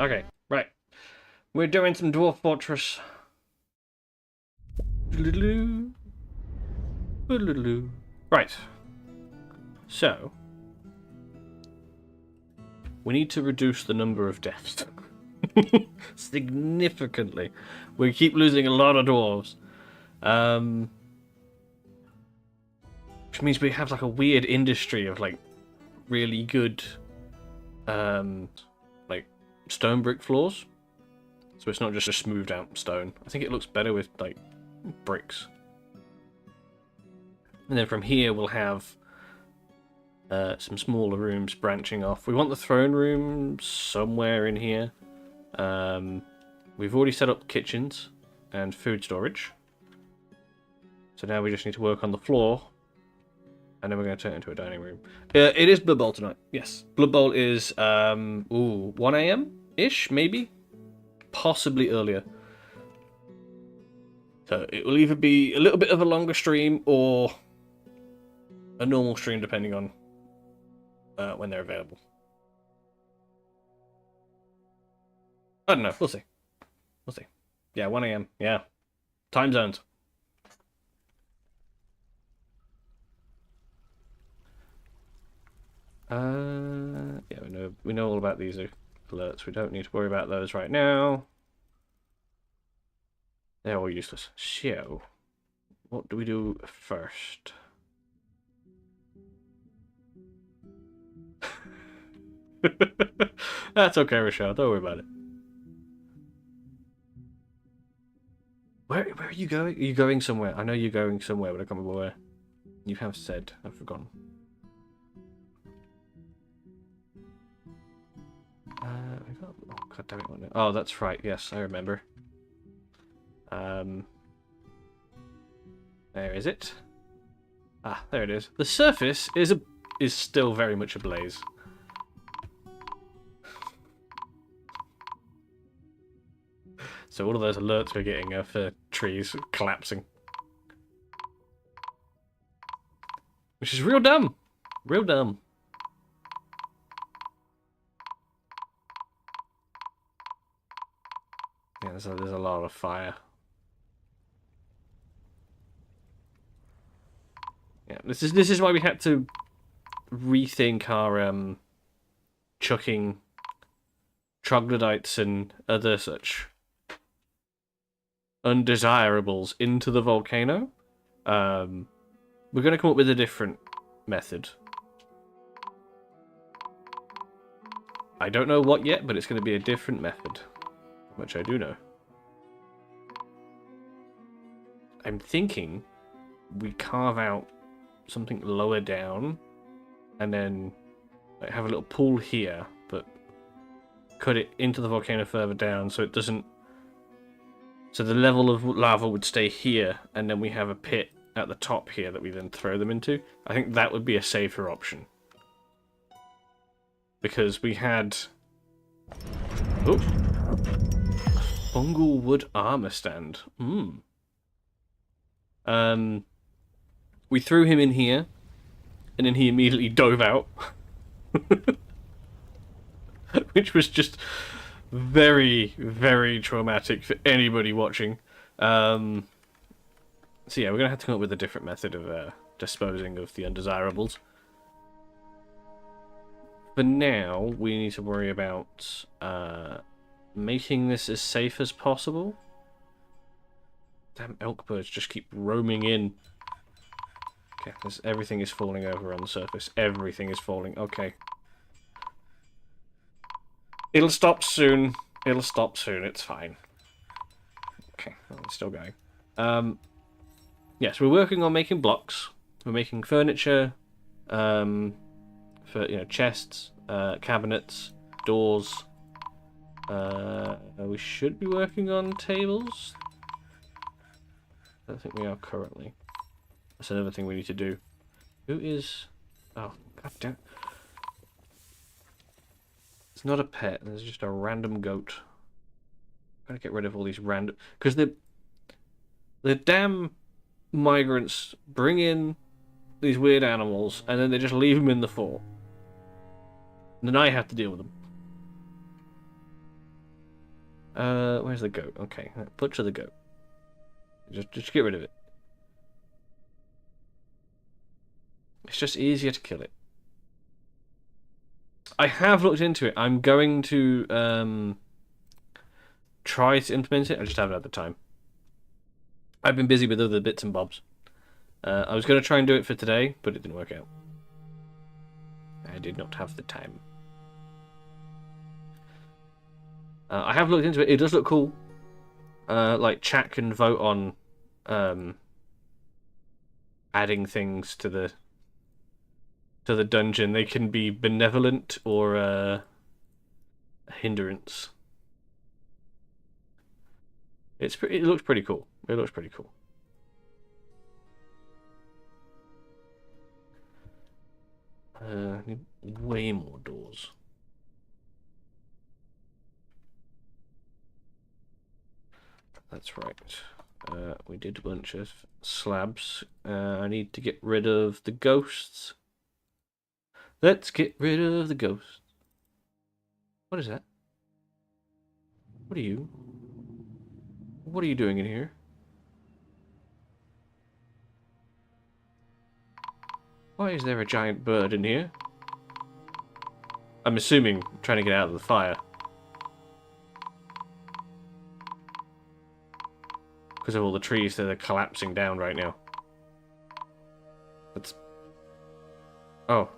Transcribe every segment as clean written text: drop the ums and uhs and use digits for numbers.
Okay, right. We're doing some Dwarf Fortress. Right. So, we need to reduce the number of deaths significantly. We keep losing a lot of dwarves. Which means we have like a weird industry of like really good like stone brick floors. So it's not just a smoothed out stone. I think it looks better with like bricks. And then from here we'll have some smaller rooms branching off. We want the throne room somewhere in here. We've already set up kitchens and food storage. So now we just need to work on the floor. And then we're going to turn it into a dining room. It is Blood Bowl tonight. Yes. Blood Bowl is 1 a.m.-ish, maybe? Possibly earlier. So it will either be a little bit of a longer stream or a normal stream, depending on when they're available. I don't know. We'll see. We'll see. Yeah, 1 a.m. Yeah. Time zones. Yeah, we know all about these alerts. We don't need to worry about those right now. They're all useless. So, what do we do first? That's okay, Rochelle. Don't worry about it. Where are you going? Are you going somewhere? I know you're going somewhere, but I can't remember where. You have said. I've forgotten. Oh, God damn it. Oh, that's right. Yes, I remember. There is it. Ah, there it is. The surface is still very much ablaze. So all of those alerts we're getting are for trees collapsing. Which is real dumb. Real dumb. Yeah, there's a lot of fire. Yeah, this is why we had to rethink our chucking troglodytes and other such undesirables into the volcano. We're going to come up with a different method. I don't know what yet, but it's going to be a different method. Which I do know. I'm thinking we carve out something lower down and then like, have a little pool here, but cut it into the volcano further down so it doesn't... So the level of lava would stay here, and then we have a pit at the top here that we then throw them into. I think that would be a safer option. Because we had... Oh! Fungal wood armor stand. We threw him in here, and then he immediately dove out. Which was just very, very traumatic for anybody watching. So yeah, we're going to have to come up with a different method of disposing of the undesirables. For now, we need to worry about making this as safe as possible. Damn elk birds just keep roaming in. Okay, everything is falling over on the surface. Everything is falling. Okay. It'll stop soon. It'll stop soon. It's fine. Okay, well, it's still going. Yes, we're working on making blocks. We're making furniture, for chests, cabinets, doors. We should be working on tables. I don't think we are currently. That's another thing we need to do. Who is... Oh, god damn. It's not a pet, there's just a random goat. Gotta get rid of all these random... Because the damn migrants bring in these weird animals, and then they just leave them in the fort. And then I have to deal with them. Where's the goat? Okay, butcher the goat. Just get rid of it. It's just easier to kill it. I have looked into it. I'm going to try to implement it. I just haven't had the time. I've been busy with other bits and bobs. I was going to try and do it for today, but it didn't work out. I did not have the time. I have looked into it. It does look cool. Like chat can vote on adding things to the dungeon. They can be benevolent or a hindrance. It looks pretty cool. It looks pretty cool. Need way more doors. That's right. We did a bunch of slabs. I need to get rid of the ghosts. Let's get rid of the ghosts. What is that? What are you? What are you doing in here? Why is there a giant bird in here? I'm assuming trying to get out of the fire. Because of all the trees that are collapsing down right now. That's... Oh.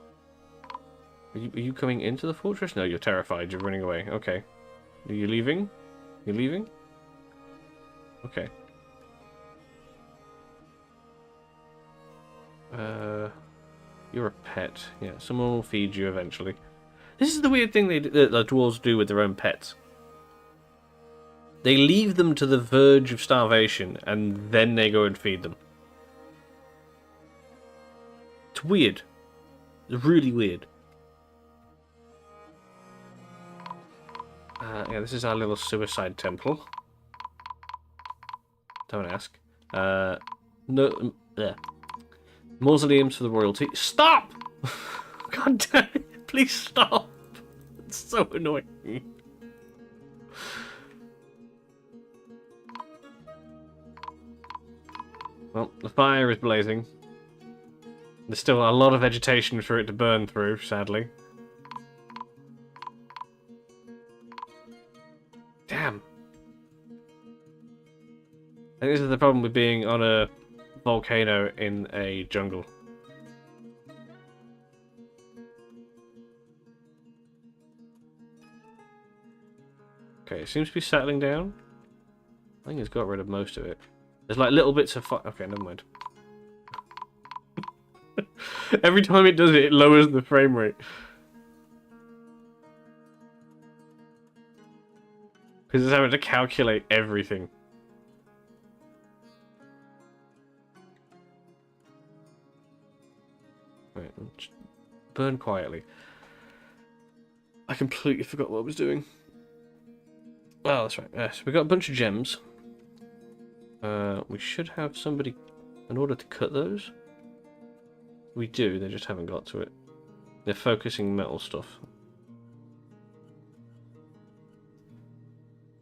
Are you coming into the fortress? No, you're terrified. You're running away. Okay. Are you leaving? You leaving? Okay. You're a pet. Yeah, someone will feed you eventually. This is the weird thing that the dwarves do with their own pets. They leave them to the verge of starvation, and then they go and feed them. It's weird. It's really weird. Yeah, this is our little suicide temple. Don't ask. No, yeah. Mausoleums for the royalty. Stop! God damn it! Please stop! It's so annoying. Well, the fire is blazing. There's still a lot of vegetation for it to burn through, sadly. Damn. I think this is the problem with being on a volcano in a jungle. Okay, it seems to be settling down. I think it's got rid of most of it. There's like little bits of fire. Okay, never mind. Every time it does it, it lowers the frame rate. Because it's having to calculate everything. Right, burn quietly. I completely forgot what I was doing. Oh, that's right. Yes, we got a bunch of gems. We should have somebody in order to cut those. We do, they just haven't got to it. They're focusing metal stuff.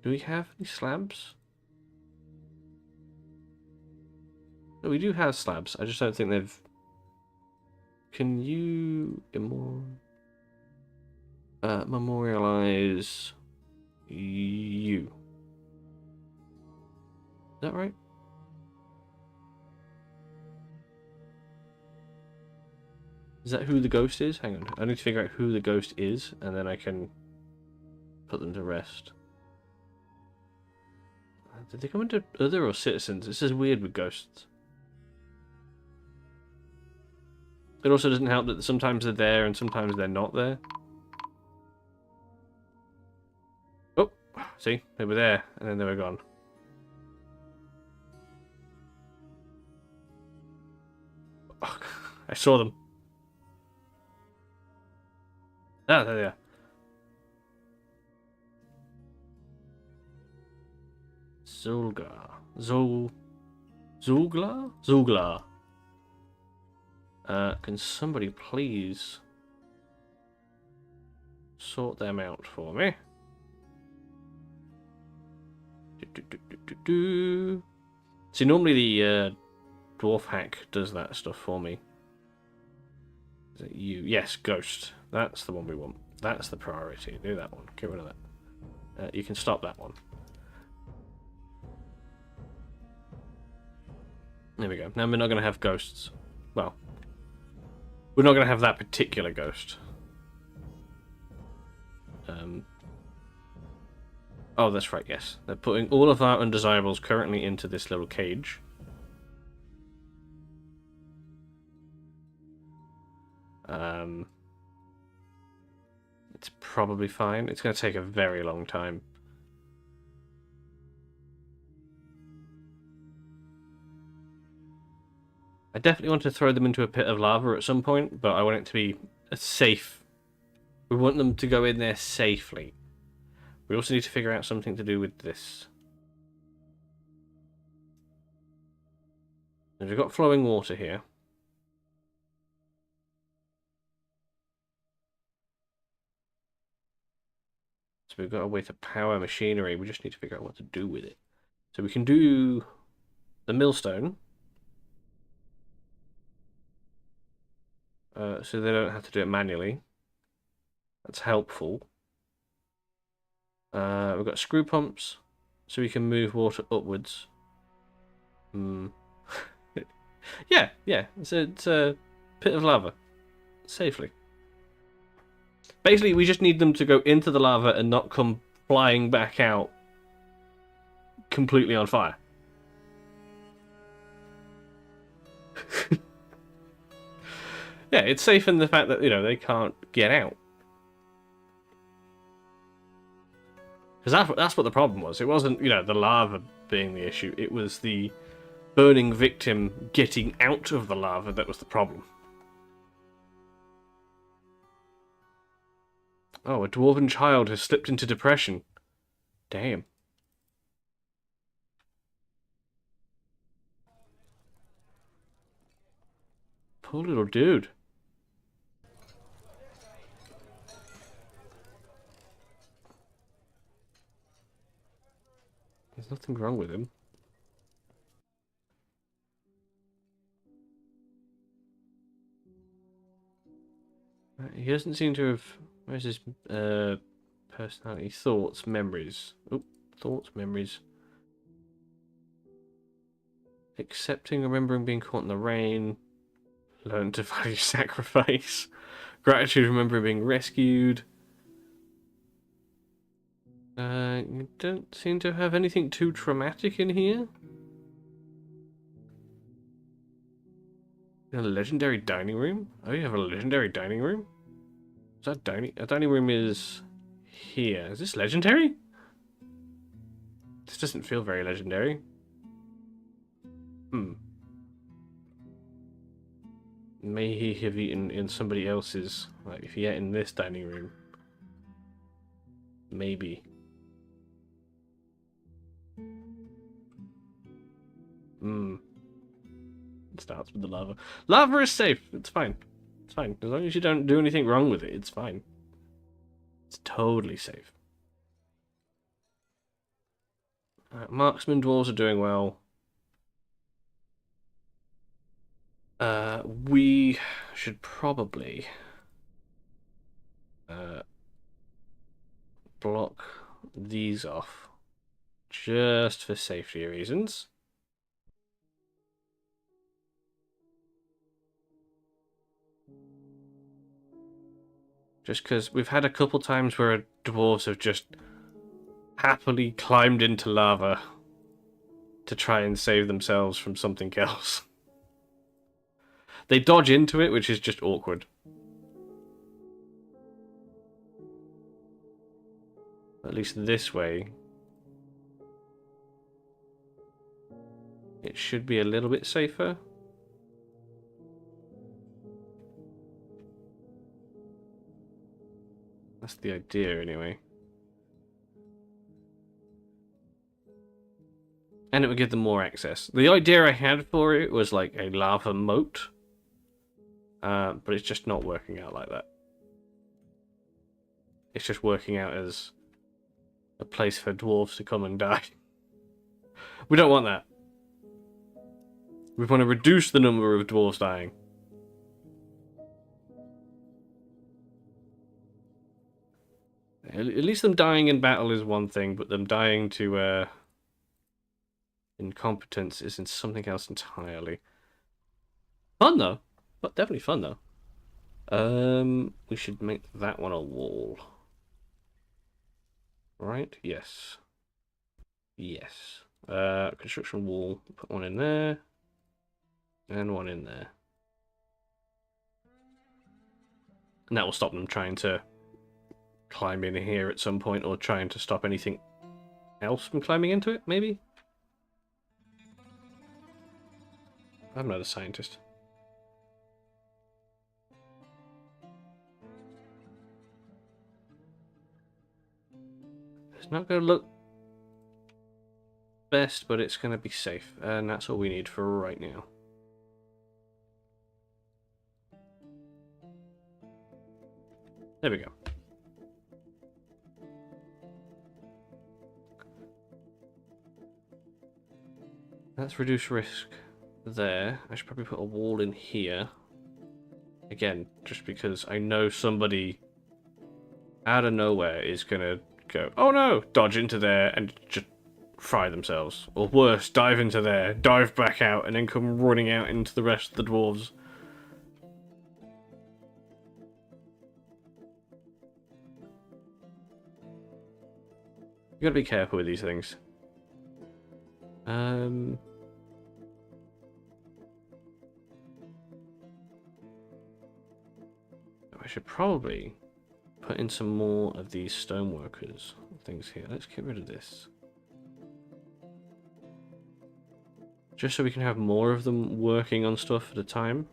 Do we have any slabs? No, we do have slabs. I just don't think they've... Can you... memorialize... you? Is that right? Is that who the ghost is? Hang on. I need to figure out who the ghost is, and then I can put them to rest. Did they come into other or citizens? This is weird with ghosts. It also doesn't help that sometimes they're there and sometimes they're not there. Oh, see? They were there, and then they were gone. Oh, I saw them. Ah, there they are. Zulgar. Zulglar? Zulglar. Can somebody please sort them out for me? See, normally the dwarf hack does that stuff for me. Is it you? Yes, ghost. That's the one we want. That's the priority. Do that one. Get rid of that. You can stop that one. There we go. Now we're not going to have ghosts. Well, we're not going to have that particular ghost. Oh, that's right, yes. They're putting all of our undesirables currently into this little cage. It's probably fine. It's going to take a very long time. I definitely want to throw them into a pit of lava at some point, but I want it to be safe. We want them to go in there safely. We also need to figure out something to do with this. And we've got flowing water here. So we've got a way to power machinery. We just need to figure out what to do with it. So we can do the millstone. So they don't have to do it manually. That's helpful. We've got screw pumps, so we can move water upwards. Yeah. It's a pit of lava. Safely. Basically, we just need them to go into the lava and not come flying back out completely on fire. Yeah, it's safe in the fact that, they can't get out. Because that's what the problem was. It wasn't, the lava being the issue. It was the burning victim getting out of the lava that was the problem. Oh, a dwarven child has slipped into depression. Damn. Poor little dude. There's nothing wrong with him. He doesn't seem to have... Where's his personality? Thoughts, memories. Oh, thoughts, memories. Accepting, remembering being caught in the rain. Learn to value sacrifice. Gratitude, remembering being rescued. You don't seem to have anything too traumatic in here. A legendary dining room? Oh, you have a legendary dining room? Is that dining? A dining room is here. Is this legendary? This doesn't feel very legendary. May he have eaten in somebody else's... Like, if he ate in this dining room. Maybe. It starts with the lava. Lava is safe. It's fine. It's fine. As long as you don't do anything wrong with it, it's fine. It's totally safe. Marksman dwarves are doing well. We should probably block these off just for safety reasons. Just because we've had a couple times where dwarves have just happily climbed into lava to try and save themselves from something else. They dodge into it, which is just awkward. At least this way, it should be a little bit safer. That's the idea, anyway. And it would give them more access. The idea I had for it was like a lava moat. But it's just not working out like that. It's just working out as a place for dwarves to come and die. We don't want that. We want to reduce the number of dwarves dying. At least them dying in battle is one thing, but them dying to incompetence is in something else entirely. Fun though. But definitely fun though. We should make that one a wall. Right? Yes. Yes. Construction wall. Put one in there. And one in there. And that will stop them trying to climb in here at some point, or trying to stop anything else from climbing into it, maybe? I'm not a scientist. It's not going to look best, but it's going to be safe, and that's all we need for right now. There we go. Let's reduce risk there. I should probably put a wall in here. Again, just because I know somebody out of nowhere is going to go, oh no, dodge into there and just fry themselves. Or worse, dive into there, dive back out, and then come running out into the rest of the dwarves. You gotta be careful with these things. I should probably put in some more of these stoneworkers things here. Let's get rid of this. Just so we can have more of them working on stuff at a time.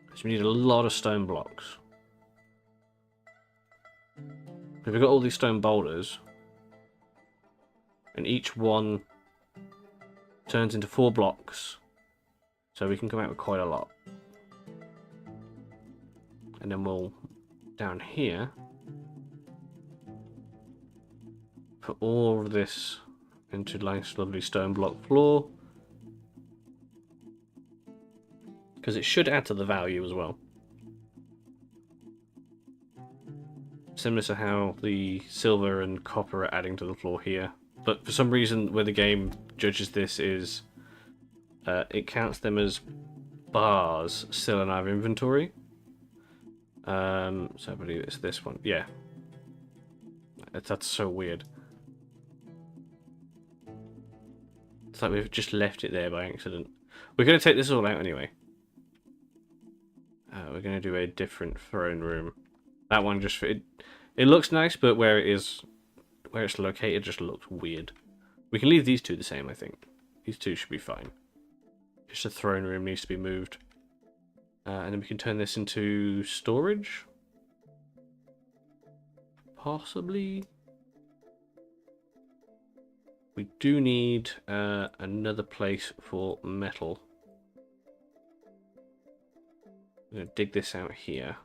Because we need a lot of stone blocks. We've got all these stone boulders, and each one turns into 4 blocks, so we can come out with quite a lot. And then we'll, down here, put all of this into nice lovely stone block floor, because it should add to the value as well. Similar to how the silver and copper are adding to the floor here. But for some reason, where the game judges this is it counts them as bars still in our inventory. So I believe it's this one. Yeah. That's so weird. It's like we've just left it there by accident. We're going to take this all out anyway. We're going to do a different throne room. That one just it looks nice, but where it's located just looks weird. We can leave these two the same, I think. These two should be fine. Just the throne room needs to be moved. And then we can turn this into storage. Possibly. We do need another place for metal. I'm going to dig this out here.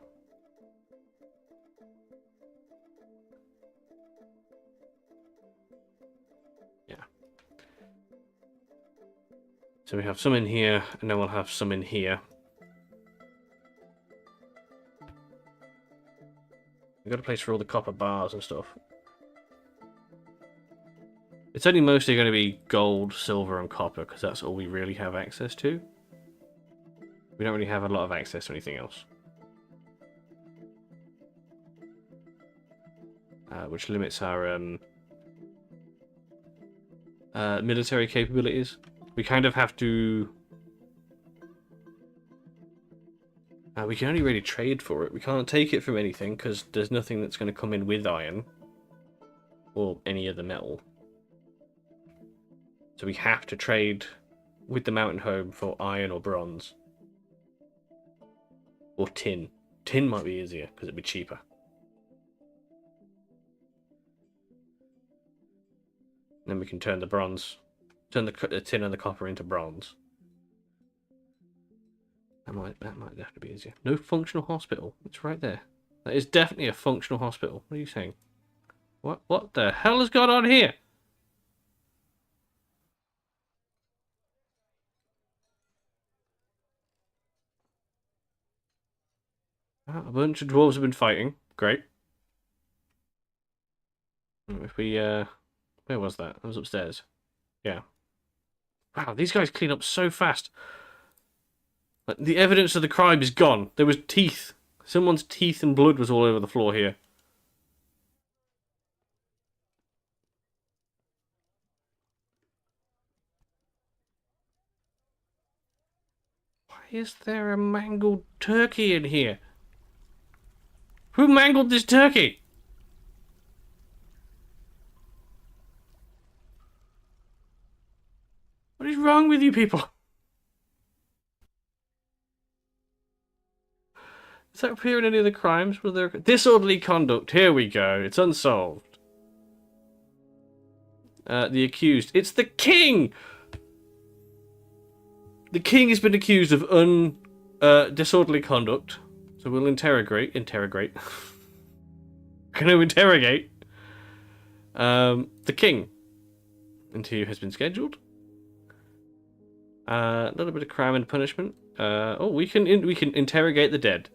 So we have some in here, and then we'll have some in here. We've got a place for all the copper bars and stuff. It's only mostly going to be gold, silver, and copper, because that's all we really have access to. We don't really have a lot of access to anything else. Which limits our military capabilities. We kind of have to... we can only really trade for it. We can't take it from anything because there's nothing that's going to come in with iron. Or any other metal. So we have to trade with the mountain home for iron or bronze. Or tin. Tin might be easier because it'd be cheaper. And then we can turn the bronze... Turn the tin and the copper into bronze. That might have to be easier. No functional hospital. It's right there. That is definitely a functional hospital. What are you saying? What the hell has gone on here? Oh, a bunch of dwarves have been fighting. Great. If we, where was that? That was upstairs. Yeah. Wow, these guys clean up so fast. Like, the evidence of the crime is gone. There was teeth. Someone's teeth and blood was all over the floor here. Why is there a mangled turkey in here? Who mangled this turkey? What is wrong with you people? Does that appear in any of the crimes? Was there disorderly conduct? Here we go. It's unsolved. The accused. It's the king! The king has been accused of disorderly conduct. So we'll interrogate. Going to interrogate the king. Interview has been scheduled. A little bit of crime and punishment. We can interrogate the dead.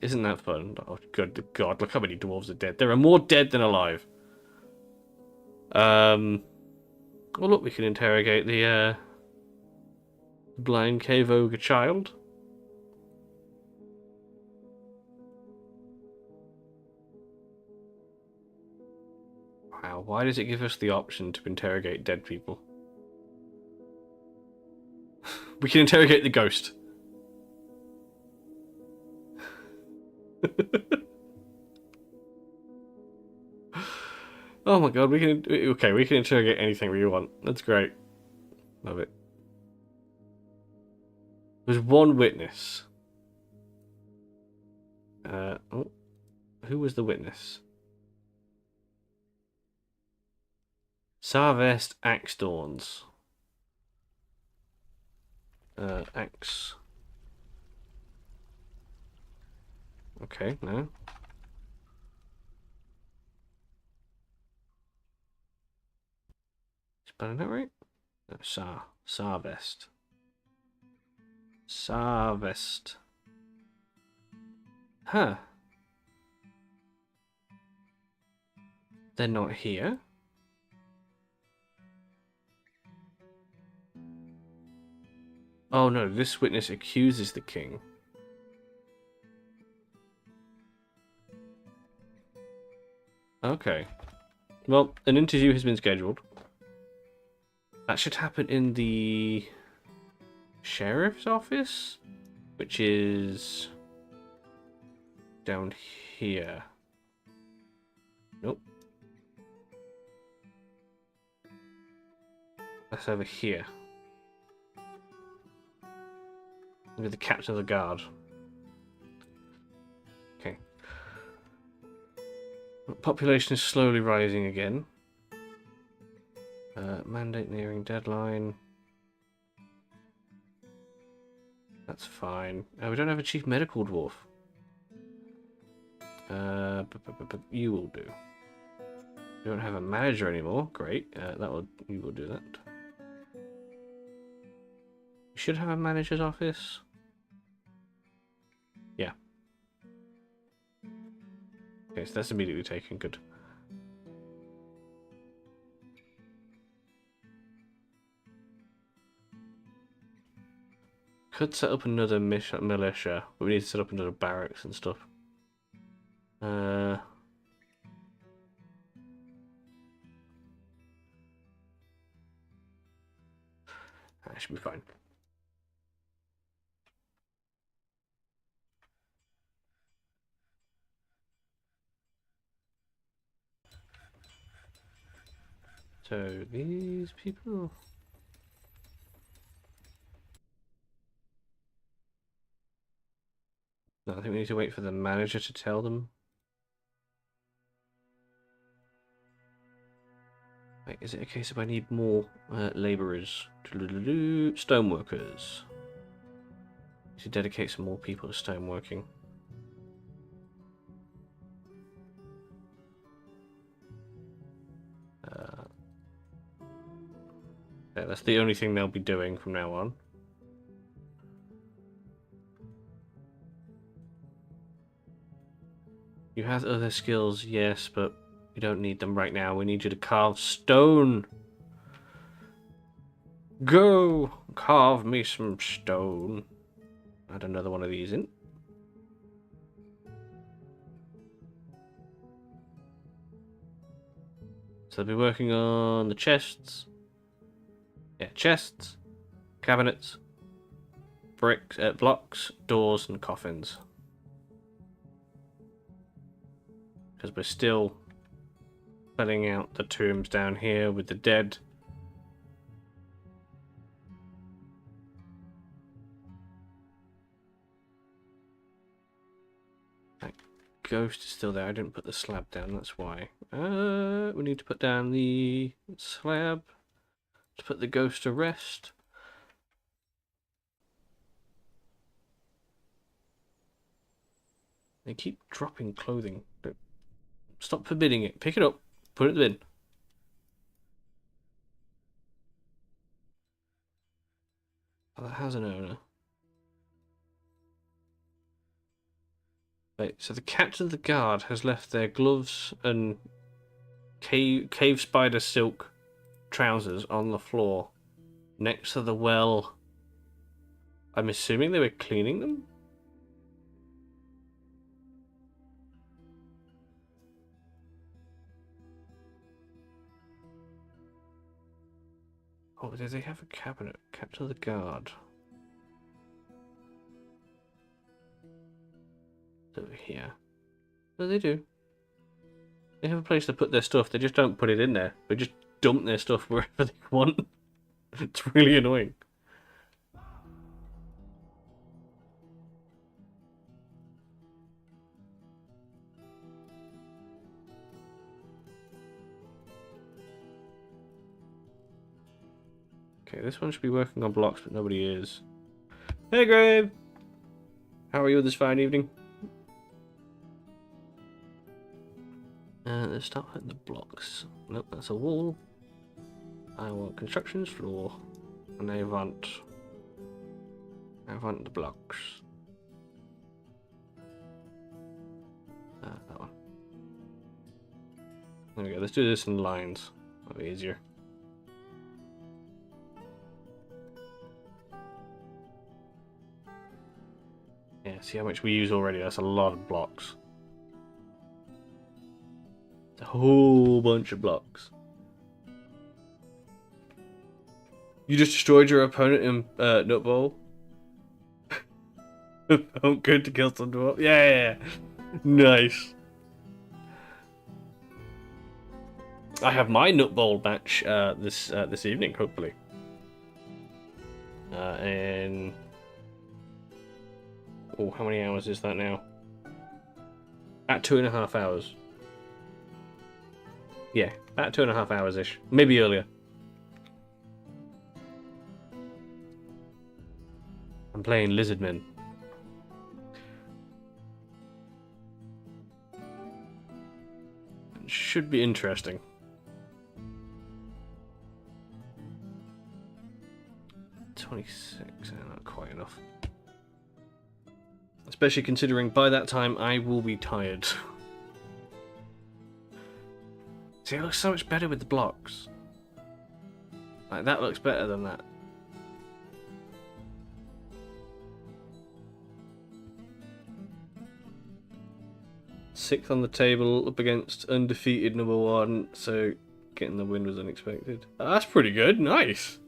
Isn't that fun? Oh, good God, look how many dwarves are dead. There are more dead than alive. Well, look, we can interrogate the blind cave ogre child. Wow, why does it give us the option to interrogate dead people? We can interrogate the ghost. Oh my God, we can interrogate anything we want. That's great. Love it. There's one witness. Who was the witness? Sarvest Axedorns. Axe. Okay, no. Spelling that right? No, Sarvest. Sarvest. Huh. They're not here. Oh no, this witness accuses the king. Okay. Well, an interview has been scheduled. That should happen in the sheriff's office, which is down here. Nope. That's over here. With the captain of the guard. Okay. Population is slowly rising again. Mandate nearing deadline. That's fine. We don't have a chief medical dwarf. But you will do. We don't have a manager anymore. Great. You will do that. We should have a manager's office. Yeah. Okay, so that's immediately taken. Good. Could set up another militia, but we need to set up another barracks and stuff. That should be fine. So these people. No, I think we need to wait for the manager to tell them. Wait, is it a case of I need more labourers? Stoneworkers. We should dedicate some more people to stoneworking. Okay, that's the only thing they'll be doing from now on. You have other skills, yes, but we don't need them right now. We need you to carve stone. Go! Carve me some stone. Add another one of these in. So they'll be working on the chests. Yeah, chests, cabinets, bricks, blocks, doors, and coffins. Because we're still filling out the tombs down here with the dead. That ghost is still there. I didn't put the slab down, that's why. We need to put down the slab to put the ghost to rest. They keep dropping clothing. Stop forbidding it. Pick it up. Put it in the bin. Oh, that has an owner. Wait, so the captain of the guard has left their gloves and cave spider silk trousers on the floor next to the well. I'm assuming they were cleaning them? Oh, do they have a cabinet? Captain of the guard. Over here. No, they do. They have a place to put their stuff. They just don't put it in there. They just dump their stuff wherever they want. It's really annoying. Okay, this one should be working on blocks, but nobody is. Hey, Grave! How are you this fine evening? Let's start with the blocks. Nope, that's a wall. I want constructions floor. And I want the blocks. That one. There we go, let's do this in lines. That'll be easier. Yeah, see how much we use already? That's a lot of blocks. It's a whole bunch of blocks. You just destroyed your opponent in Nut Bowl? I'm good to kill some dwarf. Yeah. Nice. I have my Nut Bowl match this evening, hopefully. And oh, how many hours is that now? At 2.5 hours. Yeah, about 2.5 hours-ish. Maybe earlier. I'm playing Lizardmen. It should be interesting. Not quite enough. Especially considering by that time I will be tired. See, it looks so much better with the blocks. Like, that looks better than that. Sixth on the table, up against undefeated #1, so getting the win was unexpected. That's pretty good, nice!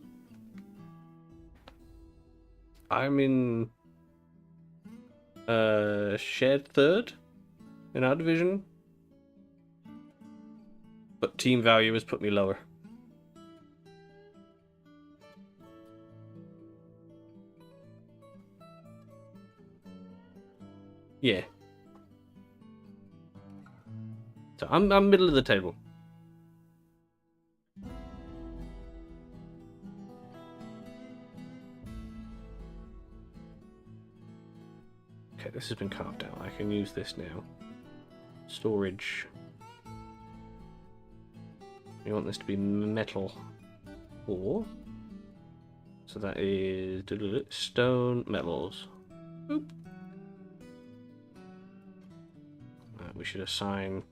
I'm in shared third in our division, but team value has put me lower. Yeah. So I'm middle of the table. Okay, this has been carved out. I can use this now. Storage. We want this to be metal. Or So that is stone metals. Boop. We should assign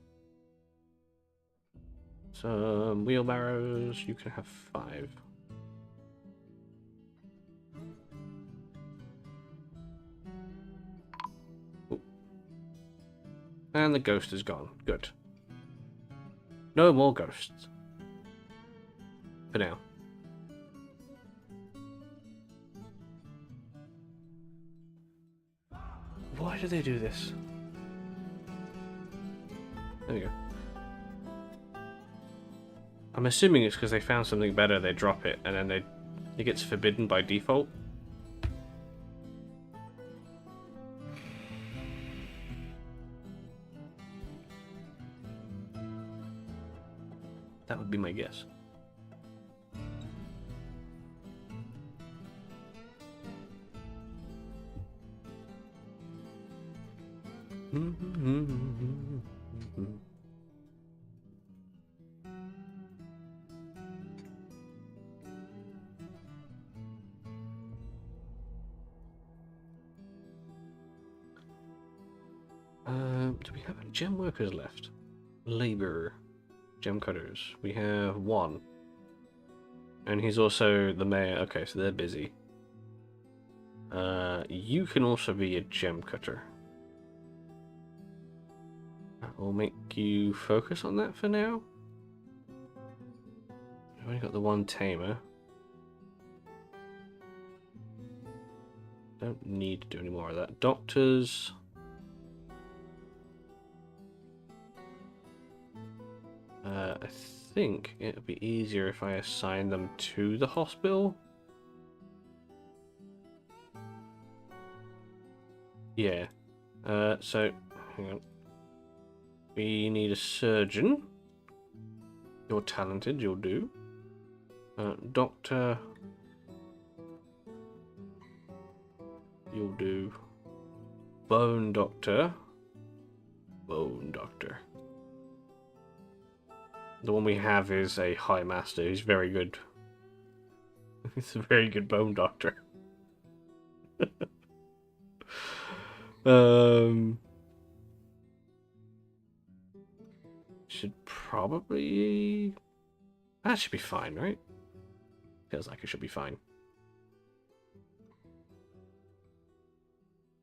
some wheelbarrows. You can have 5. Ooh. And the ghost is gone. Good. No more ghosts. For now. Why do they do this? There we go. I'm assuming it's because they found something better, they drop it, and then it gets forbidden by default. That would be my guess. Do we have any gem workers left? Labor. Gem cutters. We have 1. And he's also the mayor. Okay, so they're busy. You can also be a gem cutter. We'll make you focus on that for now. We've only got the 1 tamer. Don't need to do any more of that. Doctors. I think it would be easier if I assign them to the hospital. Yeah. So, hang on. We need a surgeon. You're talented, you'll do. Doctor. You'll do. Bone doctor. Bone doctor. The one we have is a high master who's very good. He's a very good bone doctor. Should probably... That should be fine, right? Feels like it should be fine.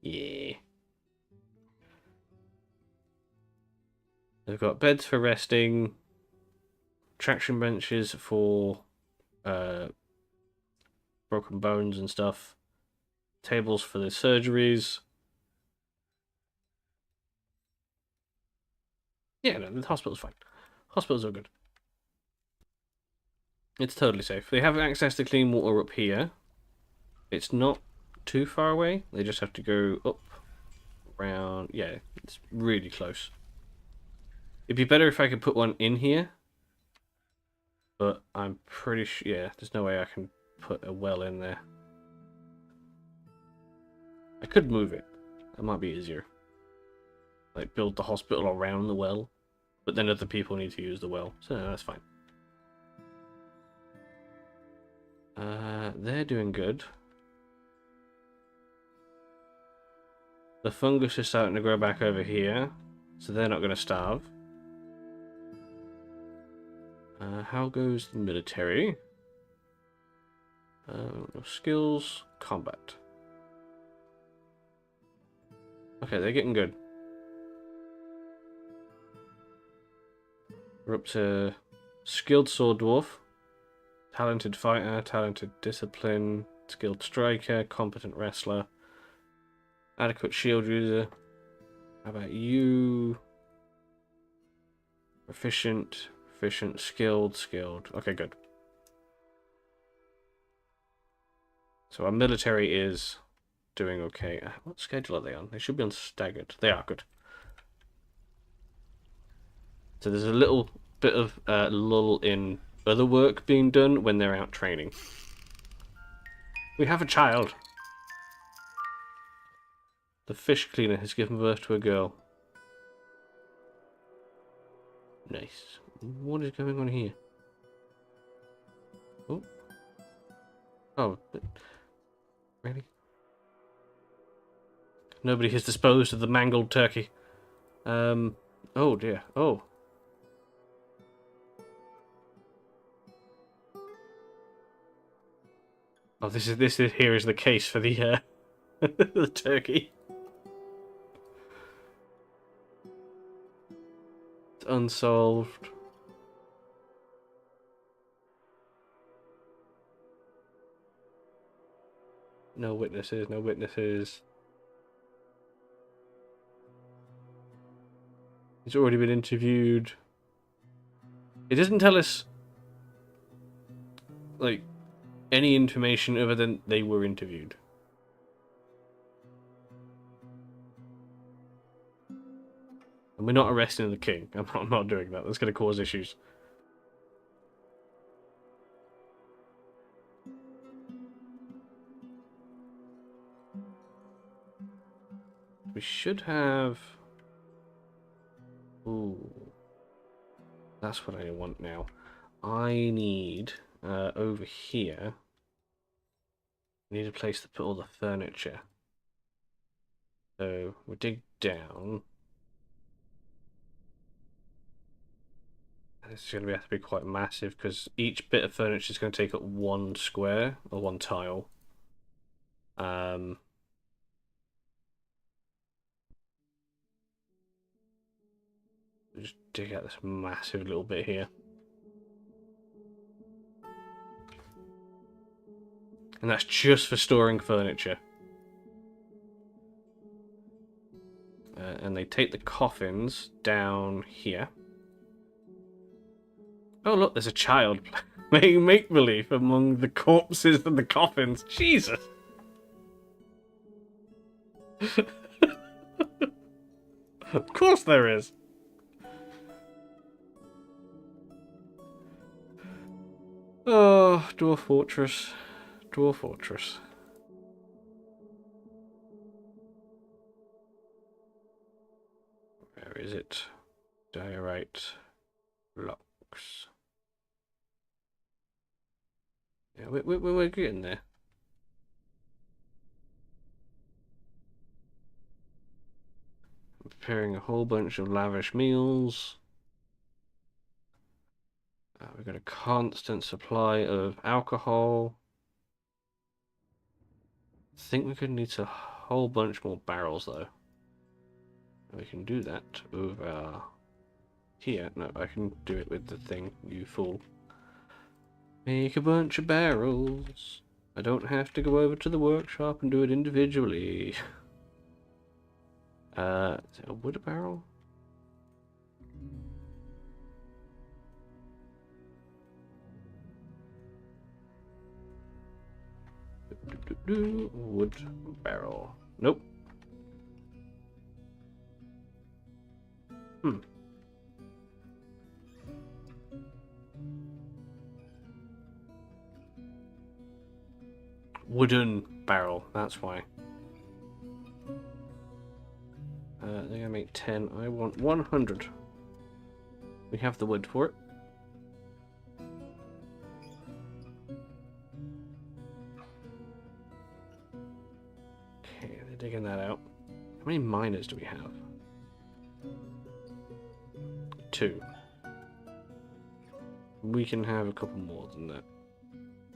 Yeah. They've got beds for resting, traction benches for broken bones and stuff, tables for the surgeries. Yeah, no, the hospital's fine. Hospitals are good. It's totally safe. They have access to clean water up here. It's not too far away. They just have to go up, around. Yeah, it's really close. It'd be better if I could put one in here. But I'm pretty sure... Yeah, there's no way I can put a well in there. I could move it. That might be easier. Like, build the hospital around the well. But then other people need to use the well. So, no, that's fine. They're doing good. The fungus is starting to grow back over here. So they're not going to starve. How goes the military? Skills, combat. Okay, they're getting good. We're up to skilled sword dwarf, talented fighter, talented discipline, skilled striker, competent wrestler, adequate shield user. How about you? Proficient, skilled. Okay, good. So our military is doing okay. What schedule are they on? They should be on staggered. They are good. So there's a little bit of lull in other work being done when they're out training. We have a child. The fish cleaner has given birth to a girl. Nice. What is going on here? Oh. Oh, really? Nobody has disposed of the mangled turkey. Oh dear. Oh. Oh, this is here is the case for the the turkey. It's unsolved. No witnesses, no witnesses. He's already been interviewed. It doesn't tell us, like, any information other than they were interviewed. And we're not arresting the king. I'm not doing that. That's going to cause issues. We should have... Ooh. That's what I want now. I need, over here... I need a place to put all the furniture. So, we'll dig down. This is going to have to be quite massive, because each bit of furniture is going to take up one square, or one tile. Just dig out this massive little bit here. And that's just for storing furniture. And they take the coffins down here. Oh look, there's a child playing make-believe among the corpses and the coffins. Jesus! Of course there is. Oh, Dwarf Fortress. Dwarf Fortress. Where is it? Diorite blocks. Yeah, we're getting there. I'm preparing a whole bunch of lavish meals. We've got a constant supply of alcohol. I think we're going to need a whole bunch more barrels, though. We can do that over here. No, I can do it with the thing, you fool. Make a bunch of barrels. I don't have to go over to the workshop and do it individually. Is it a wood barrel? Wood barrel. Nope. Wooden barrel, that's why. They're gonna make 10. I want 100. We have the wood for it. Okay, they're digging that out. How many miners do we have? 2. We can have a couple more than that.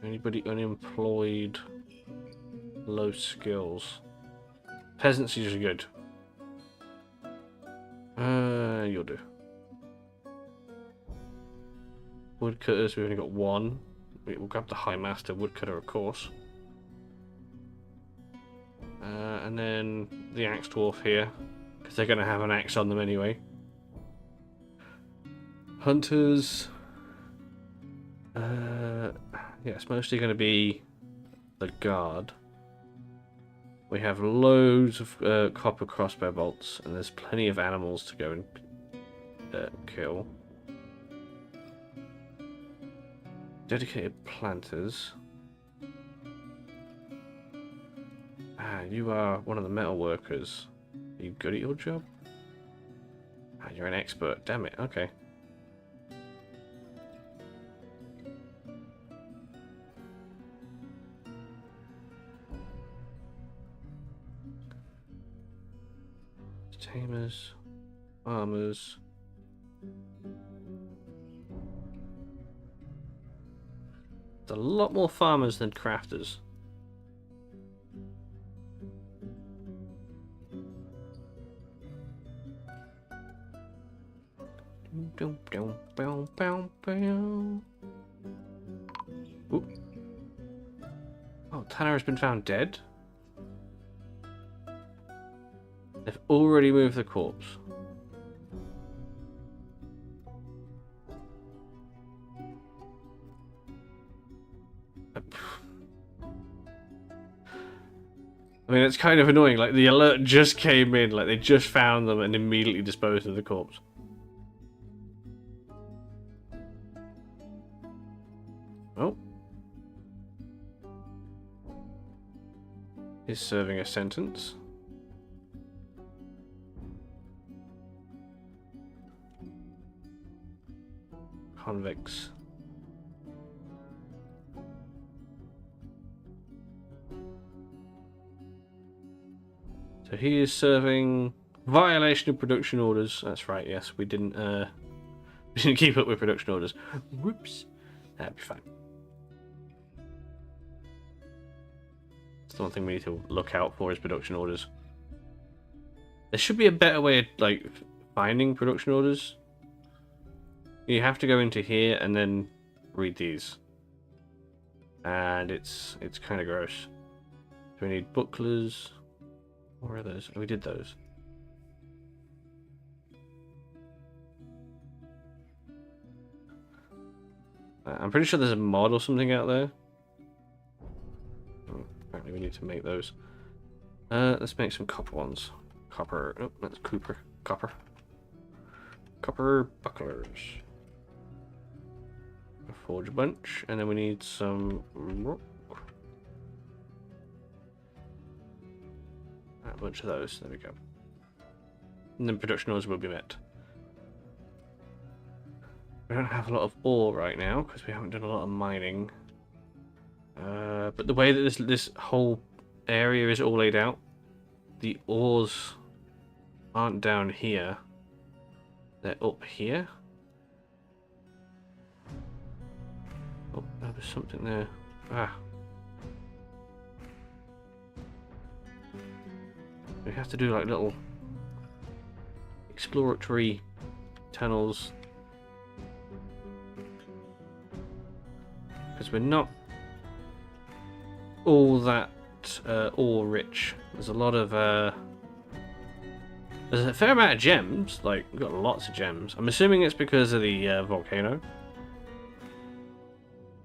Anybody unemployed? Low skills. Peasants are usually good. You'll do. Woodcutters, we've only got 1. We'll grab the High Master Woodcutter, of course. And then the Axe Dwarf here, because they're going to have an axe on them anyway. Hunters. Yeah, it's mostly going to be the guard. We have loads of copper crossbow bolts, and there's plenty of animals to go and kill. Dedicated planters. Ah, you are one of the metal workers. Are you good at your job? Ah, you're an expert. Damn it. Okay. Tamers, farmers. There's a lot more farmers than crafters. Ooh. Oh, Tanner has been found dead. They've already moved the corpse. I mean, it's kind of annoying. Like, the alert just came in, like, they just found them and immediately disposed of the corpse. Oh. He's serving a sentence. Convicts. So he is serving violation of production orders. That's right. Yes, we didn't keep up with production orders. Whoops. That'd be fine. That's the one thing we need to look out for is production orders. There should be a better way of like finding production orders. You have to go into here and then read these, and it's kind of gross. So we need bucklers. Where are those? Oh, we did those. I'm pretty sure there's a mod or something out there. Oh, apparently we need to make those. Let's make some copper ones. Copper. Oh, that's Cooper. Copper. Copper bucklers. Forge a bunch, and then we need some rock. A bunch of those. There we go. And then production orders will be met. We don't have a lot of ore right now because we haven't done a lot of mining. But the way that this whole area is all laid out, the ores aren't down here. They're up here. Oh, there was something there. Ah. We have to do like little exploratory tunnels. Because we're not all that ore rich. There's a lot of there's a fair amount of gems. Like, we've got lots of gems. I'm assuming it's because of the volcano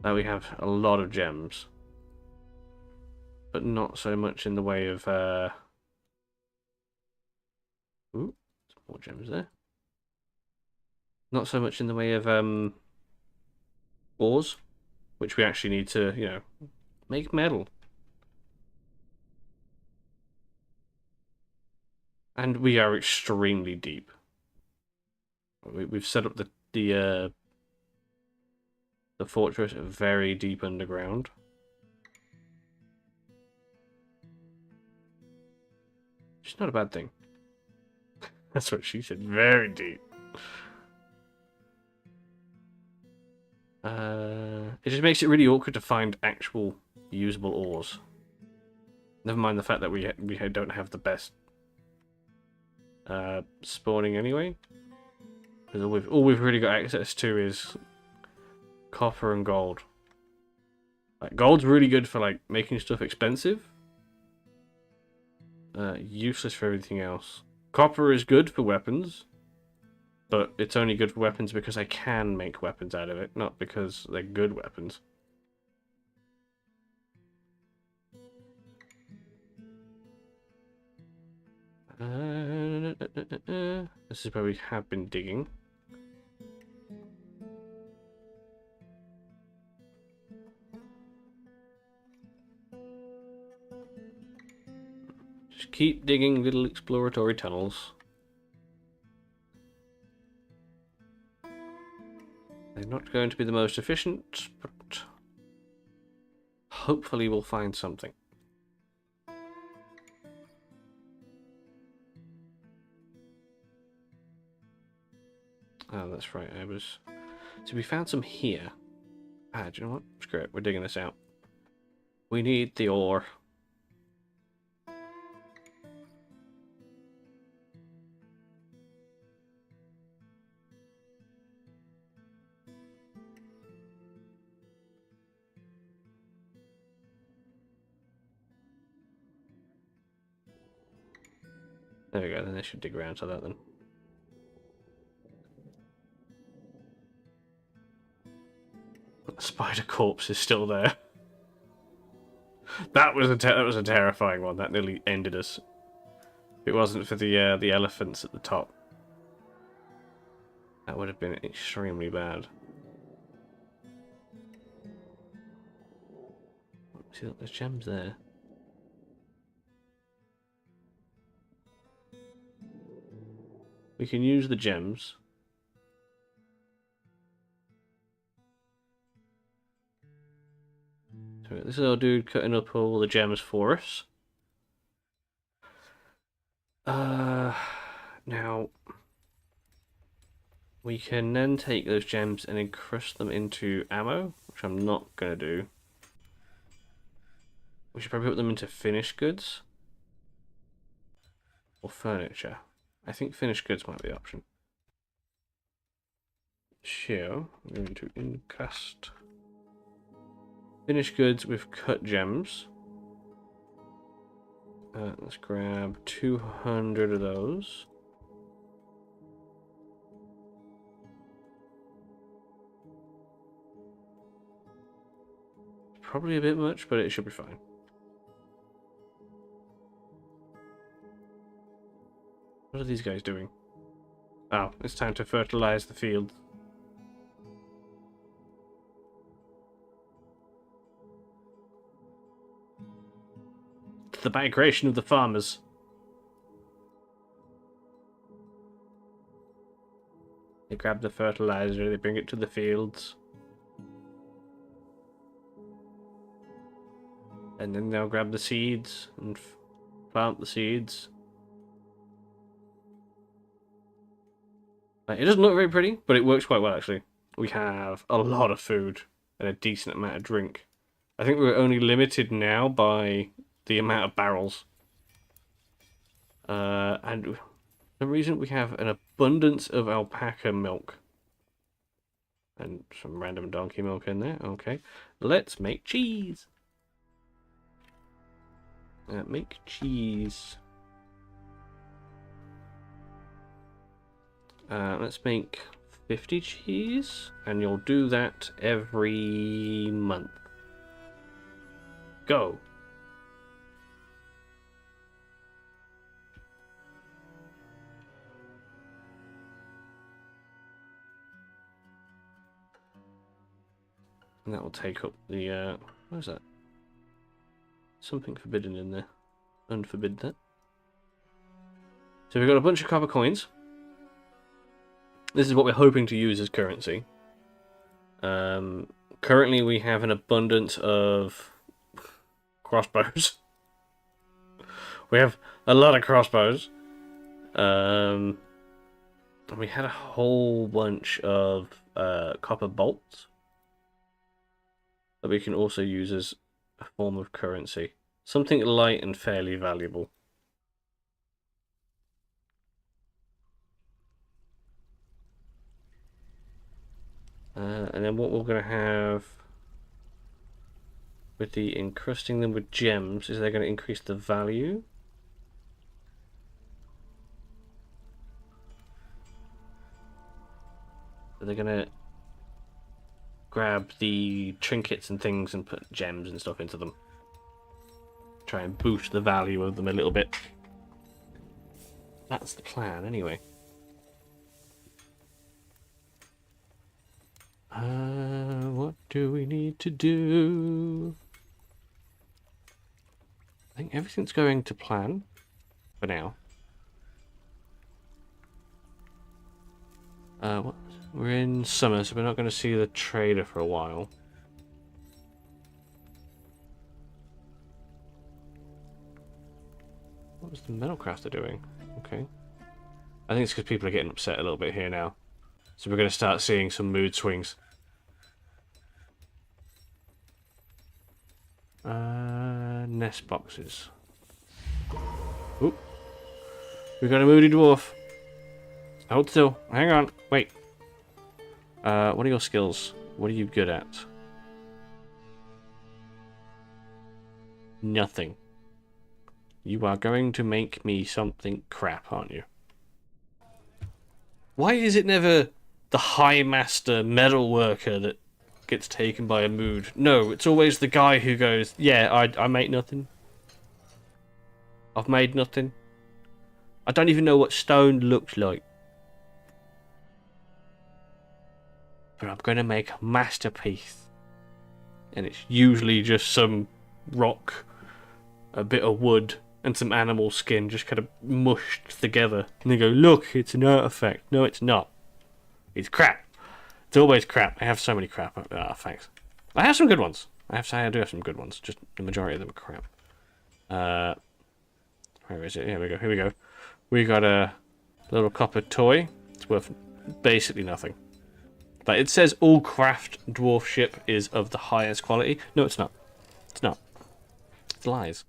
that we have a lot of gems, but not so much in the way of ooh, some more gems there. Not so much in the way of ores, which we actually need to, you know, make metal. And we are extremely deep. We've set up the fortress very deep underground. It's not a bad thing. That's what she said. Very deep. It just makes it really awkward to find actual usable ores. Never mind the fact that we don't have the best spawning anyway. Because all we've really got access to is copper and gold. Like, gold's really good for like making stuff expensive. Useless for everything else. Copper is good for weapons, but it's only good for weapons because I can make weapons out of it, not because they're good weapons. This is where we have been digging. Just keep digging little exploratory tunnels. They're not going to be the most efficient, but hopefully we'll find something. Oh, that's right. I was. So we found some here. Ah, do you know what? Screw it. We're digging this out. We need the ore. There we go. Then they should dig around to that then. The spider corpse is still there. That was a terrifying one. That nearly ended us. If it wasn't for the elephants at the top, that would have been extremely bad. See, look, there's gems there. We can use the gems. So this is our dude cutting up all the gems for us. Now we can then take those gems and encrust them into ammo, which I'm not gonna do. We should probably put them into finished goods or furniture. I think finished goods might be the option. So I'm going to encast finished goods with cut gems. Let's grab 200 of those. Probably a bit much, but it should be fine. What are these guys doing? Oh, it's time to fertilize the field. It's the migration of the farmers. They grab the fertilizer, they bring it to the fields. And then they'll grab the seeds and plant the seeds. It doesn't look very pretty, but it works quite well actually. We have a lot of food and a decent amount of drink. I think we're only limited now by the amount of barrels. And for some reason we have an abundance of alpaca milk. And some random donkey milk in there. Okay. Let's make cheese. Make cheese. Let's make 50 cheese, and you'll do that every month. Go. And that will take up the, what is that? Something forbidden in there. Unforbid that. So we've got a bunch of copper coins. This is what we're hoping to use as currency. Currently we have an abundance of crossbows. We have a lot of crossbows. And we had a whole bunch of copper bolts that we can also use as a form of currency. Something light and fairly valuable. And then what we're going to have with the encrusting them with gems is they're going to increase the value. So they're going to grab the trinkets and things and put gems and stuff into them. Try and boost the value of them a little bit. That's the plan, anyway. What do we need to do? I think everything's going to plan for now. What? We're in summer, so we're not going to see the trader for a while. What was the metal crafter doing? Okay. I think it's because people are getting upset a little bit here now. So we're going to start seeing some mood swings. Nest boxes. Oop. We got a moody dwarf. Hold still. Hang on. Wait. What are your skills? What are you good at? Nothing. You are going to make me something crap, aren't you? Why is it never the High Master metal worker that gets taken by a mood? No, it's always the guy who goes, yeah, I make nothing. I've made nothing. I don't even know what stone looks like. But I'm going to make a masterpiece. And it's usually just some rock, a bit of wood, and some animal skin just kind of mushed together. And they go, look, it's an artifact. No, it's not. It's crap. It's always crap. I have so many crap artifacts. I have some good ones. I have to say I do have some good ones. Just the majority of them are crap. Where is it? Here we go. Here we go. We got a little copper toy. It's worth basically nothing. But it says all craft dwarf ship is of the highest quality. No, it's not. It's not. It's lies.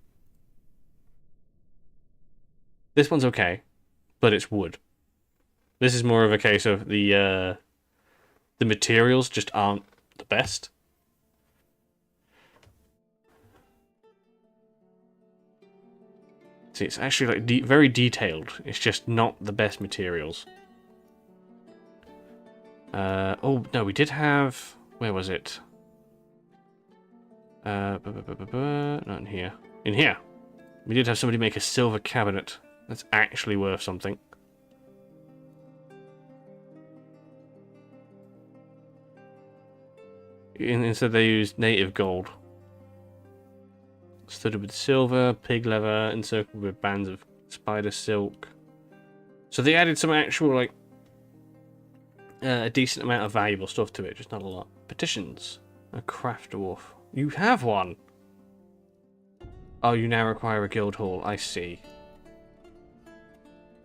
This one's okay, but it's wood. This is more of a case of the materials just aren't the best. See, it's actually like very detailed. It's just not the best materials. Oh no, we did have. Where was it? Not in here. In here, we did have somebody make a silver cabinet. That's actually worth something. Instead, they used native gold. Studded with silver, pig leather, encircled with bands of spider silk. So they added some actual, like, a decent amount of valuable stuff to it, just not a lot. Petitions. A craft dwarf. You have one! Oh, you now require a guild hall. I see.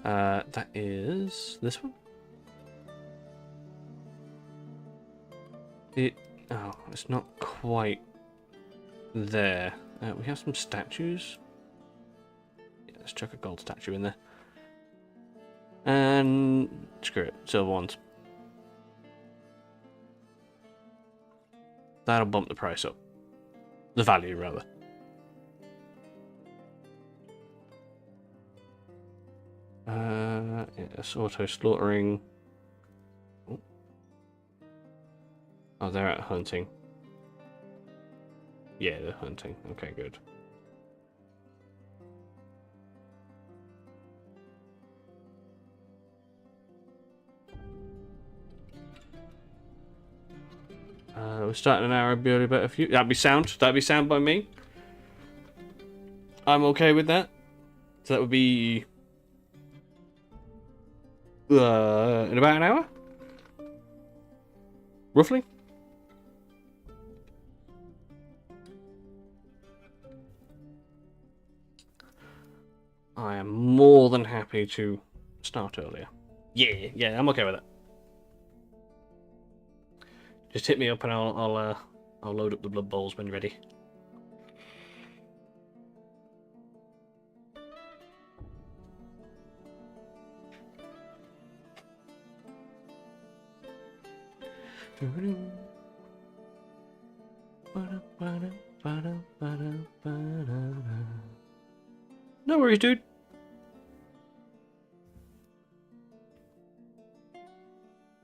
That is this one? Oh, it's not quite there. We have some statues. Yeah, let's chuck a gold statue in there. And screw it, silver ones. That'll bump the price up. The value, rather. Yes, auto slaughtering. Oh, they're out hunting. Yeah, they're hunting. Okay, good. We're starting an hour, be about a few. That'd be sound. That'd be sound by me. I'm okay with that. So that would be in about an hour, roughly. I am more than happy to start earlier. Yeah, I'm okay with it. Just hit me up and I'll load up the blood bowls when you're ready. No worries, dude.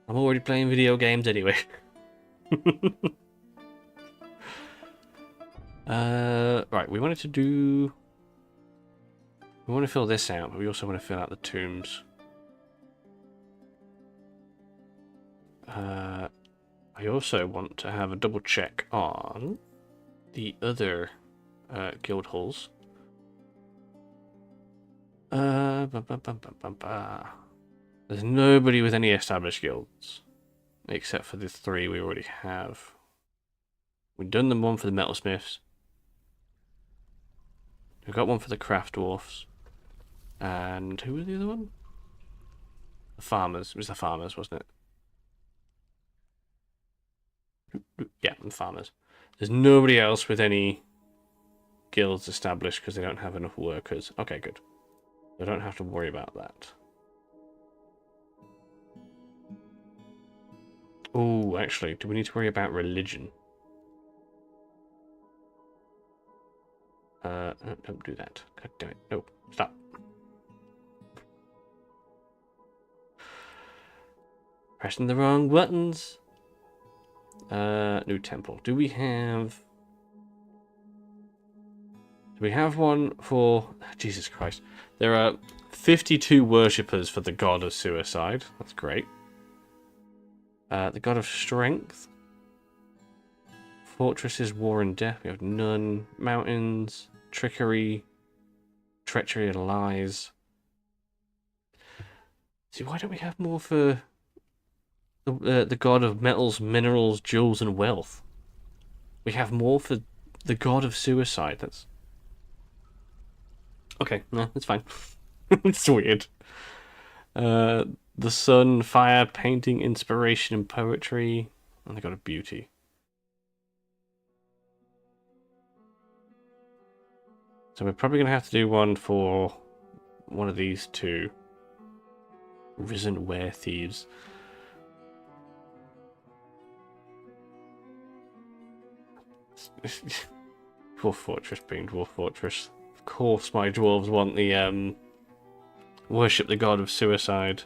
I'm already playing video games anyway. Right, we wanted to do... We want to fill this out, but we also want to fill out the tombs. I also want to have a double check on the other guild halls. There's nobody with any established guilds, except for the 3 we already have. We've done the one for the metalsmiths. We've got one for the craft dwarfs. And who was the other one? The farmers. It was the farmers, wasn't it? Yeah, and farmers. There's nobody else with any guilds established because they don't have enough workers. Okay, good. I don't have to worry about that. Oh, actually, do we need to worry about religion? Don't do that. God damn it. No, stop. Pressing the wrong buttons. New temple. Do we have one for... Jesus Christ. There are 52 worshippers for the god of suicide. That's great. The god of strength. Fortresses, war and death. We have none. Mountains, trickery, treachery and lies. See, why don't we have more for the god of metals, minerals, jewels, and wealth? We have more for the god of suicide. That's okay. No, that's fine. It's weird. The sun, fire, painting, inspiration, and poetry, and the god of beauty. So we're probably going to have to do one for one of these two. Risen were thieves. Dwarf Fortress being Dwarf Fortress. Of course my dwarves want the, worship the god of suicide.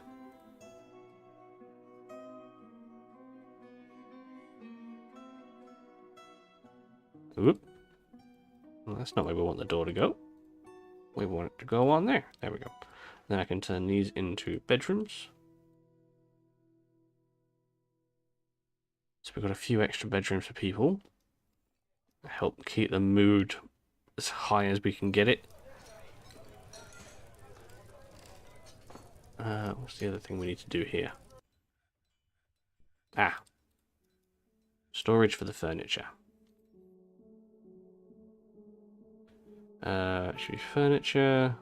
Oop. Well, that's not where we want the door to go. We want it to go on there. There we go. Then I can turn these into bedrooms. So we've got a few extra bedrooms for people. Help keep the mood as high as we can get it. What's the other thing we need to do here? Ah. Storage for the furniture. Should be furniture.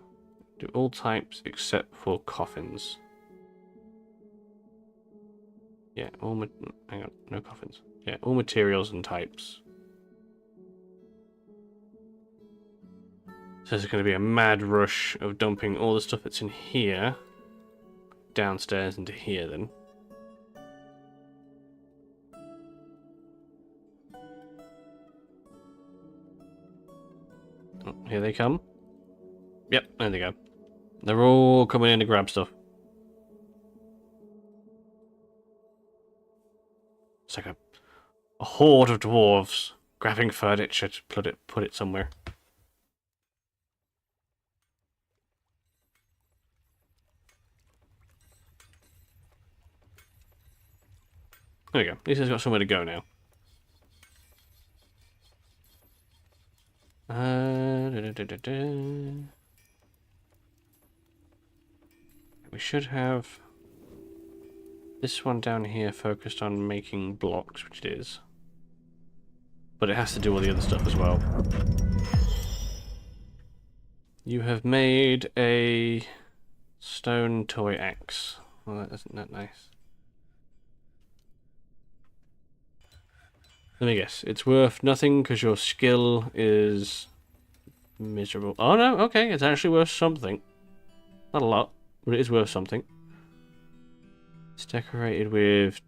Do all types except for coffins. Yeah, hang on, no coffins. Yeah, all materials and types. So there's going to be a mad rush of dumping all the stuff that's in here downstairs into here then. Oh, here they come. Yep, there they go. They're all coming in to grab stuff. It's like a horde of dwarves grabbing furniture to put it somewhere. There we go. At least it's got somewhere to go now. We should have this one down here focused on making blocks, which it is. But it has to do all the other stuff as well. You have made a stone toy axe. Well, isn't that nice? Let me guess. It's worth nothing because your skill is miserable. Oh no, okay, it's actually worth something. Not a lot, but it is worth something. It's decorated with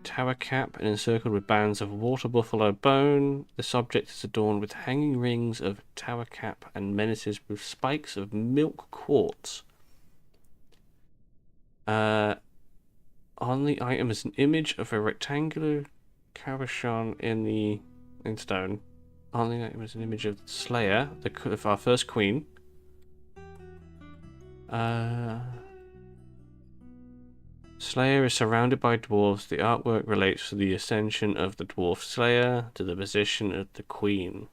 tower cap and encircled with bands of water buffalo bone. This object is adorned with hanging rings of tower cap and menaces with spikes of milk quartz. On the item is an image of a rectangular cabochon in stone. On the item is an image of Slayer, of our first queen. Slayer is surrounded by dwarves. The artwork relates to the ascension of the dwarf Slayer to the position of the queen.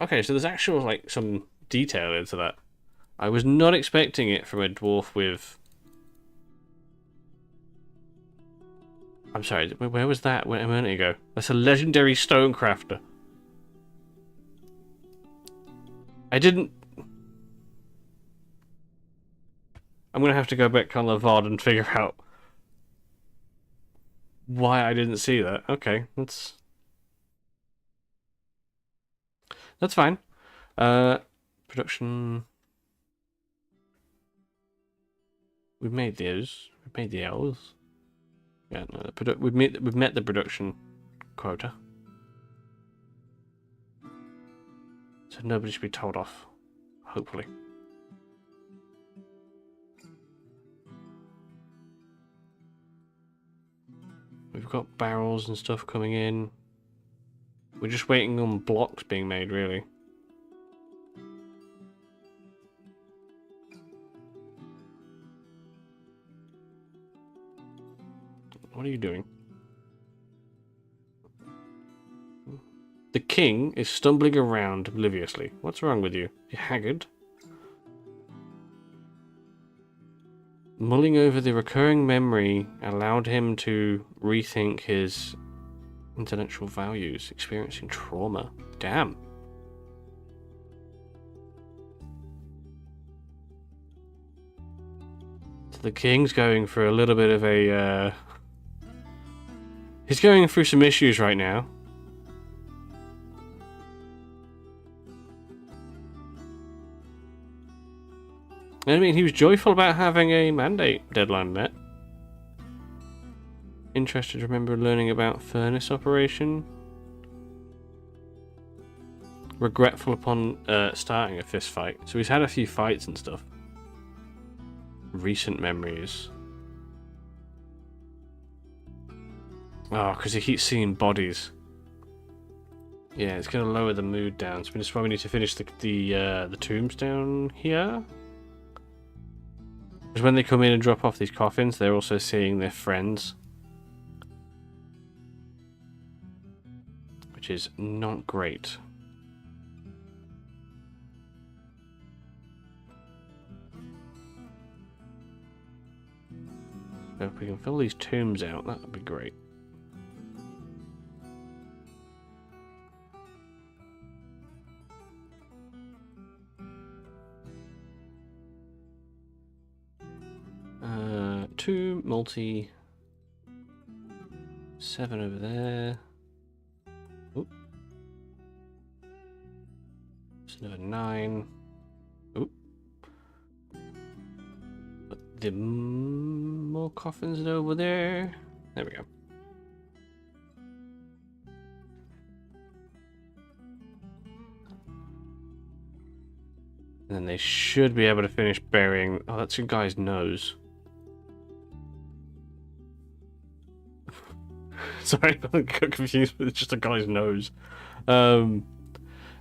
Okay, so there's actual like some detail into that. I was not expecting it from a dwarf with... I'm sorry, where was that a minute ago? That's a legendary stonecrafter. I didn't... I'm going to have to go back on the VOD and figure out why I didn't see that. Okay, that's fine. Production. We've made those. We've made the elves. Yeah, no, we've met the production quota. So nobody should be told off. Hopefully. We've got barrels and stuff coming in. We're just waiting on blocks being made, really. What are you doing? The king is stumbling around obliviously. What's wrong with you? You haggard? Mulling over the recurring memory allowed him to rethink his intellectual values, experiencing trauma. Damn. So the king's going for a little bit of a... He's going through some issues right now. I mean, he was joyful about having a mandate deadline met. Interested to remember learning about furnace operation. Regretful upon starting a fist fight. So he's had a few fights and stuff. Recent memories. Oh, because he keeps seeing bodies. Yeah, it's going to lower the mood down. So that's why we need to finish the tombs down here. Because when they come in and drop off these coffins, they're also seeing their friends. Which is not great. So if we can fill these tombs out, that would be great. Two multi. 7 over there. Oop. It's another 9. Oop. Put the more coffins over there. There we go. And then they should be able to finish burying. Oh, that's your guy's nose. Sorry, I got confused, but it's just a guy's nose. Yeah,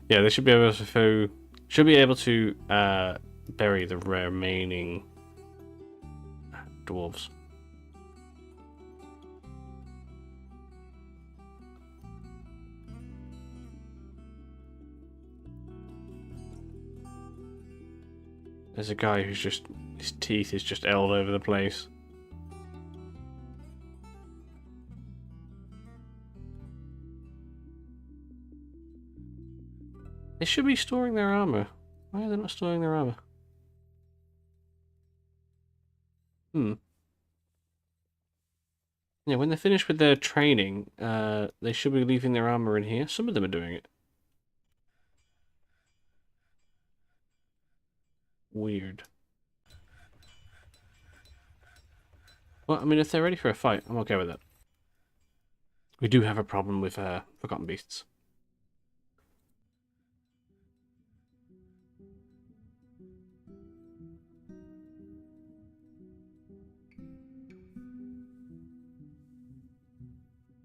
they should be able to bury the remaining dwarves. There's a guy who's just his teeth is just all over the place. They should be storing their armor. Why are they not storing their armor? Yeah, when they're finished with their training, they should be leaving their armor in here. Some of them are doing it. Weird. Well, I mean, if they're ready for a fight, I'm okay with that. We do have a problem with Forgotten Beasts.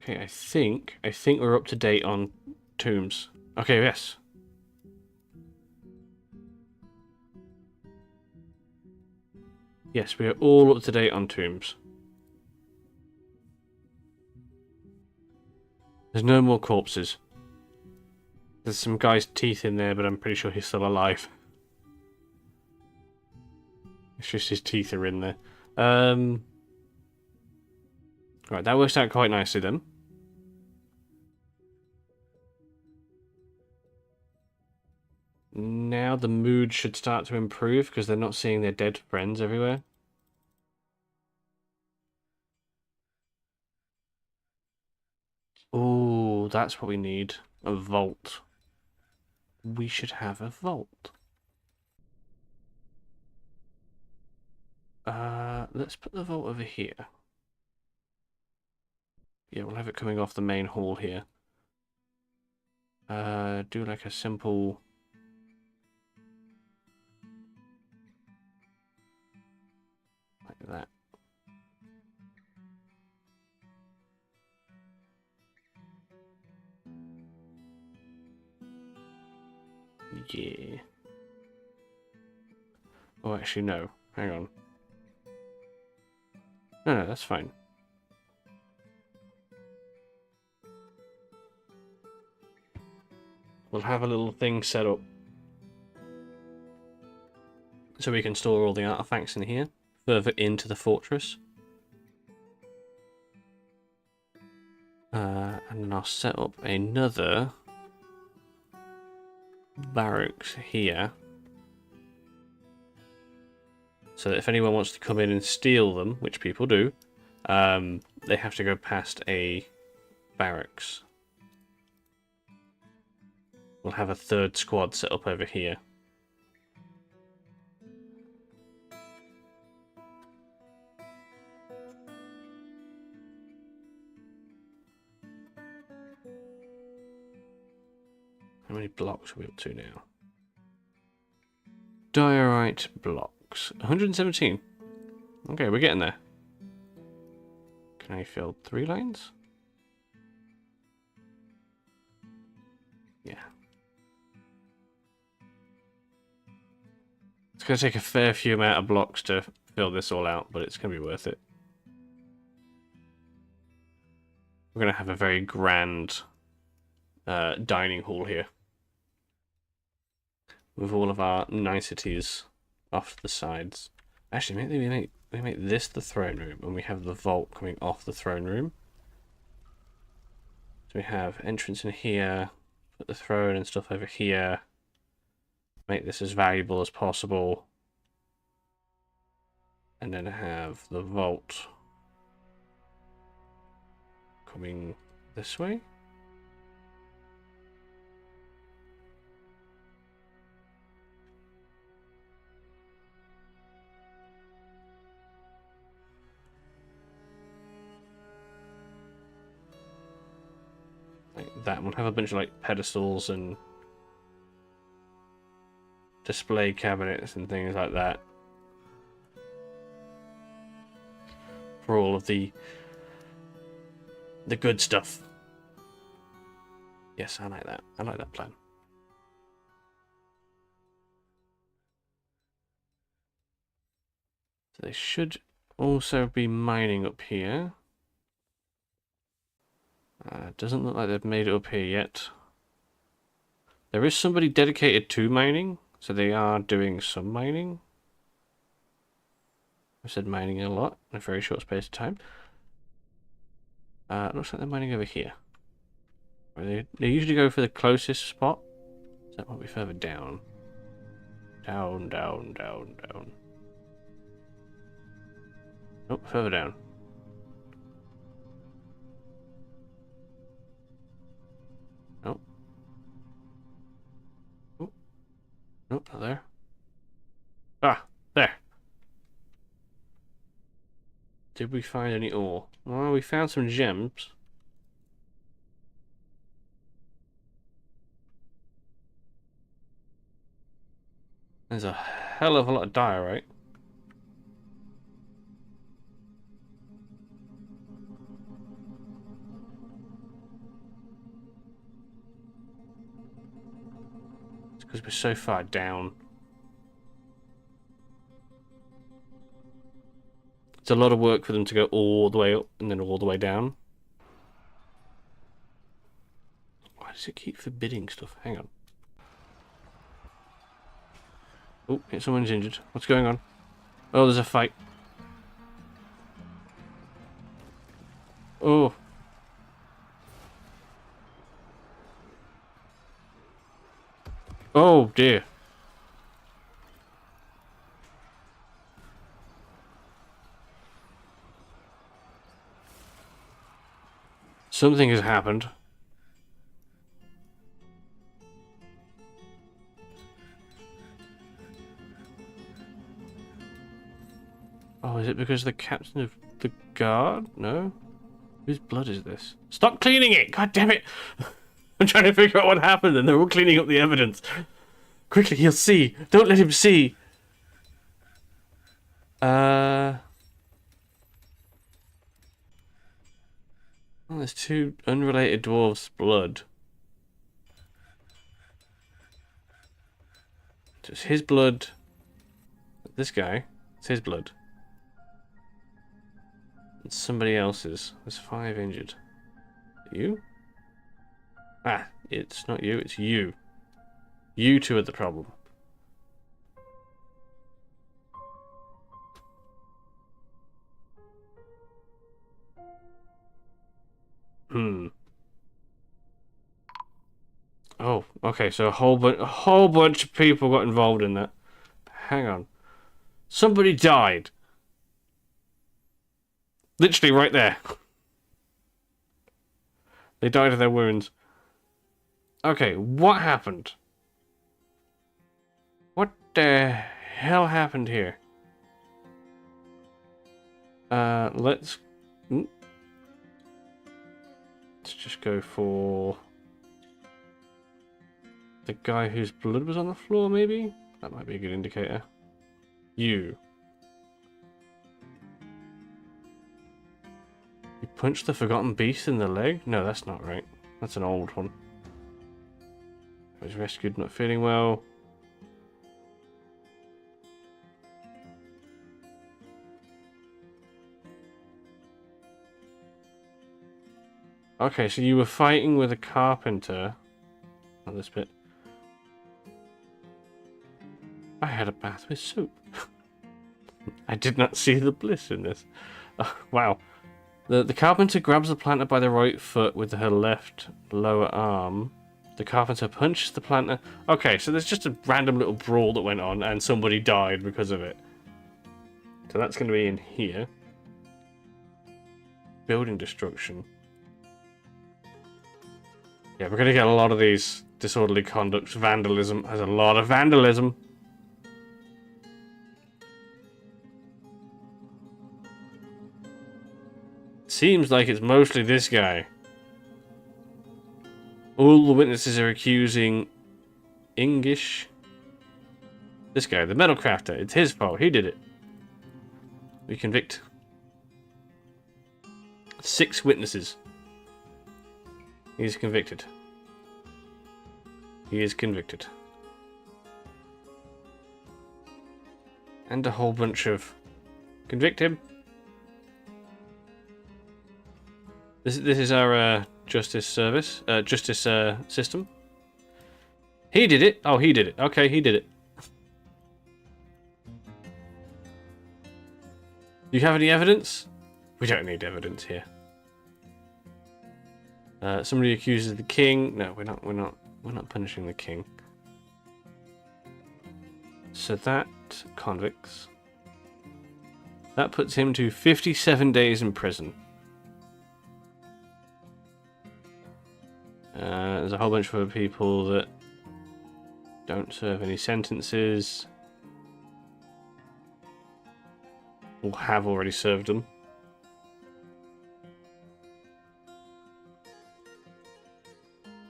Okay, I think we're up to date on tombs. Okay, yes. Yes, we are all up to date on tombs. There's no more corpses. There's some guy's teeth in there, but I'm pretty sure he's still alive. It's just his teeth are in there. Right, that works out quite nicely then. Now the mood should start to improve because they're not seeing their dead friends everywhere. Oh, that's what we need. A vault. We should have a vault. Let's put the vault over here. Yeah, we'll have it coming off the main hall here. Do like a simple... like that. Yeah. Oh, actually, no. Hang on. No, that's fine. We'll have a little thing set up so we can store all the artifacts in here, further into the fortress. And then I'll set up another barracks here, so that if anyone wants to come in and steal them, which people do, they have to go past a barracks. We'll have a third squad set up over here. How many blocks are we up to now? Diorite blocks. 117. Okay, we're getting there. Can I fill 3 lanes? Yeah. It's going to take a fair few amount of blocks to fill this all out, but it's going to be worth it. We're going to have a very grand dining hall here, with all of our niceties off to the sides. Actually, maybe we make this the throne room, and we have the vault coming off the throne room. So we have entrance in here, put the throne and stuff over here. Make this as valuable as possible. And then have the vault coming this way. Like that. We'll have a bunch of like pedestals and display cabinets and things like that for all of the good stuff. Yes, I like that. I like that plan. So they should also be mining up here. Doesn't look like they've made it up here yet. There is somebody dedicated to mining, so they are doing some mining. I've said mining a lot in a very short space of time. Looks like they're mining over here. They usually go for the closest spot. So that might be further down. Down, down, down, down. Oh, further down. Oh. Oh. Nope, not there. Ah, there. Did we find any ore? Well, we found some gems. There's a hell of a lot of diorite. It's because we're so far down. It's a lot of work for them to go all the way up and then all the way down. Why does it keep forbidding stuff? Hang on. Oh, someone's injured. What's going on? Oh, there's a fight. Oh. Oh, dear. Something has happened. Oh, is it because the captain of the guard? No? Whose blood is this? Stop cleaning it! God damn it! I'm trying to figure out what happened and they're all cleaning up the evidence. Quickly, he'll see! Don't let him see! Oh, there's two unrelated dwarves' blood. It's his blood. This guy. It's his blood. And somebody else's. There's 5 injured. You? Ah, it's not you, it's you. You two are the problem. Oh, okay, so a whole bunch of people got involved in that. Hang on. Somebody died. Literally right there. They died of their wounds. Okay, what happened? What the hell happened here? Let's just go for the guy whose blood was on the floor, maybe? That might be a good indicator. You. You punched the forgotten beast in the leg? No, that's not right. That's an old one. Was rescued, not feeling well. Okay, so you were fighting with a carpenter. Not this bit. I had a bath with soap. I did not see the bliss in this. Oh, wow. The carpenter grabs the planter by the right foot with her left lower arm. The carpenter punches the planter. Okay, so there's just a random little brawl that went on and somebody died because of it. So that's going to be in here. Building destruction. Yeah, we're going to get a lot of these disorderly conducts. Vandalism. There's a lot of vandalism. Seems like it's mostly this guy. All the witnesses are accusing Ingish. This guy, the metal crafter. It's his fault. He did it. We convict 6 witnesses. He's convicted. He is convicted. And a whole bunch of... Convict him. This is our justice service, justice system. He did it. Oh, he did it. Okay, he did it. Do you have any evidence? We don't need evidence here. Somebody accuses the king. No, we're not punishing the king. So that convicts. That puts him to 57 days in prison. There's a whole bunch of other people that don't serve any sentences or have already served them.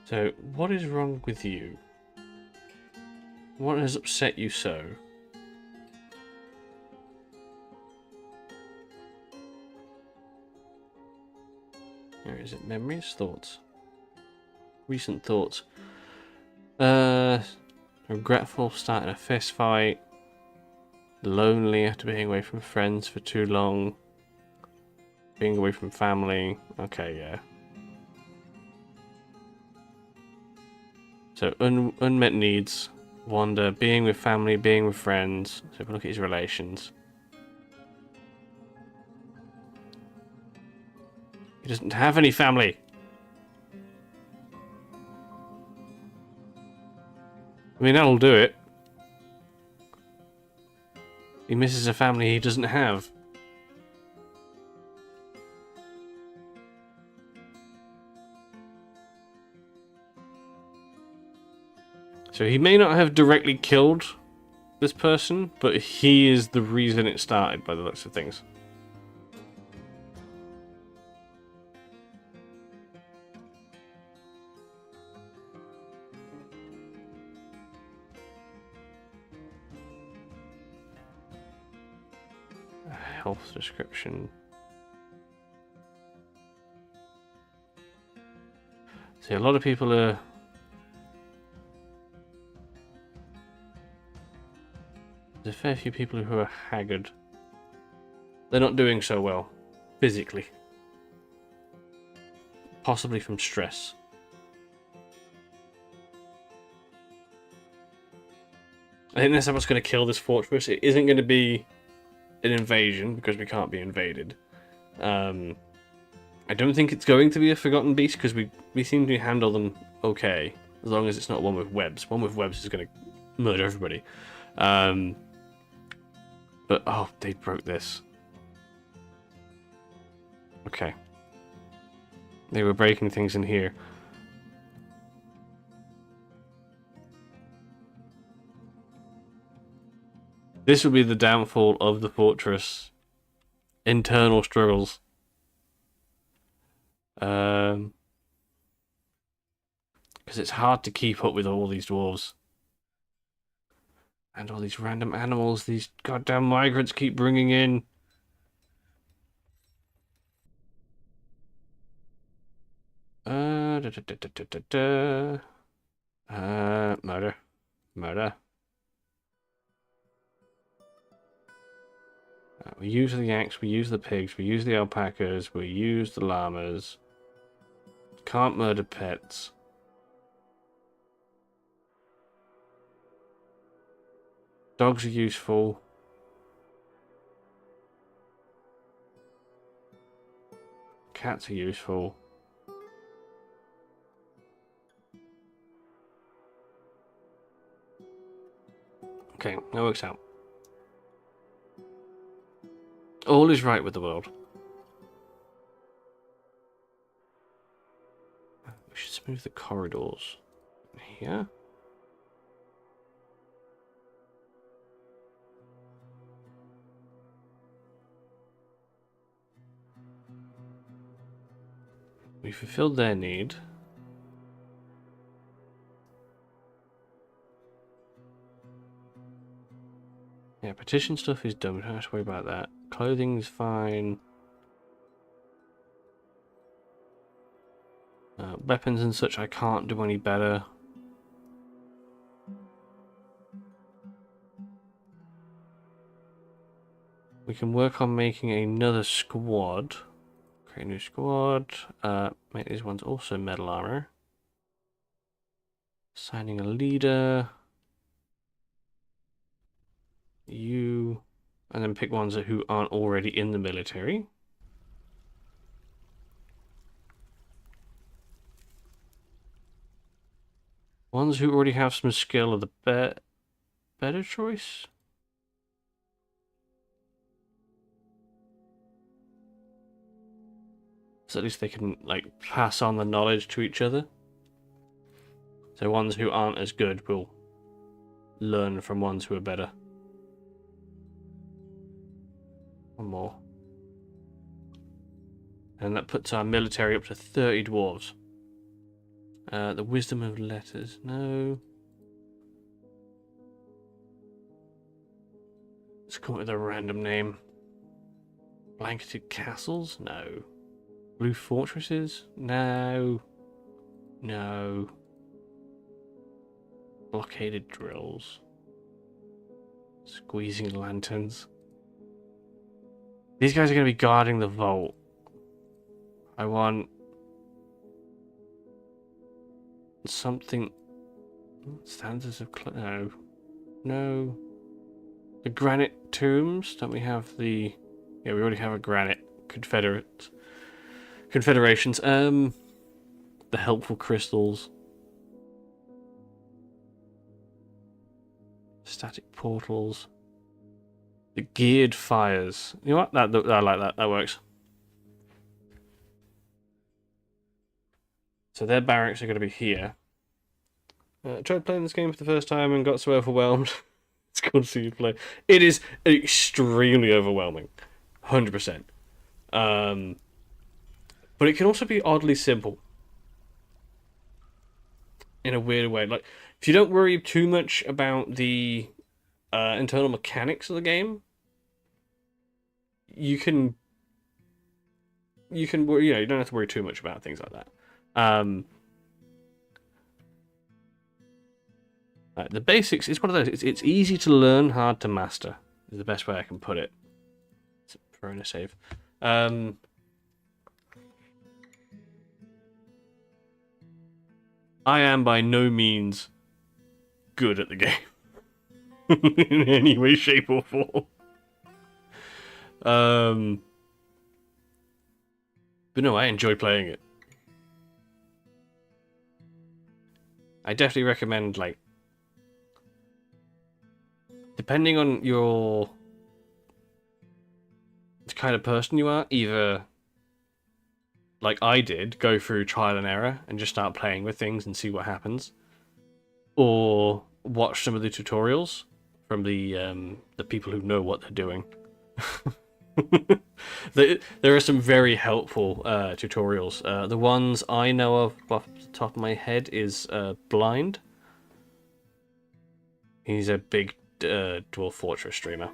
So, what is wrong with you? What has upset you so? Where is it? Memories? Thoughts? Recent thoughts. Regretful, starting a fist fight. Lonely after being away from friends for too long. Being away from family. Okay, yeah. So, unmet needs. Wander, being with family, being with friends. So if we look at his relations. He doesn't have any family. I mean, that'll do it. He misses a family he doesn't have. So he may not have directly killed this person, but he is the reason it started by the looks of things. Health description. See, a lot of people are... There's a fair few people who are haggard. They're not doing so well, physically. Possibly from stress. I think that's what's going to kill this fortress. It isn't going to be an invasion, because we can't be invaded. I don't think it's going to be a Forgotten Beast, because we seem to handle them okay, as long as it's not one with webs. One with webs is going to murder everybody. But, oh, they broke this. Okay. They were breaking things in here. This will be the downfall of the fortress. Internal struggles. Because it's hard to keep up with all these dwarves. And all these random animals these goddamn migrants keep bringing in. Murder. Murder. We use the Yanks, we use the pigs, we use the alpacas, we use the llamas. Can't murder pets. Dogs are useful. Cats are useful. Okay, that works out. All is right with the world. We should smooth the corridors. Here. We fulfilled their need. Yeah, petition stuff is done. We don't have to worry about that. Clothing's fine. Weapons and such, I can't do any better. We can work on making another squad. Create a new squad. Make these ones also metal armor. Assigning a leader. You. And then pick ones who aren't already in the military. Ones who already have some skill are the better choice. So at least they can like pass on the knowledge to each other. So ones who aren't as good will learn from ones who are better. One more. And that puts our military up to 30 dwarves. The wisdom of letters, no. Let's come up with a random name. Blanketed castles, no. Blue fortresses, no. No. Blockaded drills. Squeezing lanterns. These guys are going to be guarding the vault. I want something. Standards of no. No. The granite tombs. Don't we have the? Yeah, we already have a granite confederations. The helpful crystals. Static portals. The geared fires. You know what? I like that. That works. So their barracks are going to be here. Tried playing this game for the first time and got so overwhelmed. It's cool to see you play. It is extremely overwhelming, 100%. But it can also be oddly simple in a weird way. Like, if you don't worry too much about the internal mechanics of the game, you worry, you don't have to worry too much about things like that. The basics, it's one of those. It's easy to learn, hard to master. Is the best way I can put it. Let's throw in a save. I am by no means good at the game in any way, shape, or form. But no, I enjoy playing it. I definitely recommend, like, depending on the kind of person you are, either, like I did, go through trial and error and just start playing with things and see what happens, or watch some of the tutorials from the people who know what they're doing. There are some very helpful tutorials. The ones I know of off the top of my head is Blind. He's a big Dwarf Fortress streamer.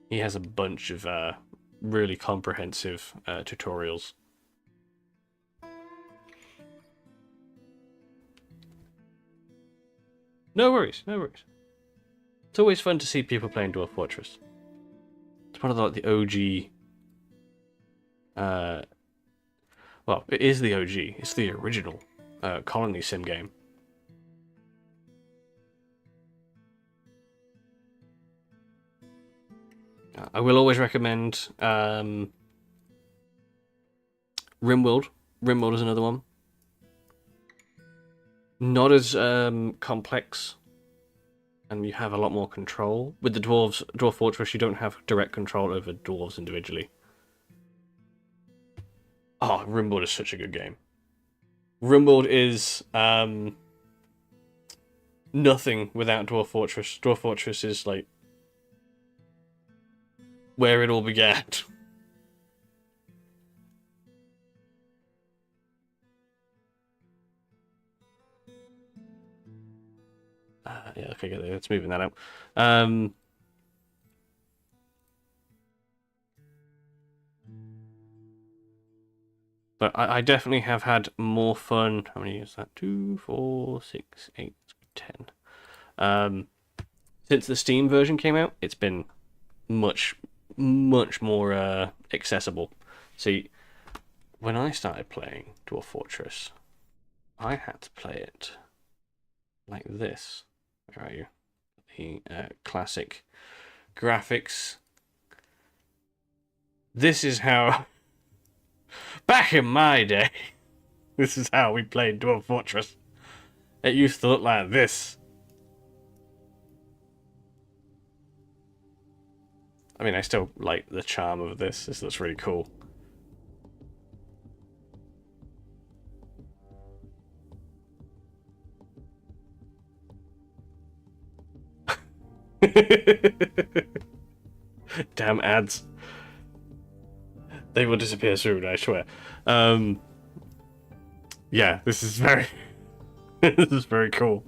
He has a bunch of really comprehensive tutorials. No worries, no worries. It's always fun to see people playing Dwarf Fortress. It's one of the OG. Well, it is the OG. It's the original colony sim game. I will always recommend RimWorld. RimWorld is another one. Not as complex, and you have a lot more control. With the Dwarf Fortress, you don't have direct control over dwarves individually. Oh, RimWorld is such a good game. RimWorld is nothing without Dwarf Fortress. Dwarf Fortress is like where it all began. Yeah, okay, let's moving that out. But I definitely have had more fun. How many is that? 2, 4, 6, 8, 10. Since the Steam version came out, it's been much more accessible. See, when I started playing Dwarf Fortress, I had to play it like this. Where are you? The classic graphics. This is how... Back in my day, this is how we played Dwarf Fortress. It used to look like this. I mean, I still like the charm of this. This looks really cool. Damn ads. They will disappear soon, I swear. Yeah, this is very... this is very cool.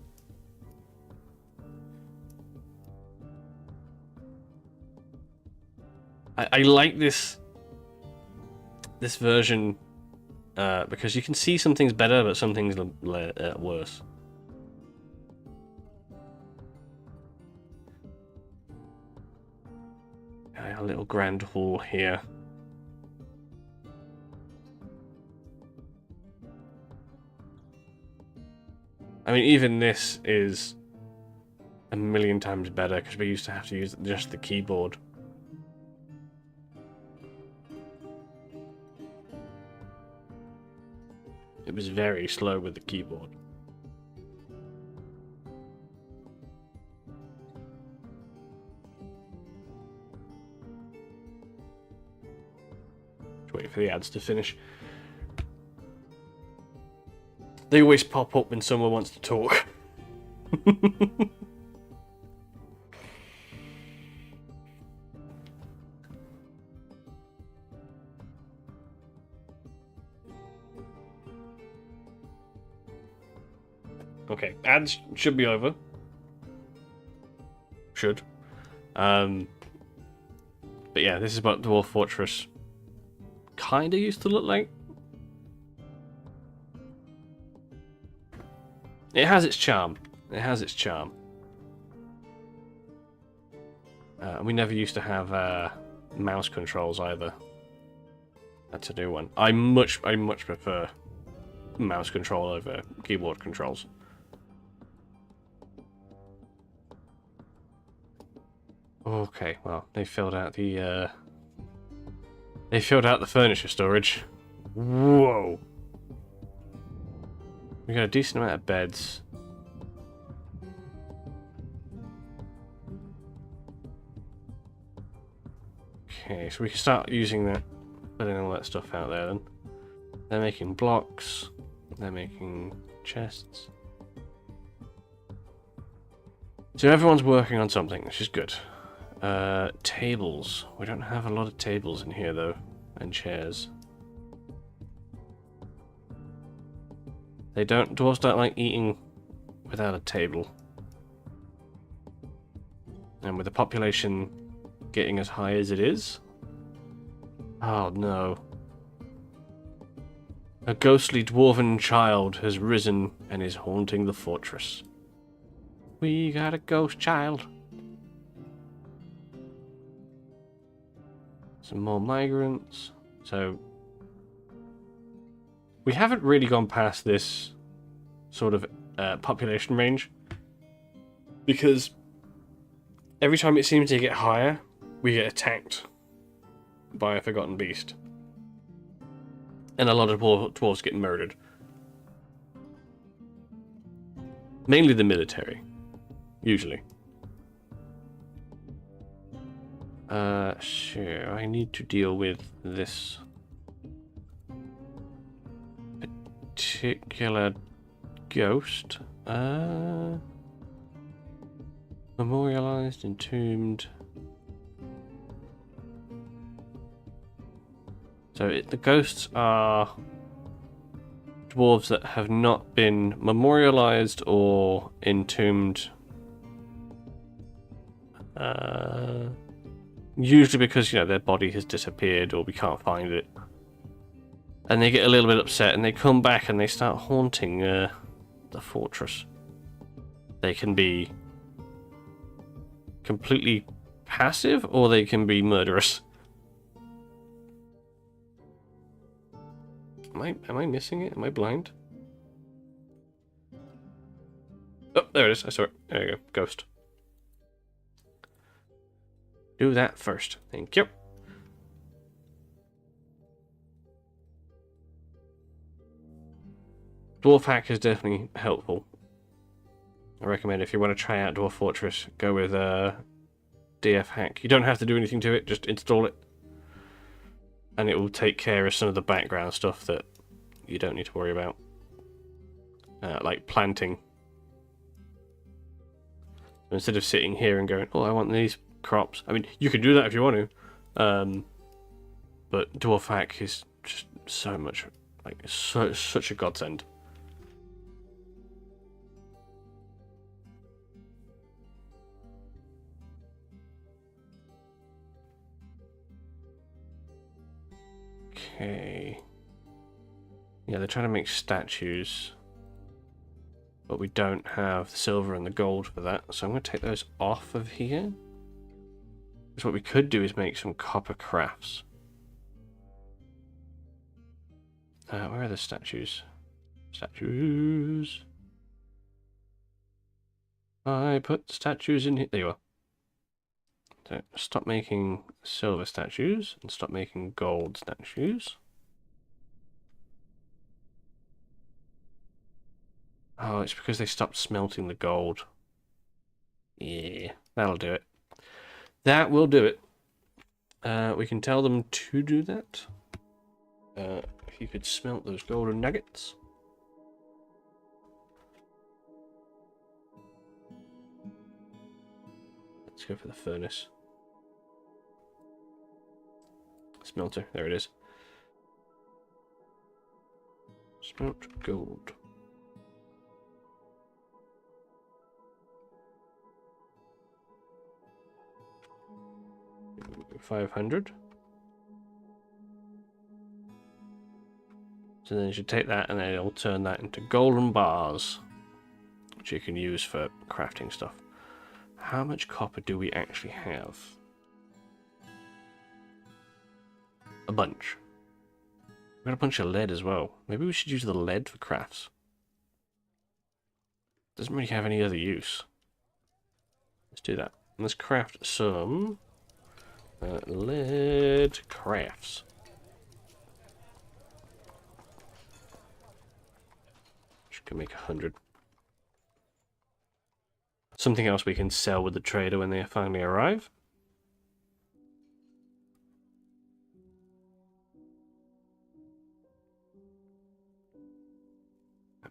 I like this version because you can see some things better, but some things worse. A little grand hall here. I mean, even this is a million times better because we used to have to use just the keyboard. It was very slow with the keyboard. Just waiting for the ads to finish. They always pop up when someone wants to talk. Okay, ads should be over. Should. But yeah, this is what Dwarf Fortress kinda used to look like. It has its charm. It has its charm. We never used to have mouse controls either. That's a new one. I much prefer mouse control over keyboard controls. Okay, well, they filled out the furniture storage. Whoa. We got a decent amount of beds. Okay, so we can start using that, putting all that stuff out there then. They're making blocks. They're making chests. So everyone's working on something, which is good. Tables. We don't have a lot of tables in here though, and chairs. Dwarves don't like eating without a table. And with the population getting as high as it is... Oh no. A ghostly dwarven child has risen and is haunting the fortress. We got a ghost child. Some more migrants. So we haven't really gone past this sort of population range, because every time it seems to get higher, we get attacked by a forgotten beast. And a lot of dwarves get murdered. Mainly the military, usually. Sure, I need to deal with this particular ghost. Memorialized, entombed. So the ghosts are dwarves that have not been memorialized or entombed. Usually because, their body has disappeared or we can't find it. And they get a little bit upset and they come back and they start haunting the fortress. They can be completely passive or they can be murderous. Am I missing it? Am I blind? Oh, there it is. I saw it. There you go. Ghost. Do that first. Thank you. Dwarf Hack is definitely helpful. I recommend if you want to try out Dwarf Fortress, go with DF Hack. You don't have to do anything to it, just install it. And it will take care of some of the background stuff that you don't need to worry about. Like planting. Instead of sitting here and going, oh, I want these crops. I mean, you can do that if you want to. But Dwarf Hack is just so much, such a godsend. Okay. Yeah, they're trying to make statues. But we don't have the silver and the gold for that. So I'm going to take those off of here. Because what we could do is make some copper crafts. Where are the statues? Statues. I put statues in here. There you are. So stop making silver statues and stop making gold statues. Oh, it's because they stopped smelting the gold. Yeah, that'll do it. That will do it. We can tell them to do that. If you could smelt those golden nuggets. Let's go for the furnace. Smelter, there it is. Smelt gold. $500. So then you should take that and then it'll turn that into golden bars, which you can use for crafting stuff. How much copper do we actually have? A bunch. We've got a bunch of lead as well. Maybe we should use the lead for crafts. Doesn't really have any other use. Let's do that. Let's craft some lead crafts. Just can make 100. Something else we can sell with the trader when they finally arrive.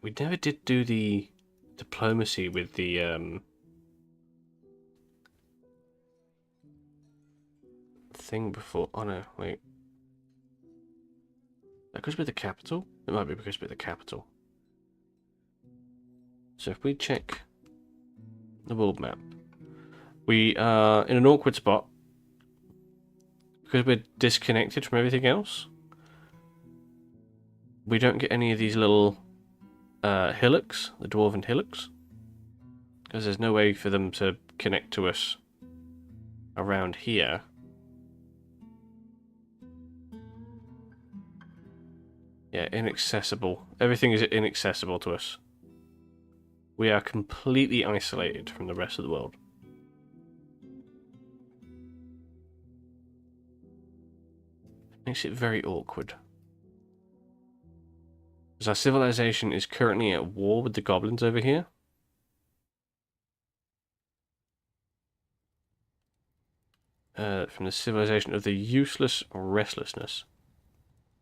We never did do the diplomacy with the thing before. Oh no, wait. That goes with the capital? It might be because with the capital. So if we check the world map, we are in an awkward spot because we're disconnected from everything else. We don't get any of these little hillocks, the dwarven hillocks, because there's no way for them to connect to us around here. Yeah, inaccessible. Everything is inaccessible to us. We are completely isolated from the rest of the world. Makes it very awkward. Because our civilization is currently at war with the goblins over here. From the civilization of the useless restlessness.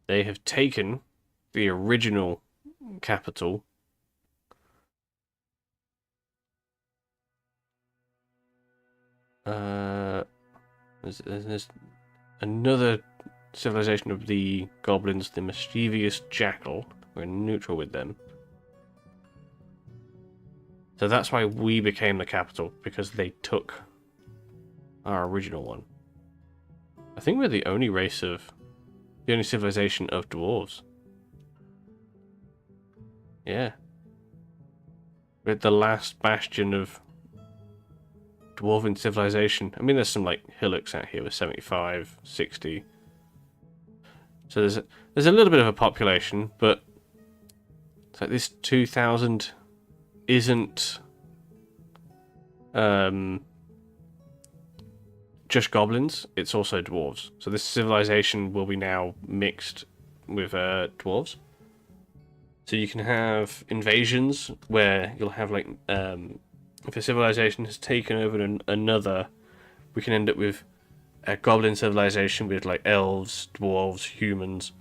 They have taken the original capital. There's another civilization of the goblins, the mischievous jackal. We're neutral with them. So that's why we became the capital, because they took our original one. I think we're the only race of... the only civilization of dwarves. Yeah. We're the last bastion of dwarven civilization. I mean, there's some, like, hillocks out here with 75, 60. So there's a little bit of a population, but it's like this 2,000 isn't just goblins, it's also dwarves. So this civilization will be now mixed with dwarves. So you can have invasions where you'll have, like, if a civilization has taken over another, we can end up with a goblin civilization with, like, elves, dwarves, humans.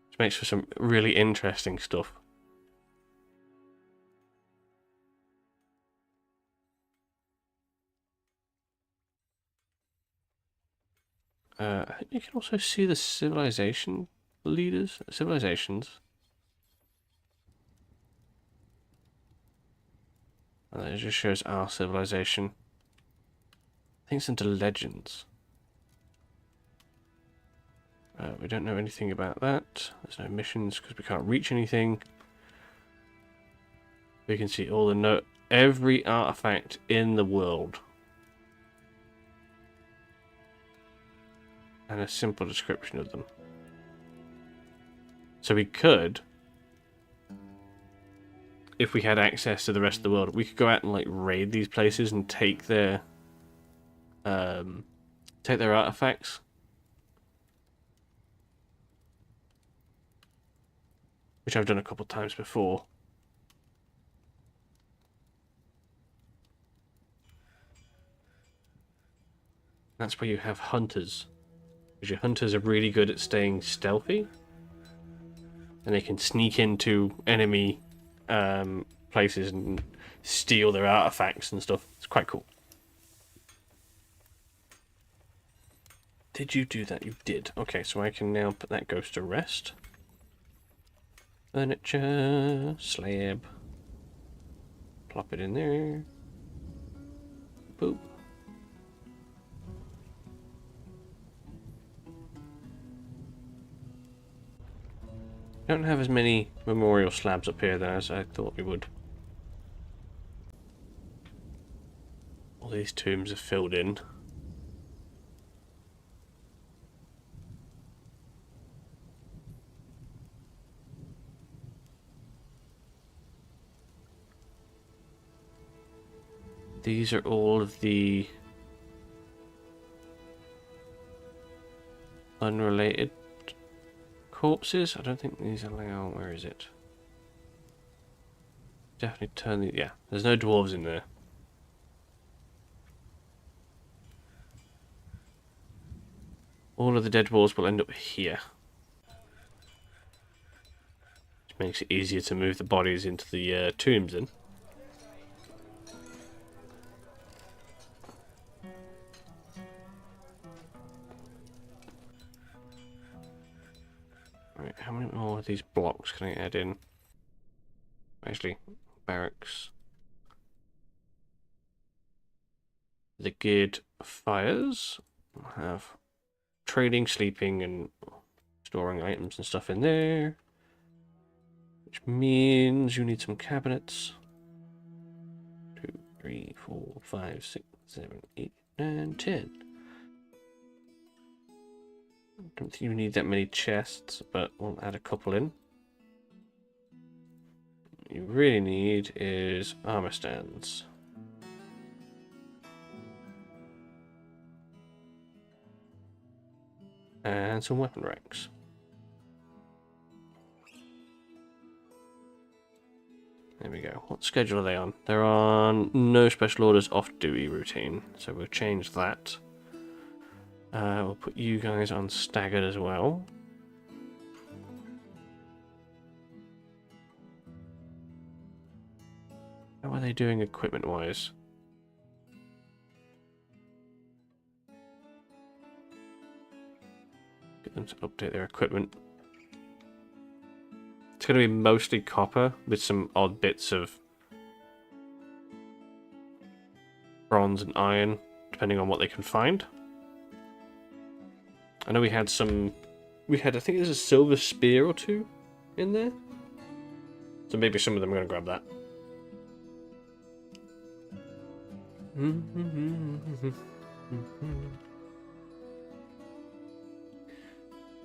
Which makes for some really interesting stuff. I think you can also see the civilization leaders, civilizations. And it just shows our civilization. I think it's into legends. We don't know anything about that. There's no missions because we can't reach anything. We can see all the every artifact in the world. And a simple description of them. So we could, if we had access to the rest of the world, we could go out and, like, raid these places and take their artifacts. Which I've done a couple times before. That's where you have hunters. Because your hunters are really good at staying stealthy. And they can sneak into enemy places and steal their artifacts and stuff. It's quite cool. Did you do that? You did. Okay, so I can now put that ghost to rest. Furniture, slab. Plop it in there. Boop. Don't have as many memorial slabs up here though as I thought we would. All these tombs are filled in. These are all of the unrelated corpses. I don't think these allow... Where is it? Definitely turn the... Yeah, there's no dwarves in there. All of the dead dwarves will end up here. Which makes it easier to move the bodies into the tombs in. Right, how many more of these blocks can I add in? Actually, barracks. The geared fires. We'll have trading, sleeping, and storing items and stuff in there. Which means you need some cabinets. 2, 3, 4, 5, 6, 7, 8, 9, 10. Don't think you need that many chests, but we'll add a couple in. What you really need is armor stands. And some weapon racks. There we go. What schedule are they on? They're on no special orders off-duty routine, so we'll change that. We'll put you guys on staggered as well. How are they doing equipment-wise? Get them to update their equipment. It's going to be mostly copper with some odd bits of bronze and iron, depending on what they can find. I know we had some... I think there's a silver spear or two in there. So maybe some of them are going to grab that.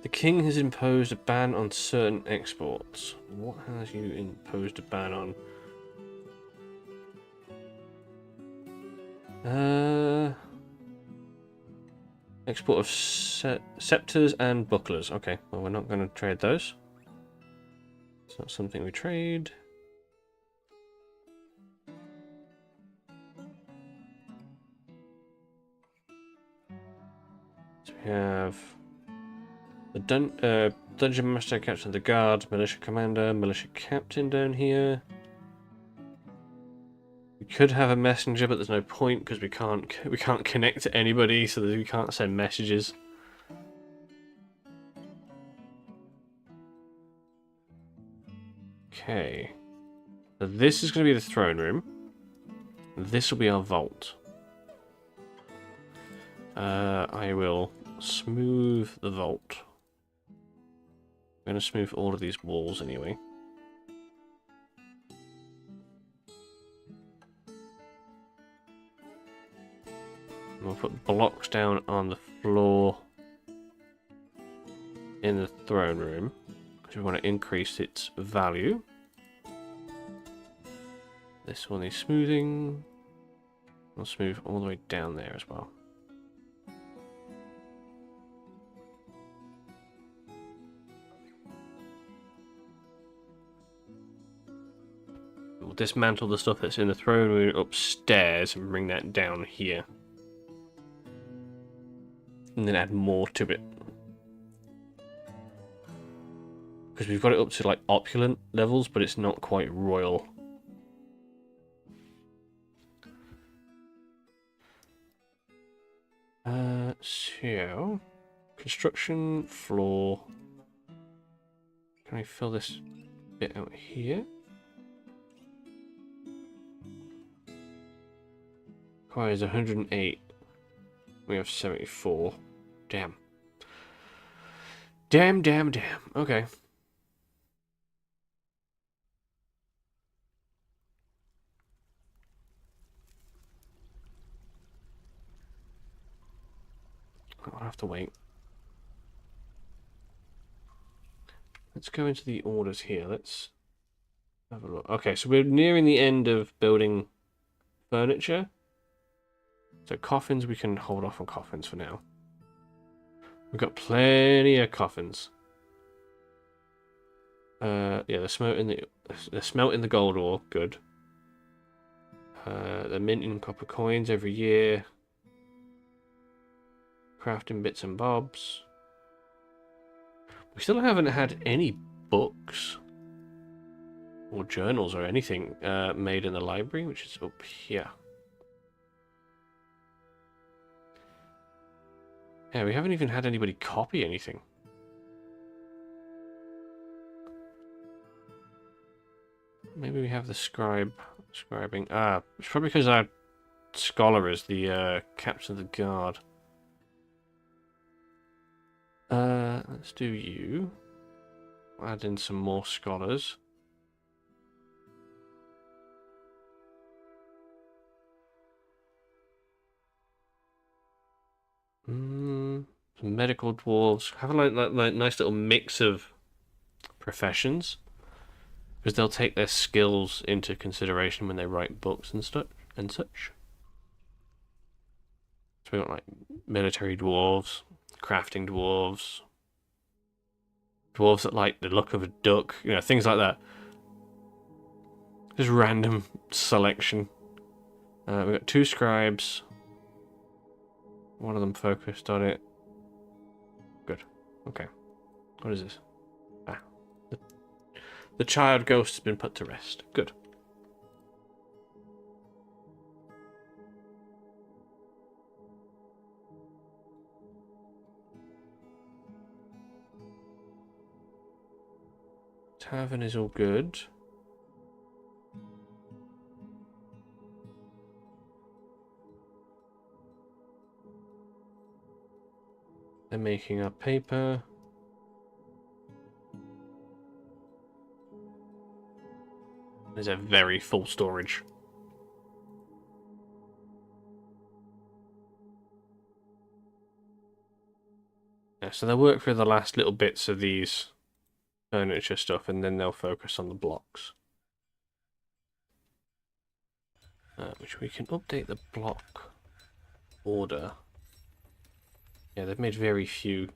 The king has imposed a ban on certain exports. What has you imposed a ban on? Export of scepters and bucklers. Okay, well we're not going to trade those. It's not something we trade. So we have the Dungeon Master, Captain of the Guard, Militia Commander, Militia Captain down here. We could have a messenger, but there's no point because we can't connect to anybody, so that we can't send messages. Okay. So this is going to be the throne room. This will be our vault. I will smooth the vault. I'm going to smooth all of these walls anyway. We'll put blocks down on the floor in the throne room because we want to increase its value. This one is smoothing. We'll smooth all the way down there as well. We'll dismantle the stuff that's in the throne room upstairs and bring that down here. And then add more to it. Because we've got it up to like opulent levels, but it's not quite royal. So, construction floor. Can I fill this bit out here? Requires 108. We have 74. Damn. Damn. Okay. I'll have to wait. Let's go into the orders here. Let's have a look. Okay, so we're nearing the end of building furniture. So coffins, we can hold off on coffins for now. We've got plenty of coffins. Yeah, they're smelting the gold ore. Good. They're minting copper coins every year. Crafting bits and bobs. We still haven't had any books or journals or anything made in the library, which is up here. Yeah, we haven't even had anybody copy anything. Maybe we have the scribing. Ah, it's probably because our scholar is the captain of the guard. Let's do you. Add in some more scholars. Some medical dwarves. Have a like nice little mix of professions, because they'll take their skills into consideration when they write books and such. So we got like military dwarves, crafting dwarves, dwarves that like the look of a duck, you know, things like that. Just random selection. We've got 2 scribes. One of them focused on it. Good. Okay. What is this? Ah. The child ghost has been put to rest. Good. Tavern is all good. They're making up paper. There's a very full storage. Yeah, so they'll work through the last little bits of these furniture stuff, and then they'll focus on the blocks. Which we can update the block order. Yeah, they've made very few.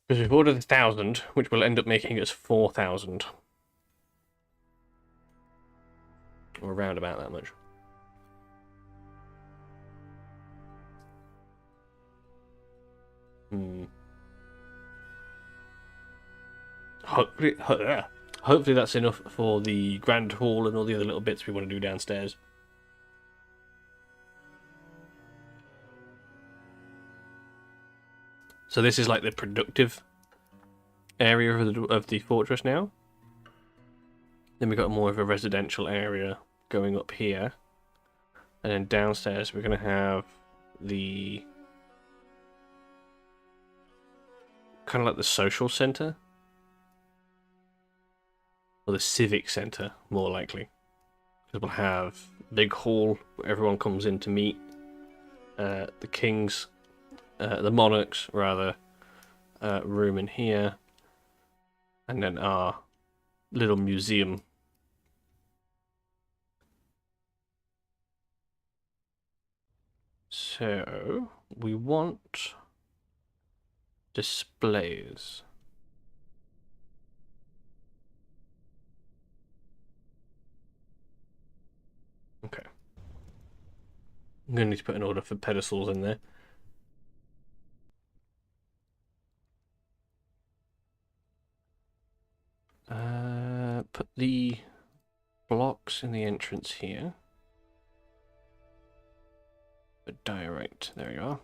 Because we've ordered 1,000, which will end up making us 4,000. Or around about that much. Hopefully that's enough for the grand hall and all the other little bits we want to do downstairs. So this is like the productive area of the fortress now. Then we've got more of a residential area going up here. And then downstairs we're going to have the... kind of like the social centre. Or the civic centre, more likely. Because we'll have a big hall where everyone comes in to meet. The kings, the monarchs, rather, room in here. And then our little museum. So, we want displays. Okay. I'm going to need to put an order for pedestals in there. Put the blocks in the entrance here. A diorite. There you are.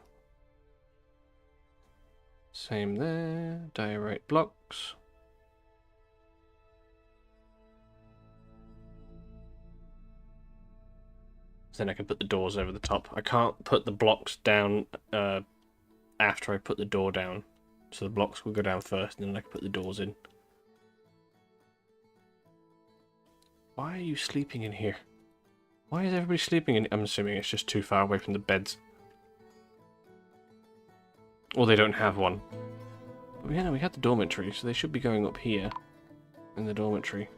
Same there. Diorite blocks. Then I can put the doors over the top. I can't put the blocks down after I put the door down. So the blocks will go down first, and then I can put the doors in. Why are you sleeping in here? Why is everybody sleeping in? I'm assuming it's just too far away from the beds. Or they don't have one. But yeah, no, we had the dormitory, so they should be going up here in the dormitory.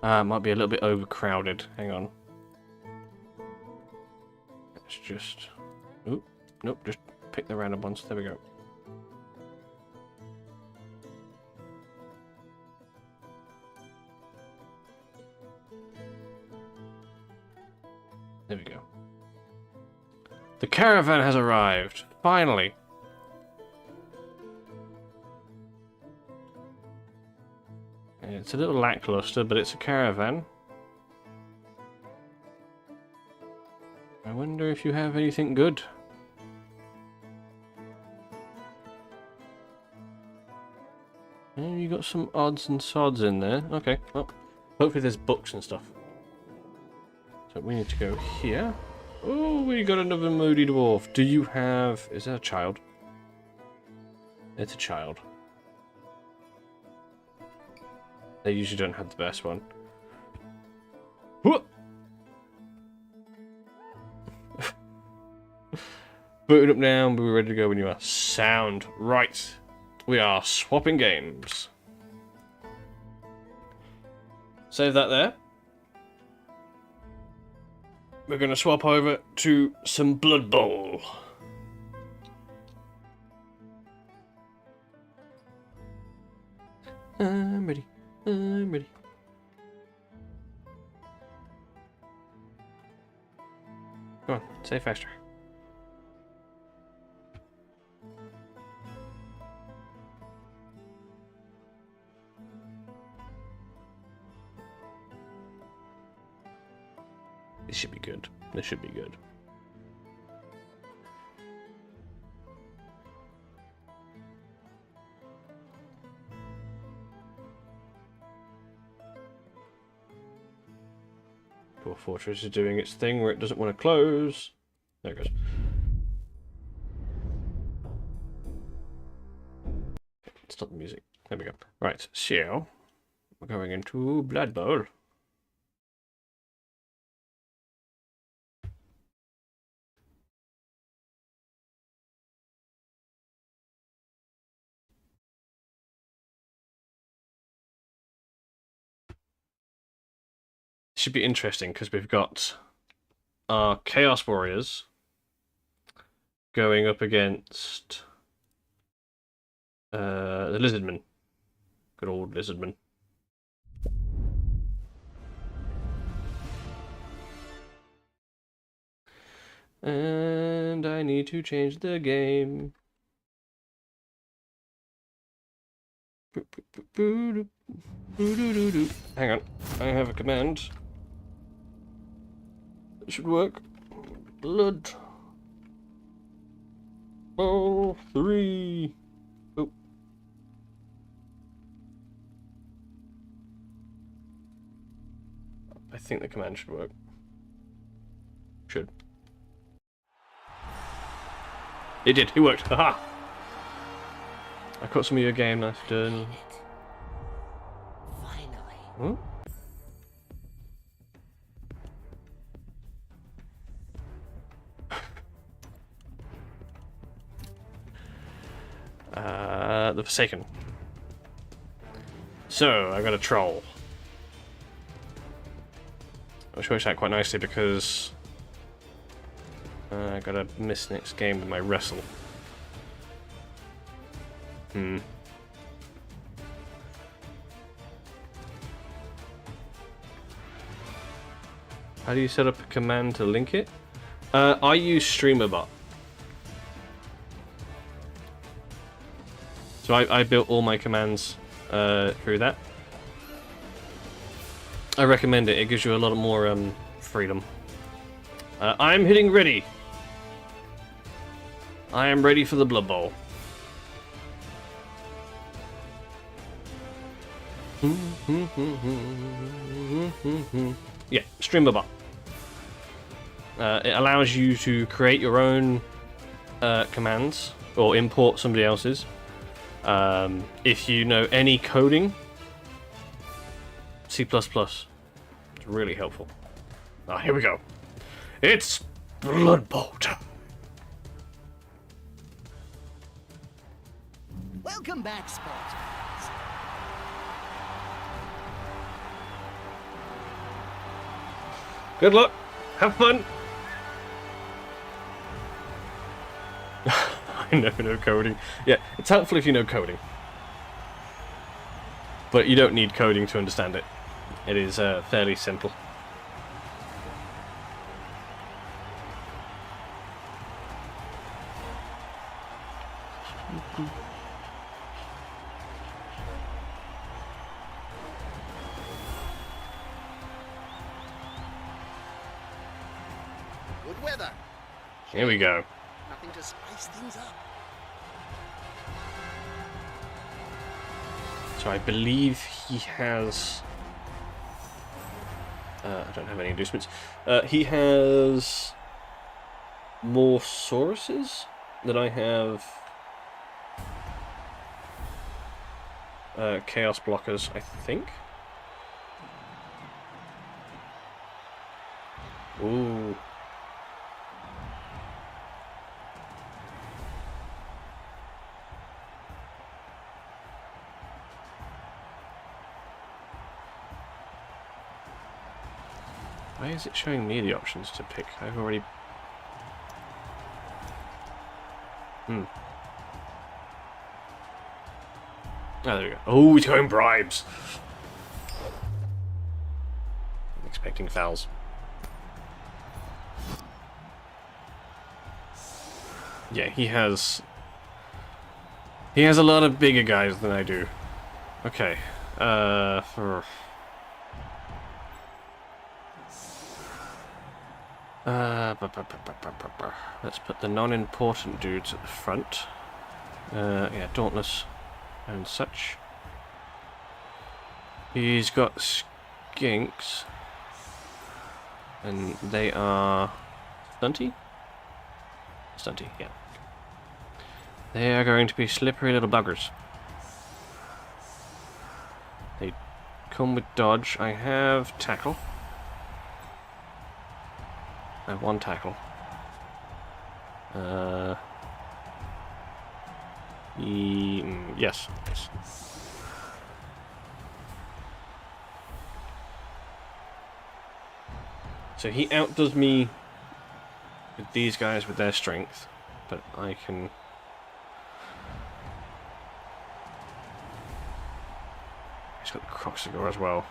Might be a little bit overcrowded. Hang on. Let's just... Oop, nope, just pick the random ones. There we go. There we go. The caravan has arrived. Finally. It's a little lackluster, but it's a caravan. I wonder if you have anything good. You got some odds and sods in there. Okay, well, hopefully there's books and stuff. So we need to go here. Oh, we got another moody dwarf. Do you have... Is that a child? It's a child. They usually don't have the best one. Whoop! Boot it up now and we're ready to go when you are. Sound. Right. We are swapping games. Save that there. We're going to swap over to some Blood Bowl. I'm ready. I'm ready. Come on, say faster. This should be good. This should be good. Dwarf Fortress is doing its thing where it doesn't want to close. There it goes. Stop the music. There we go. Right, so we're going into Blood Bowl. Should be interesting because we've got our Chaos Warriors going up against the Lizardmen. Good old Lizardmen. And I need to change the game. Hang on, I have a command. It should work. Blood Bowl 3. Oh. I think the command should work. Should. It did. It worked. Haha. I caught some of your game. Nice done. Finally. Hmm? The Forsaken. So, I got a troll. Which works out quite nicely because I gotta miss next game with my wrestle. How do you set up a command to link it? I use StreamerBot. So I built all my commands through that. I recommend it. It gives you a lot more freedom. I'm hitting ready. I am ready for the Blood Bowl. Yeah, Streamer Bot. It allows you to create your own commands or import somebody else's. If you know any coding, C++. It's really helpful. Ah, here we go. It's Blood Bowl time. Welcome back, Spartans. Good luck. Have fun. I know no coding. Yeah, it's helpful if you know coding. But you don't need coding to understand it. It is fairly simple. Good weather. Here we go. Nothing to spice things up. So I believe he has... I don't have any inducements. He has more Sauruses than I have Chaos Blockers, I think. Ooh. Why is it showing me the options to pick? I've already... Oh, there we go. Oh, he's going bribes! I'm expecting fouls. Yeah, he has... He has a lot of bigger guys than I do. Okay. Let's put the non-important dudes at the front. Yeah, Dauntless and such. He's got skinks, and they are stunty. Stunty, yeah. They are going to be slippery little buggers. They come with dodge. I have tackle. I have one tackle. Yes. So he outdoes me with these guys with their strength, but I can... He's got the Croxigar as well.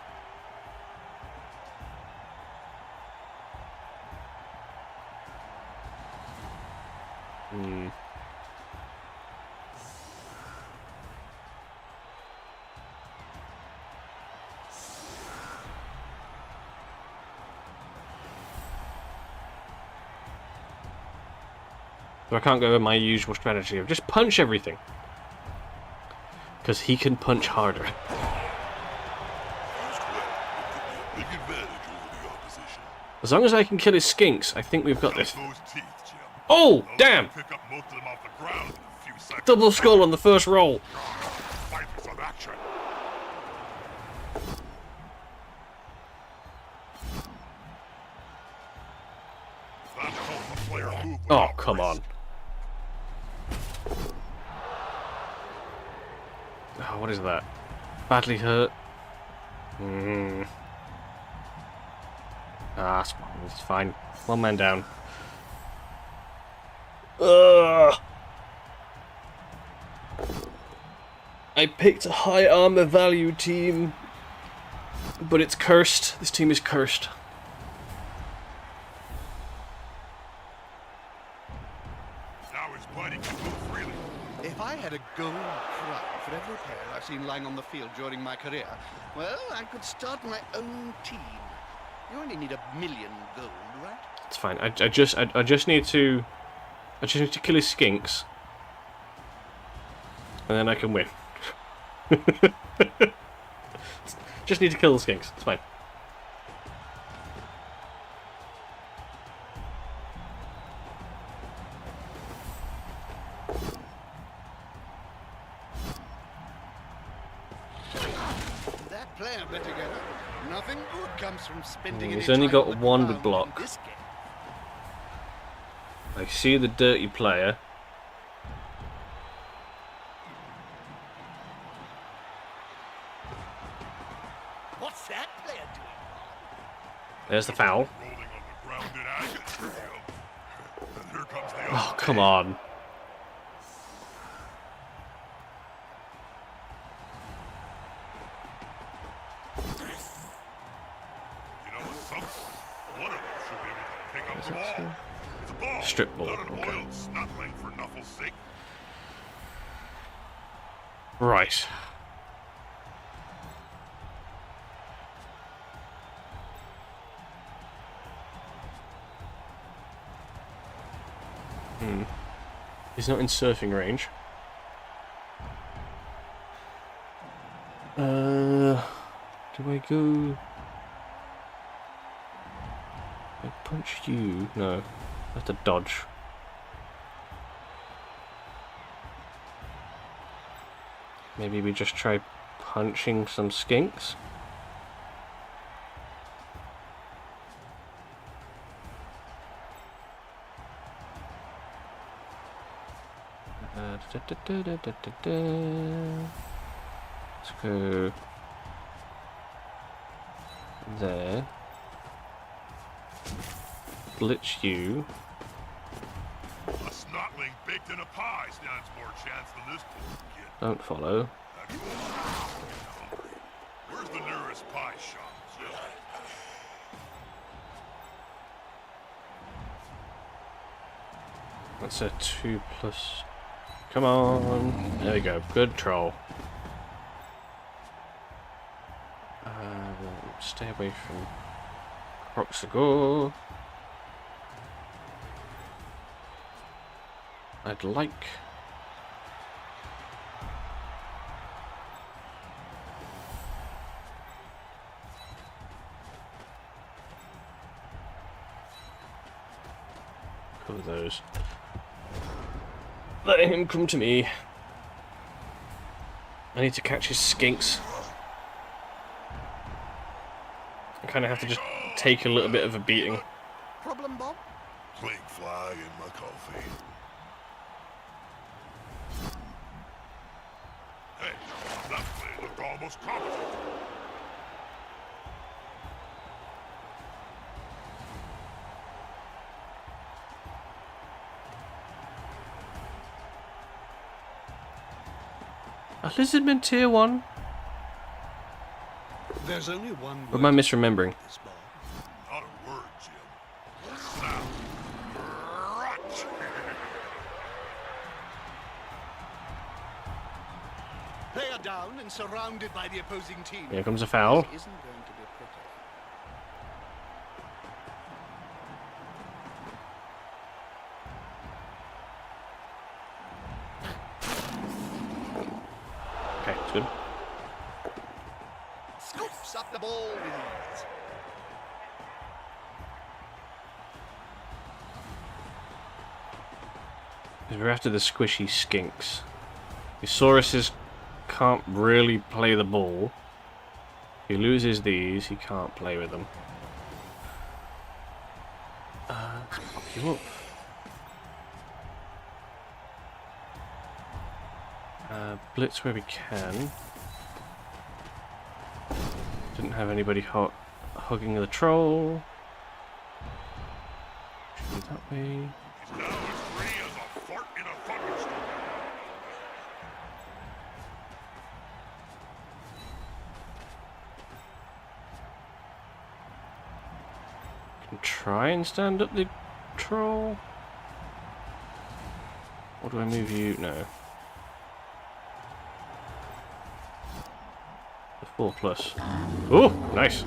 So I can't go with my usual strategy of just punch everything. Because he can punch harder. As long as I can kill his skinks, I think we've got this. Oh, damn! Double skull on the first roll. Oh, come on. Oh, what is that? Badly hurt. Ah, it's fine. One man down. Ugh. I picked a high armor value team, but it's cursed. This team is cursed. If I had a gold crown for every player I've seen lying on the field during my career, well, I could start my own team. You only need 1 million gold, right? It's fine. I just need to I just need to kill his skinks. And then I can win. Just need to kill the skinks. It's fine. That player better get up. Nothing good comes from spending He's any only time got on the one ground block. in this game. I see the dirty player. What's that player doing? There's the foul. Rolling on the ground in agony. And here comes the Oh, come on. You know, at some point, one of us should be able to pick up the ball. It's a ball. Strip ball, Not an okay. oiled snotling for Nuffle's sake. Right. He's not in surfing range. Do I go... I punch you? No. I have to dodge. Maybe we just try punching some skinks? Let's go there. Blitz you. A snotling baked in a pie stands more chance than this poor kid. Don't follow. That goes. Hungry. Where's the nearest pie shop? That's a 2+. Come on. There we go. Good troll. Stay away from Kroxigor. I'd like... Cover those. Let him come to me. I need to catch his skinks. I kind of have to just take a little bit of a beating. Problem, Bob? Plague fly in my coffee. Hey, that play looked almost competent. A Lizardman tier 1? There's only one Or am I word misremembering? for this, Bob. Not a word, Jim. Sound. Rot. Player down and surrounded by the opposing team. Here comes a foul. This isn't going to be pretty. Okay, it's good. Scoops up the ball with ease. We're after the squishy skinks. The Sauruses can't really play the ball. If he loses these, he can't play with them. Let's pop you up. Blitz where we can. Didn't have anybody hugging the troll. Should be that way. He's now as free as a fart in a thunderstorm. Can try and stand up the troll. Or do I move you? No. The 4+. Oh, nice.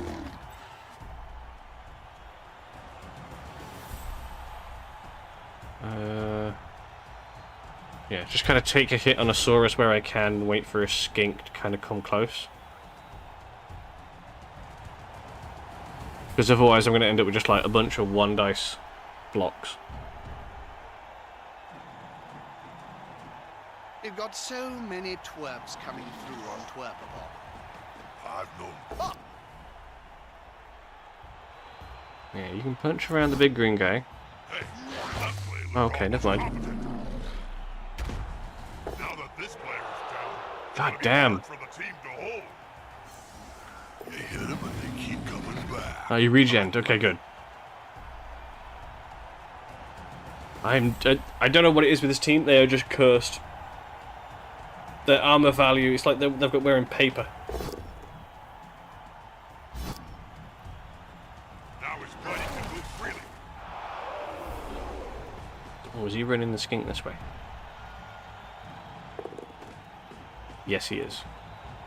Yeah, just kind of take a hit on a Saurus where I can, wait for a skink to kind of come close. Because otherwise I'm going to end up with just like a bunch of 1 dice blocks. You've got so many twerps coming through on Twerpaball. I've known. Oh, Yeah, you can punch around the big green guy. Hey, that play looked Okay, never mind. almost competent. Now that this player is down, it's God gonna be damn. hard for the team to hold. You hit them and they keep coming back. Oh, you regened. Okay, good. I don't know what it is with this team. They are just cursed. Their armor value, it's like they've got wearing paper. Now his body can move freely. Oh, is he running the skink this way? Yes, he is.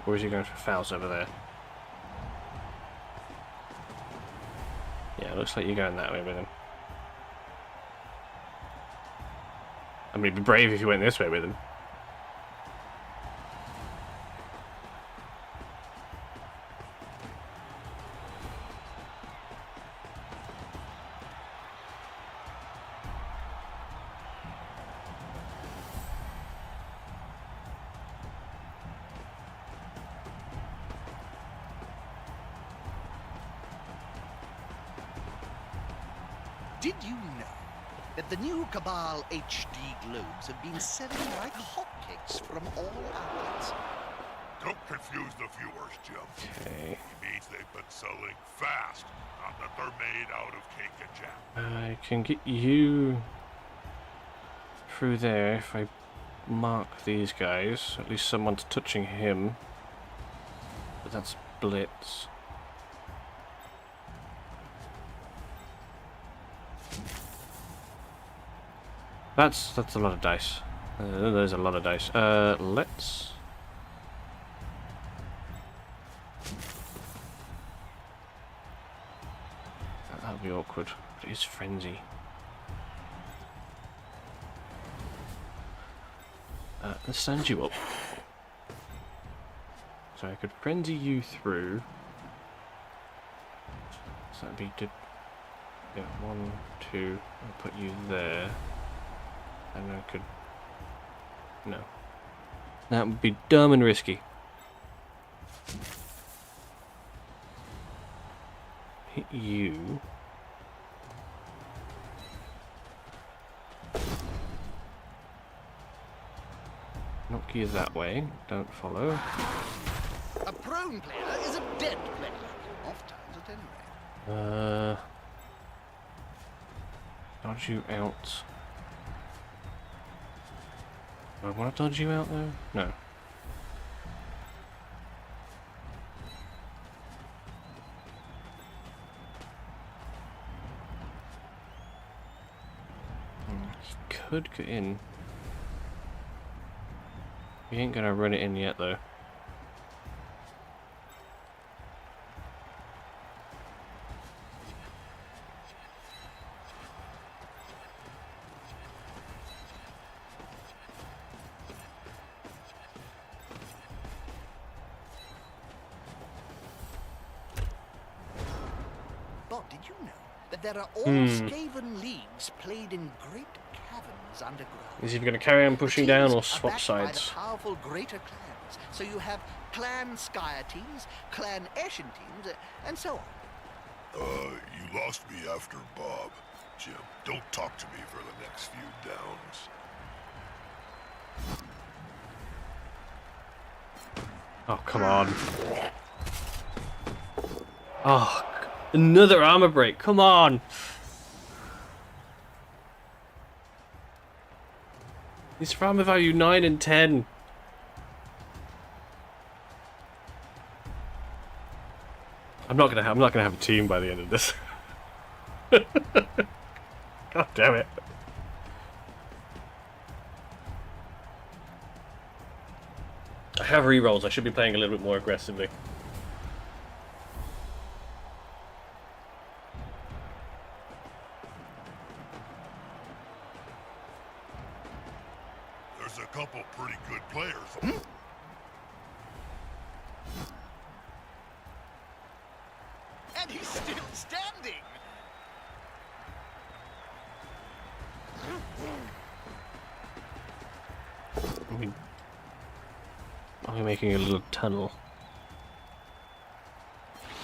Or is he going for fouls over there? Yeah, it looks like you're going that way with him. I mean, it'd be brave if you went this way with him. did you know that the new Cabal HD globes have been selling like hotcakes from all outlets? Don't confuse the viewers, Jim. Okay. He means they've been selling fast, not that they're made out of cake and jam. I can get you through there if I mark these guys. At least someone's touching him. But that's Blitz. That's a lot of dice. There's a lot of dice. Let's... That'll be awkward. It is Frenzy. Let's send you up. So I could Frenzy you through. So that'd be... Yeah, 1, 2... I'll put you there. And I could... No. That would be dumb and risky. Hit you. Knock you that way. Don't follow. A prone player is a dead player. Oft times at any rate. Dodge you out. Do I want to dodge you out though? No. He could get in. He ain't gonna run it in yet though. Bob, did you know that there are all Skaven leagues played in great caverns underground? Is he going to carry on pushing The down teams or are swap backed by the sides? powerful greater clans. So you have Clan Skyer teams, Clan Eshin teams, and so on. You lost me after Bob, Jim. Don't talk to me for the next few downs. Oh, come on. Oh, another armor break. Come on. It's for armor value 9 and 10. I'm not gonna have a team by the end of this. God damn it. I have rerolls. I should be playing a little bit more aggressively. There's couple pretty good players. And he's still standing. Are we making a little tunnel?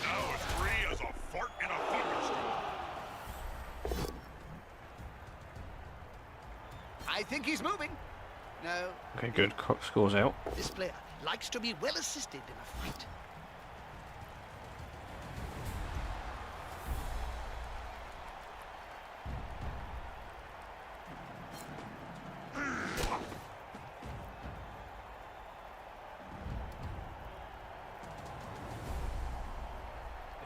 Now as free as a fart in a thunderstorm. I think he's moving. No, Okay, good. Croc scores out. this player likes to be well assisted in a fight.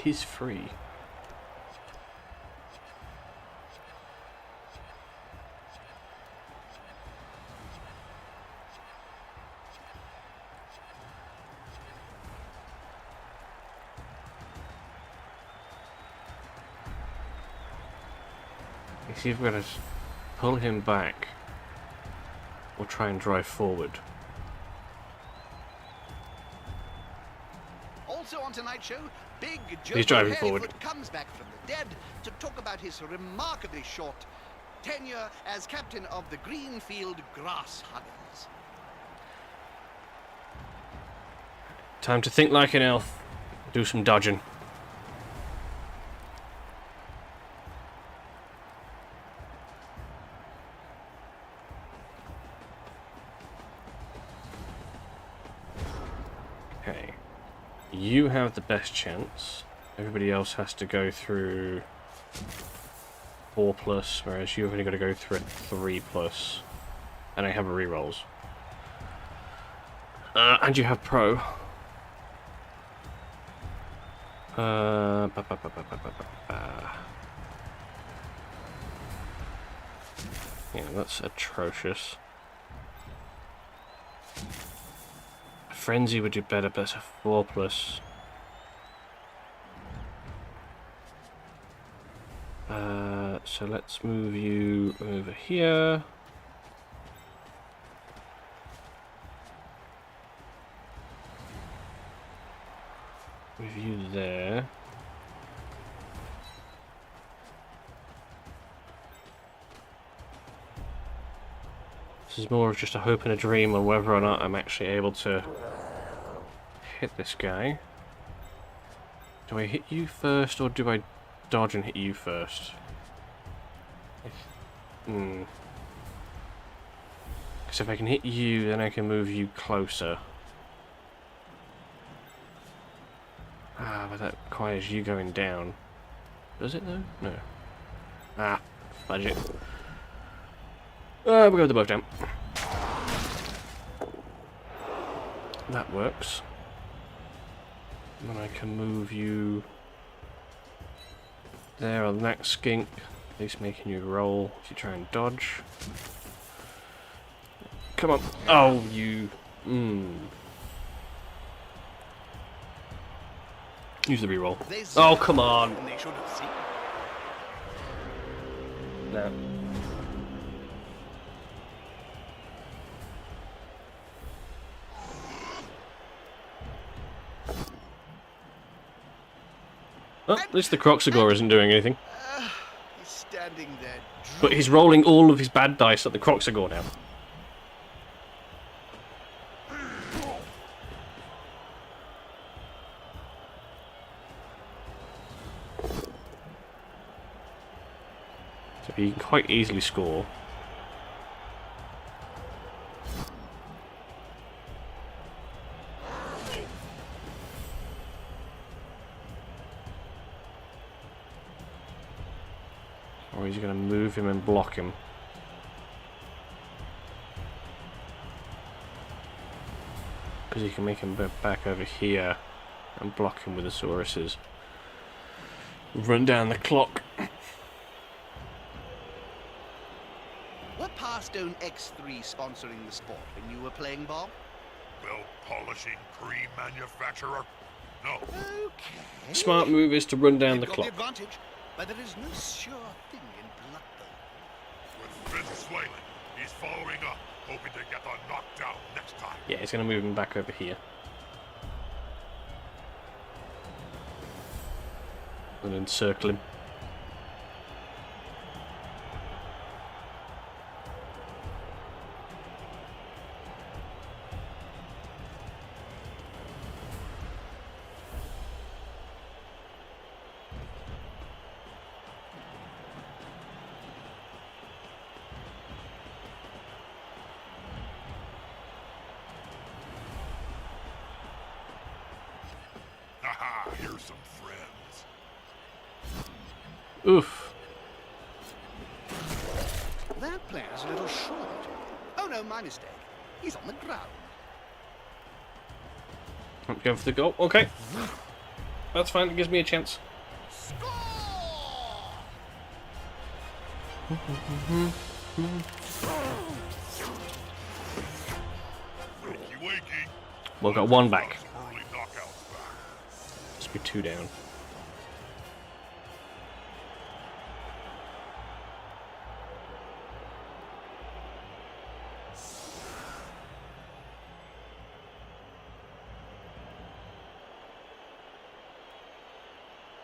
He's free. You see if we're going to pull him back or try and drive forward. Also on tonight's show, Big Joe He's driving Hairyfoot forward. comes back from the dead to talk about his remarkably short tenure as captain of the Greenfield Grass Huggers. Time to think like an elf. Do some dodging. Okay. You have the best chance. Everybody else has to go through 4+, whereas you've only got to go through a 3+. And I have a rerolls. And you have pro. Yeah, that's atrocious. Frenzy would do better, but it's a 4+. So let's move you over here. Move you there. This is more of just a hope and a dream on whether or not I'm actually able to hit this guy. Do I hit you first, or do I dodge and hit you first? Because if I can hit you, then I can move you closer. Ah, but that requires you going down. Does it though? No. Ah, fudge it. We'll go with the both down. That works. And then I can move you there on that skink, at least making you roll if you try and dodge. Come on. Oh, you. Use the reroll. Oh, come on. They should have seen. No. Oh, at least the Croxagore isn't doing anything. He's standing there. But he's rolling all of his bad dice at the Croxagore now. So he can quite easily score. Or he's going to move him and block him. Because he can make him back over here and block him with the Sauruses. Run down the clock. Were Powerstone X3 sponsoring the sport when you were playing, Bob? Well, polishing cream manufacturer? No. Okay. Smart move is to run down They've the got clock. the advantage, but there is no sure thing in Blood Bowl. With Vince Whalen, He's following up, hoping to get the knockdown next time. Yeah, he's going to move him back over here. And encircle him. Haha, here's some friends. Oof. That player's a little short. Oh no, my mistake. He's on the ground. I'm going for the goal. Okay. That's fine. It gives me a chance. Score! Wakey wakey. We've got one back. Early knockouts back. Must be 2 down.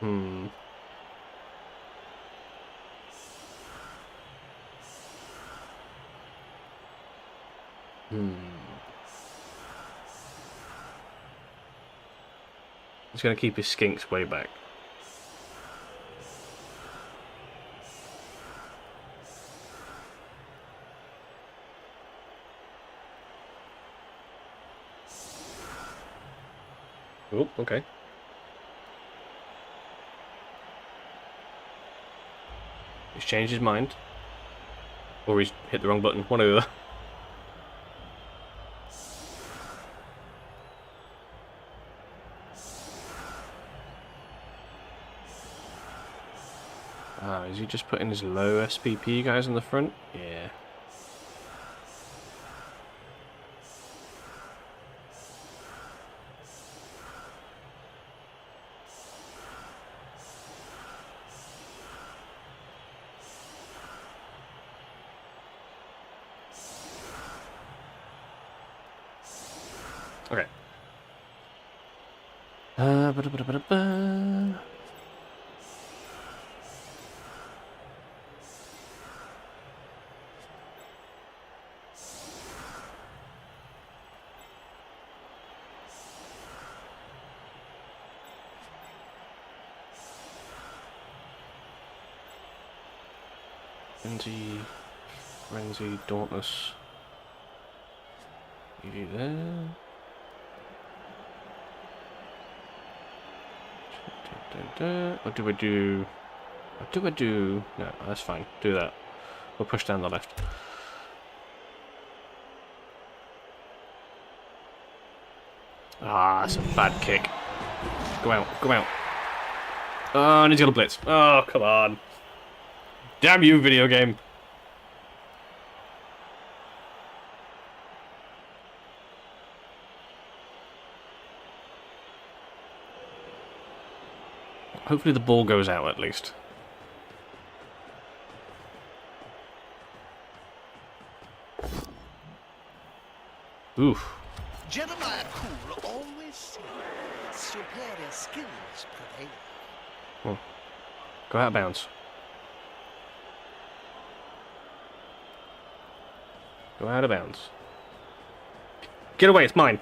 Hmm. He's going to keep his skinks way back. Oh, okay. He's changed his mind. Or he's hit the wrong button. One or the other. Ah, is he just putting his low SPP guys in the front? Yeah. Okay. Ba-da-ba-da-ba-da-ba. Frenzy, Dauntless. You there. What do I do? What do I do? No, that's fine. Do that. We'll push down the left. Ah, that's a bad kick. Go out, go out. Oh, and he's got a blitz. Oh, come on. Damn you, video game. Hopefully the ball goes out at least. Oof. Jeremiah Poole always said superior skills prevail. Go out of bounds. Go out of bounds. Get away, it's mine.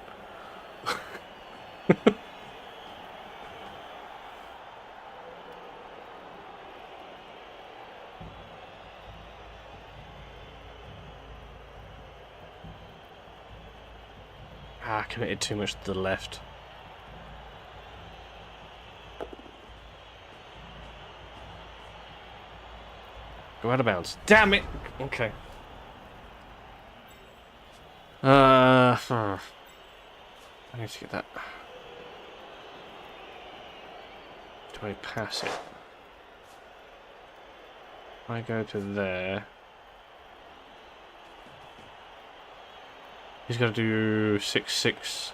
Committed too much to the left. Go out of bounds. Damn it! Okay. I need to get that. Do I pass it? I go to there. He's got to do 6-6.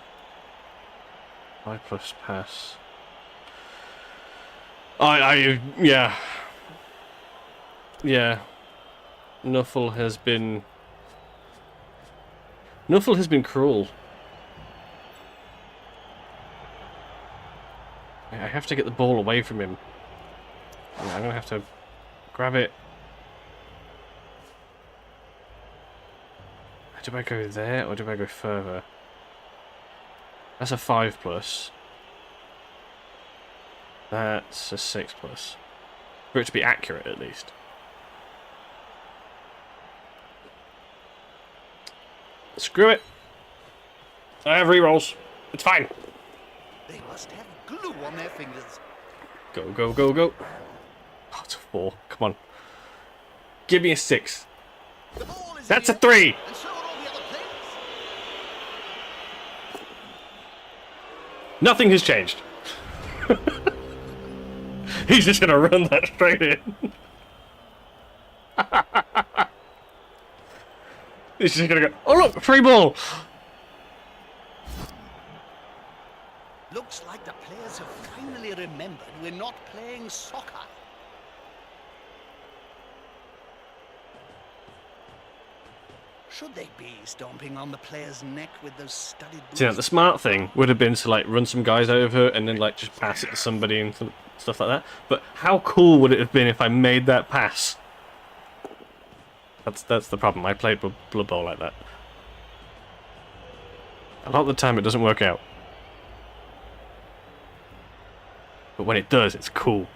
5 plus pass. Yeah. Yeah. Nuffle has been Nuffle has been cruel. I have to get the ball away from him. Yeah, I'm gonna have to grab it. Do I go there or do I go further? That's a 5+. That's a 6+. For it to be accurate, at least. Screw it. I have rerolls. It's fine. They must have glue on their fingers. Go, go, go, go. Oh, it's a 4. Come on. Give me a 6. The ball is That's a here, 3. and so are all the other players. Nothing has changed. He's just gonna run that straight in. He's just gonna go, oh look, free ball! Looks like the players have finally remembered we're not playing soccer. Should they be stomping on the player's neck with those studded boots? So, yeah, the smart thing would have been to like run some guys over and then like just pass it to somebody and stuff like that. But how cool would it have been if I made that pass? That's the problem. I played Blood Bowl like that. A lot of the time it doesn't work out. But when it does, it's cool.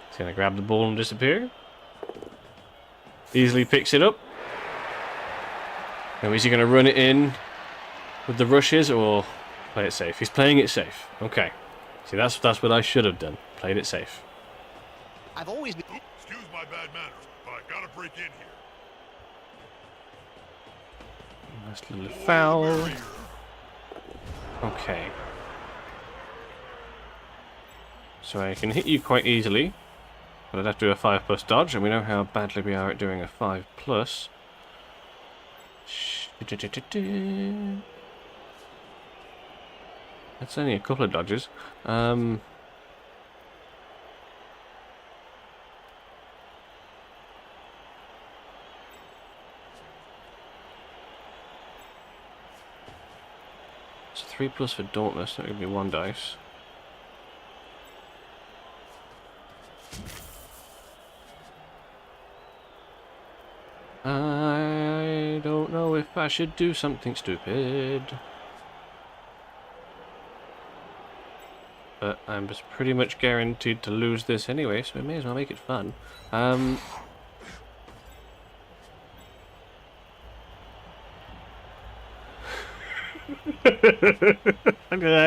He's gonna grab the ball and disappear. Easily picks it up. Now is he gonna run it in with the rushes or play it safe? He's playing it safe. Okay. See, that's what I should have done. Played it safe. I've always been... Excuse my bad manners, but I gotta break in here. Nice little foul. Okay. So I can hit you quite easily, but I'd have to do a 5+ dodge, and we know how badly we are at doing a 5+. That's only a couple of dodges. It's 3+ for Dauntless. That would be 1 dice. I don't know if I should do something stupid. But I'm just pretty much guaranteed to lose this anyway, so I may as well make it fun. I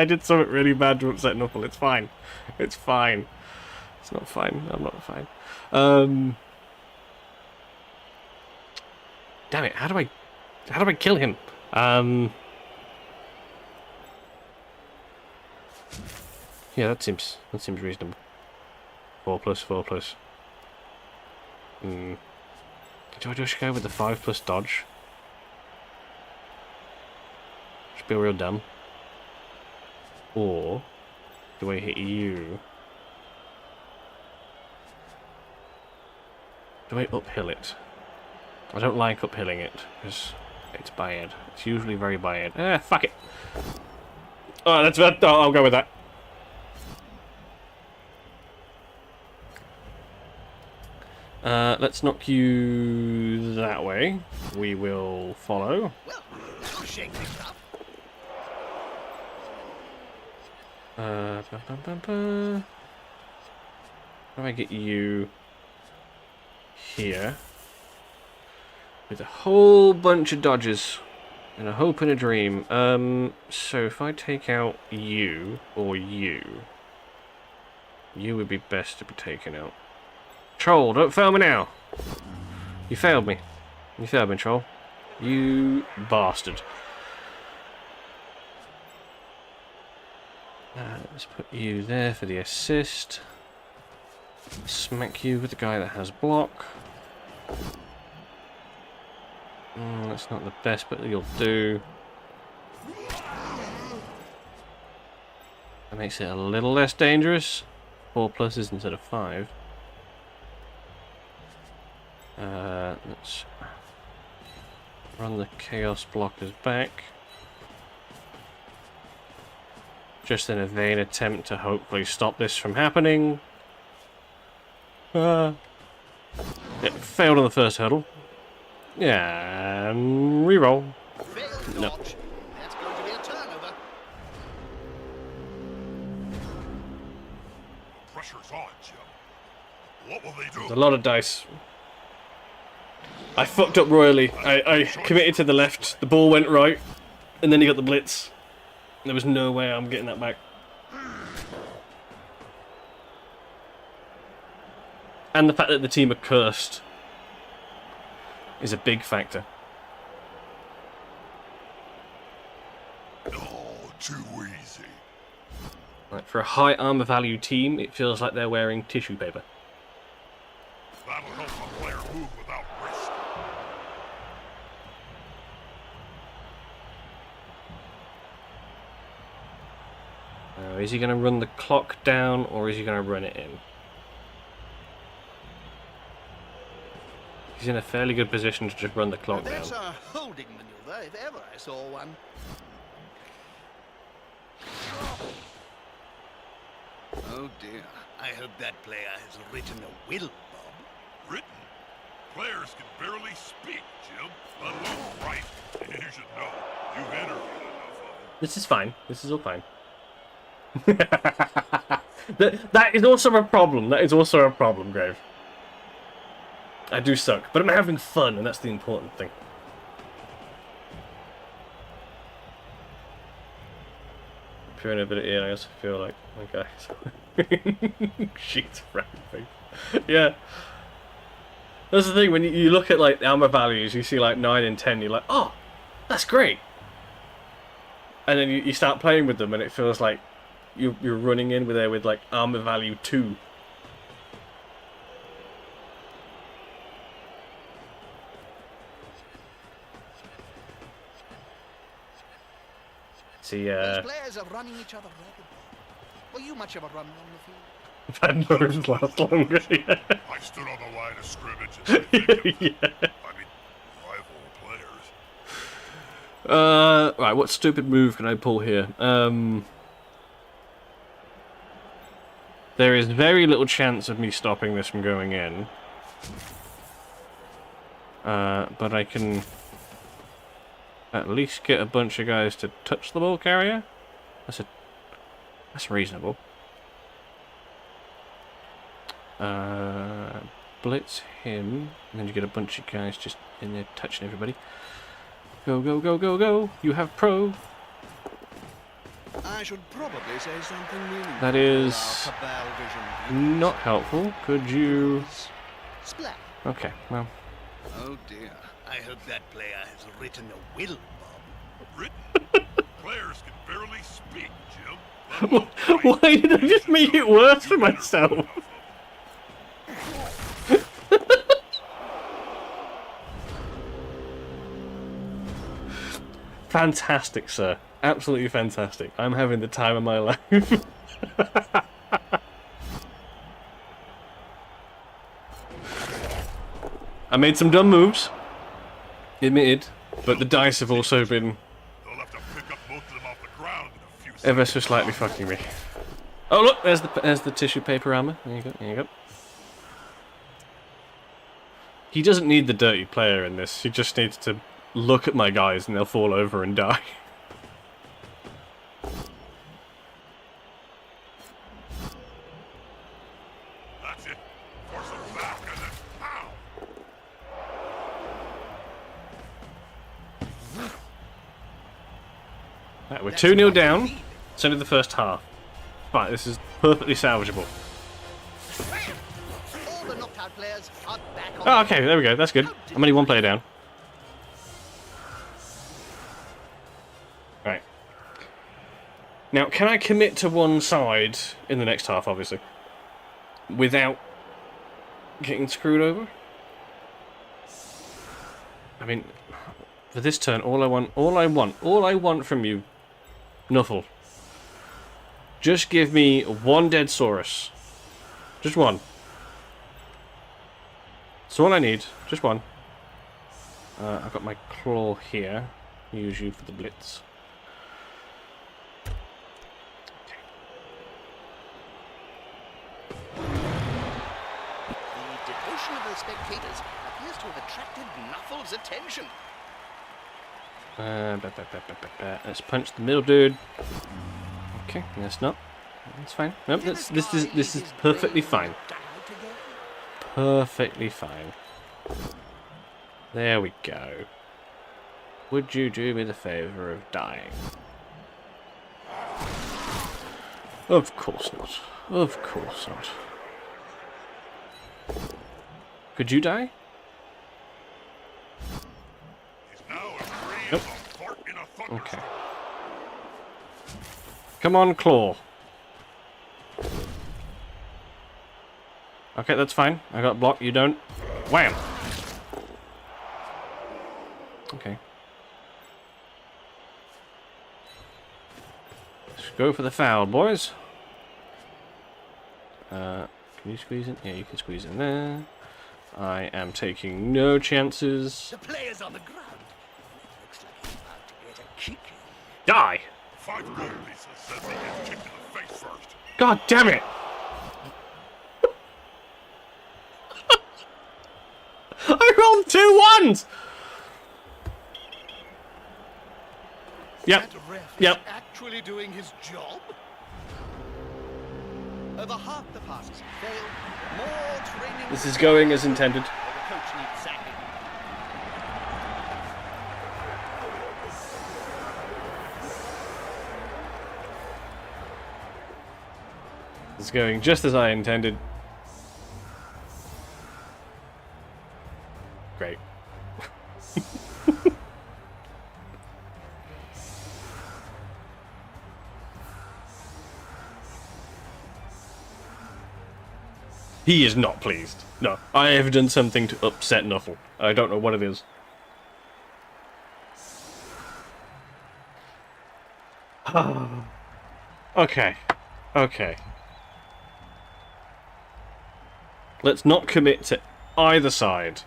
did something really bad to upset Knuckle. It's fine. It's fine. It's not fine. I'm not fine. Damn it! How do I kill him? Yeah, that seems reasonable. 4+, 4+. Do I just go with the 5+ dodge? Should be real dumb. Or do I hit you? Do I uphill it? I don't like uphilling it because it's bad. It's usually very bad. Fuck it. Oh, that's that. Oh, I'll go with that. Let's knock you that way. We will follow. Well, you'll shake things up. How do I get you here? With a whole bunch of dodges and a hope and a dream. So if I take out you or you would be best to be taken out. Troll, don't fail me now. You failed me. You failed me, Troll. You bastard. Let's put you there for the assist. Smack you with the guy that has block. That's not the best, but you'll do. That makes it a little less dangerous. 4 pluses instead of 5. Let's run the chaos blockers back. Just in a vain attempt to hopefully stop this from happening. It failed on the first hurdle. Yeah, reroll. Failed No. dodge. That's going to be a turnover. Pressure's on, Jim. What will they do? There's a lot of dice. I fucked up royally. I committed to the left, the ball went right, and then he got the blitz. There was no way I'm getting that back. And the fact that the team are cursed is a big factor. Oh, too easy. Like, for a high armor value team, it feels like they're wearing tissue paper. That'll help a player move without risk. Is he going to run the clock down, or is he going to run it in? He's in a fairly good position to just run the clock down. That's a holding maneuver, if ever I saw one. Oh dear. I hope that player has written a will, Bob. Written? Players can barely speak, Jim. Let alone write. You should know. You've interviewed enough of them. This is fine. This is all fine. that is also a problem. That is also a problem, Grave. I do suck, but I'm having fun, and that's the important thing. Pure ability, I also feel like my guys. Sheets around face. Yeah. That's the thing, when you look at like armor values, you see like 9 and 10, you're like, oh, that's great. And then you start playing with them, and it feels like you're running in with like armor value 2. See, These players are running each other ragged. Were you much of a runner on the field? I've had Norns last longer, yeah. I stood on the line of scrimmage and said, Yeah. I mean, rival players. Right, what stupid move can I pull here? There is very little chance of me stopping this from going in. But I can at least get a bunch of guys to touch the ball carrier. That's reasonable. Blitz him, and then you get a bunch of guys just in there touching everybody. Go, go, go, go, go! You have pro. I should probably say something meaningful. That is about Cabal Vision. not helpful. Could you? Splat. Okay, well. Oh dear. I hope that player has written a will, Bob. Written? Players can barely speak, Jim. Let alone write. Why did I just make it worse for myself? Fantastic, sir. Absolutely fantastic. I'm having the time of my life. I made some dumb moves, admitted, but the dice have also been They'll have to pick up both of them off the ground in a few seconds. ever so slightly fucking me. Oh look, there's the tissue paper armor. There you go, there you go. He doesn't need the dirty player in this. He just needs to look at my guys and they'll fall over and die. That's it. Force them back and then pow! Right, we're 2-0 down. It's only the first half. Right, this is perfectly salvageable. All the knocked out players are back on. Oh, okay, there we go. That's good. I'm only one player down. Right. Now, can I commit to one side in the next half, obviously, without getting screwed over? I mean, for this turn, all I want from you, Nuffle, Just give me one dead Saurus. Just one. That's all I need. Just one. I've got my claw here. Use you for the blitz. The devotion of the spectators appears to have attracted Nuffle's attention. Let's punch the middle dude. Okay, that's not. That's fine. Nope, this is perfectly fine. Perfectly fine. There we go. Would you do me the favour of dying? Of course not. Of course not. Could you die? He's now as free Nope. as a fart in a thunderstorm. Okay. Come on, claw. Okay, that's fine. I got blocked, you don't. Wham! Okay. Let's go for the foul, boys. Can you squeeze in? Yeah, you can squeeze in there. I am taking no chances. The player's on the ground. Looks like he's about to get a kick. Die! 5 gold pieces says he gets kicked in the face first. God damn it! I rolled 2 ones! Yep. That ref Yep. is actually doing his job? Over half the passes failed. More training. This is going as intended. The coach needs sacking. It's going just as I intended. Great. He is not pleased. No, I have done something to upset Nuffle. I don't know what it is. Okay. Okay. Let's not commit to either side.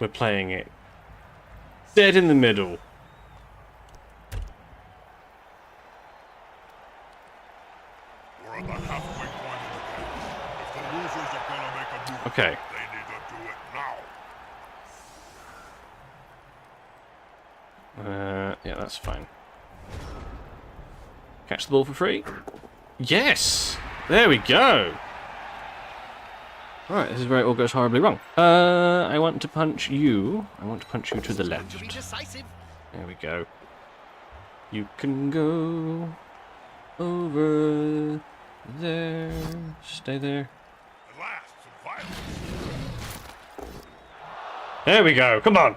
We're playing it dead in the middle. We're at the halfway point of the game. If the losers are gonna make a move, Okay. they need to do it now. Yeah, that's fine. Catch the ball for free. Yes! There we go! Alright, this is where it all goes horribly wrong. I want to punch you. I want to punch you to the Going to be left. decisive. There we go. You can go over there. Stay there. At last, some violence. There we go. Come on.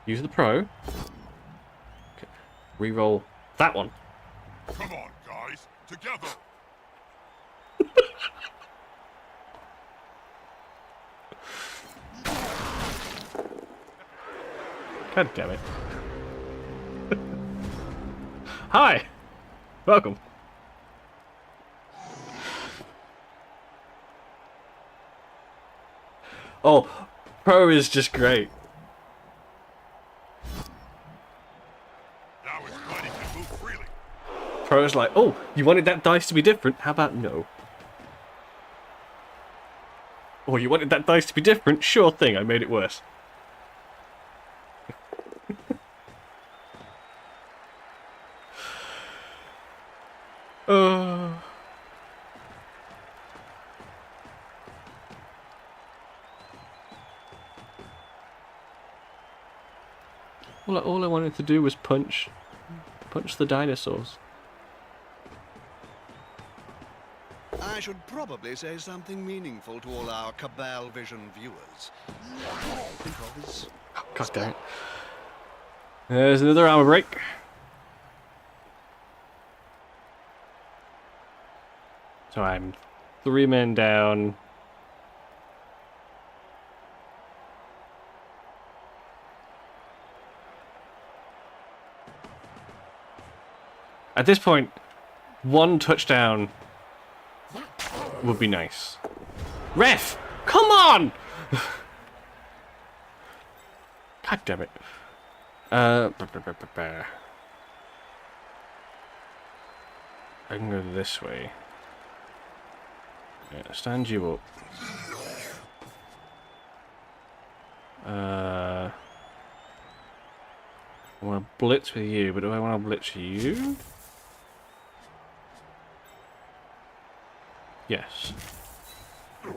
Use the pro. Okay. Reroll that one. Come on, guys, together. God damn it. Hi. Welcome. Oh, pro is just great. Now his body can move freely. Pro's like, oh, you wanted that dice to be different? How about no? Oh, you wanted that dice to be different? Sure thing, I made it worse. uh... All I wanted to do was punch the dinosaurs. I should probably say something meaningful to all our Cabal Vision viewers. Think of his God damn it. There's another armor break. So I'm 3 men down. At this point, one touchdown would be nice. Ref! Come on! God damn it. I can go this way. Yeah, stand you up. I want to blitz with you, but do I want to blitz you? Yes. Of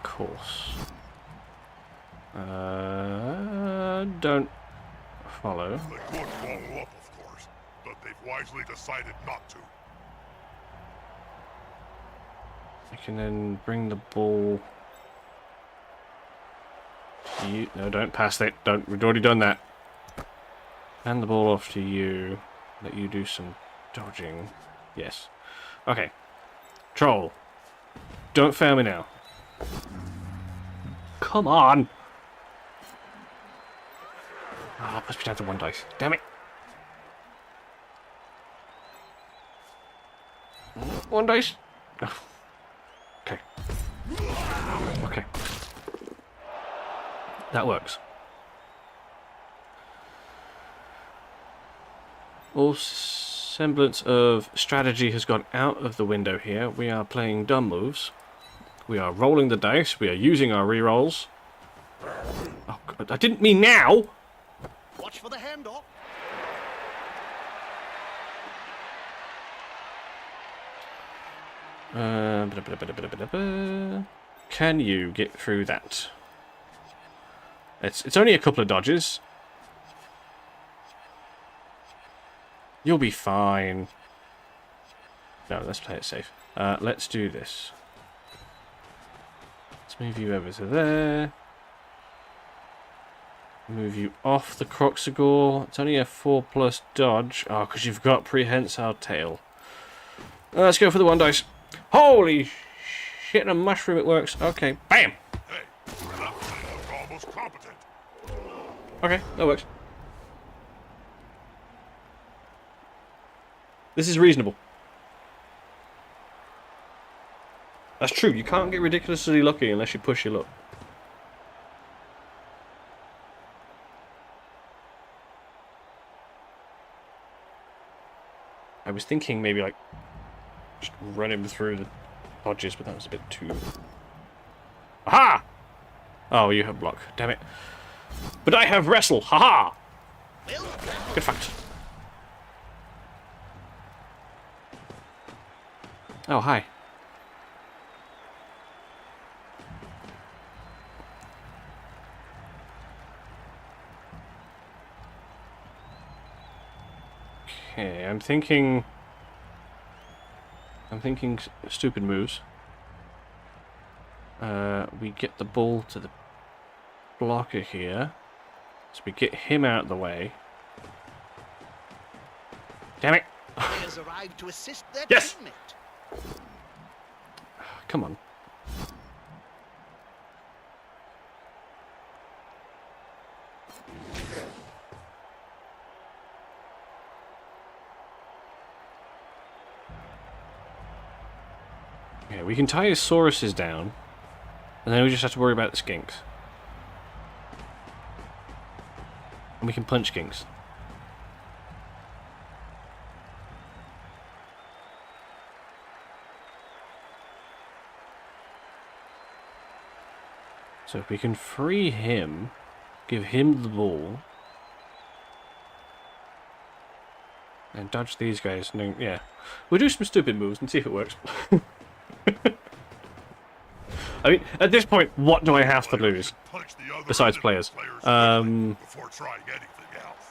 course. Don't follow. They could follow up, of course, but they've wisely decided not to. I can then bring the ball to you. No, don't pass that. Don't. We've already done that. Hand the ball off to you. Let you do some dodging. Yes. Okay. Troll. Don't fail me now. Come on. Oh, it must be down to one dice. Damn it. One dice. Oh. Okay. Okay. That works. All semblance of strategy has gone out of the window here. We are playing dumb moves. We are rolling the dice. We are using our rerolls. Oh, God, I didn't mean now! Watch for the handoff. Can you get through that? It's only a couple of dodges. You'll be fine. No, let's play it safe. Let's do this. Let's move you over to there. Move you off the Croxagore. It's only a 4+ dodge. Oh, because you've got Prehensile Tail. Let's go for the one dice. Holy shit, and a mushroom, it works. Okay, bam! Hey, you're almost competent. Okay, that works. This is reasonable. That's true, you can't get ridiculously lucky unless you push your luck. I was thinking maybe like just run him through the dodges, but that was a bit too... Aha! Oh, you have block. Damn it. But I have wrestle. Haha! Good fact. Oh, hi. Okay, I'm thinking stupid moves. We get the ball to the blocker here. So we get him out of the way. Damn it! Players arrived to assist their Yes! teammate. Come on. Yeah, we can tie his Sauruses down, and then we just have to worry about the skinks. And we can punch skinks. So if we can free him, give him the ball, and dodge these guys, and then, yeah. We'll do some stupid moves and see if it works. I mean, at this point, what do I have to lose? Punch the other Besides enemy players. quickly before trying anything else.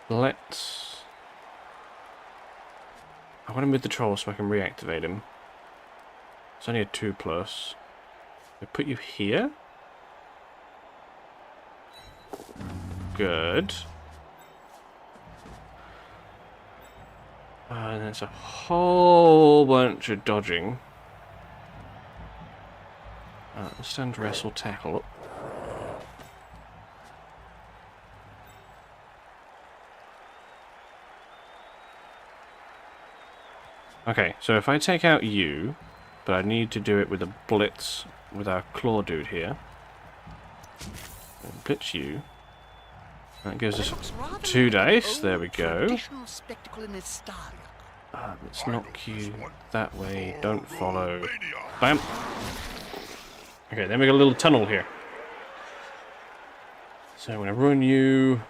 Let's... I want to move the troll so I can reactivate him. It's only a 2+. I put you here. Good. And there's a whole bunch of dodging. Stand, wrestle, tackle. Okay, so if I take out you, but I need to do it with a blitz with our claw dude here. Blitz you. That gives us Looks rather 2 like an dice. There old we go. traditional spectacle in its style. Let's knock you that way. Don't follow. Maniac. Bam. Okay, then we got a little tunnel here. So I'm going to run you.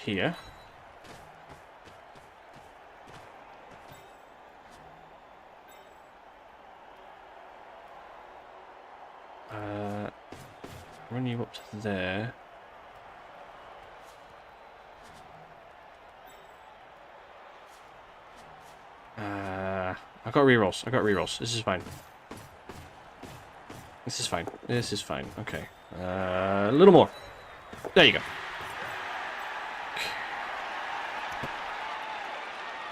Here. Run you up to there. I got rerolls. I got rerolls. This is fine. This is fine. This is fine. Okay. A little more. There you go.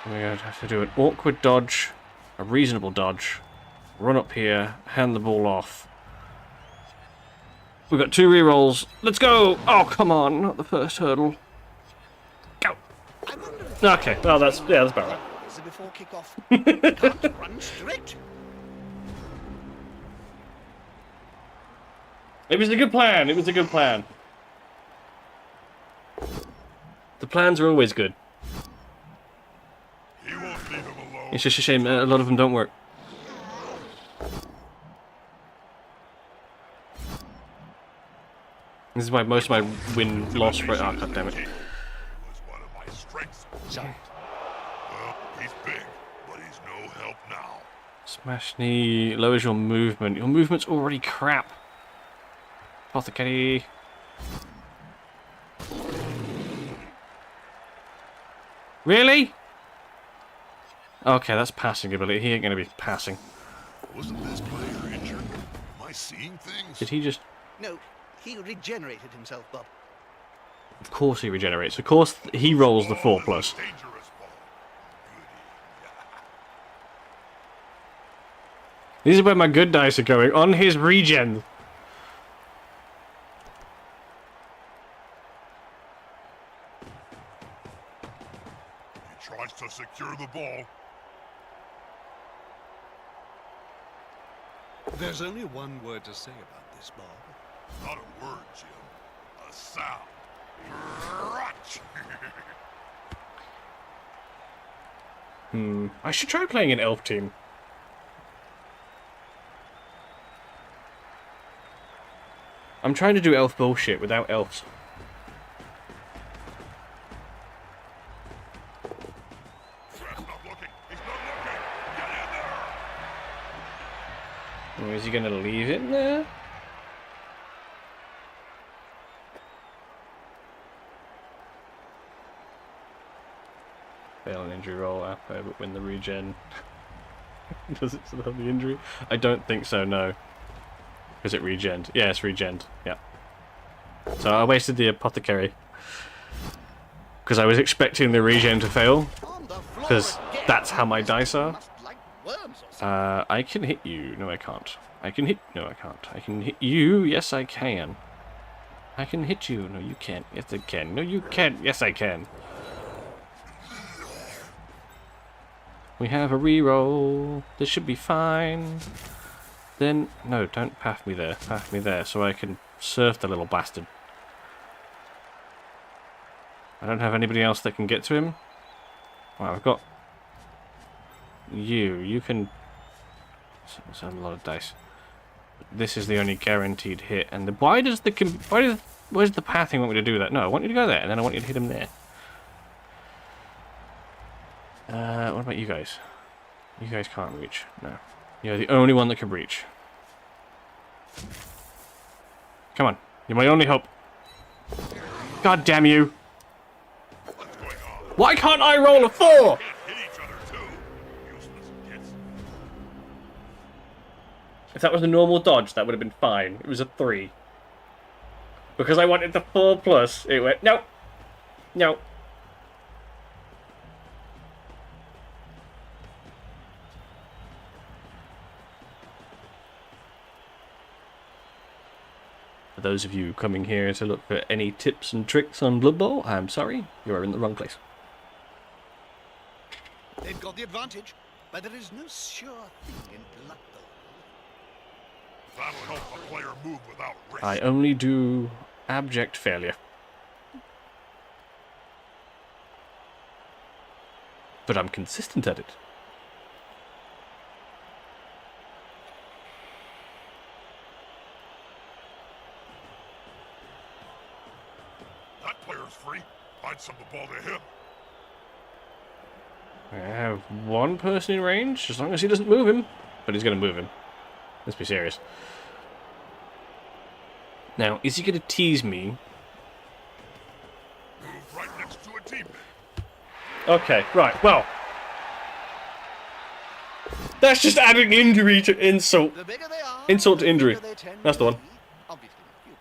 We're going to have to do an awkward dodge, a reasonable dodge, run up here, hand the ball off. We've got 2 rerolls. Let's go! Oh, come on. Not the first hurdle. Go! I wonder if Okay, well, that's about right. is it before kickoff? Can't run straight. It was a good plan. It was a good plan. The plans are always good. He won't leave him alone. It's just a shame a lot of them don't work. This is why most of my win-loss rate. Oh, god damn it. Was one of my strengths. Well, he's big, but he's no help now. Smash knee lowers your movement. Your movement's already crap. Apothecary. Really? Okay, that's passing ability. He ain't gonna be passing. Wasn't this player injured? Am I seeing things? Did he just... No, he regenerated himself, Bob. Of course he regenerates. Of course he rolls the 4+. Dangerous ball. This is where my good dice are going. On his regen. He tries to secure the ball. There's only one word to say about this, Bob. Not a word, Jim. A sound. Crunch. I should try playing an elf team. I'm trying to do elf bullshit without elves. He's not looking. He's not looking. Get in there. Or is he going to leave it there? Fail an injury roll, Apo, but win the regen. Does it still have the injury? I don't think so, no. Is it regened? Yeah, it's regened. Yeah. So I wasted the apothecary. Because I was expecting the regen to fail. On the floor 'Cause again. that's how my dice are. Must like worms or something. I can hit you. No, I can't. I can hit... No, I can't. I can hit you. Yes, I can. I can hit you. No, you can't. Yes, I can. No, you can't. Yes, I can. We have a reroll. This should be fine. Then... No, don't path me there. Path me there so I can surf the little bastard. I don't have anybody else that can get to him. Well, I've got... You. You can... That's a lot of dice. This is the only guaranteed hit. And the... Why does the... Where's the pathing want me to do that? No, I want you to go there, and then I want you to hit him there. What about you guys? You guys can't reach. No. You're the only one that can reach. Come on. You're my only hope. God damn you. What's going on? Why can't I roll a 4? Can't hit each other too. Useless kids. If that was a normal dodge, that would have been fine. It was a 3. Because I wanted the 4+, it went, no. No. those of you coming here to look for any tips and tricks on Blood Bowl, I'm sorry, you are in the wrong place. They've got the advantage, but there is no sure thing in Blood Bowl. That'll help a player move without risk. I only do abject failure. But I'm consistent at it. That player's free. I'd send the ball to him. I have one person in range, as long as he doesn't move him. But he's going to move him. Let's be serious. Now, is he going to tease me? Move right next to a teammate. Okay, right, well. That's just adding injury to insult. The bigger they are, Insult to the injury. bigger they tend That's the to one. be. Obviously, you.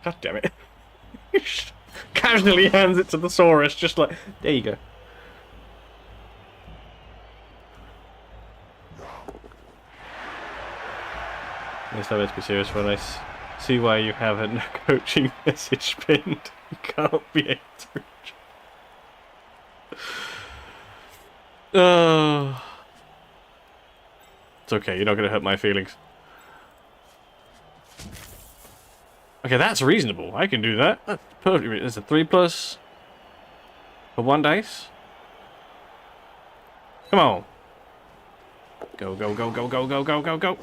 God damn it. Casually hands it to the Saurus, just like, there you go. Yes, I to be serious when I see why you have a coaching message pinned. You can't be able to reach. It's okay, you're not going to hurt my feelings. Okay, that's reasonable. I can do that. That's perfectly reasonable. It's a 3+ for 1 dice. Come on. Go, go, go, go, go, go, go, go, go.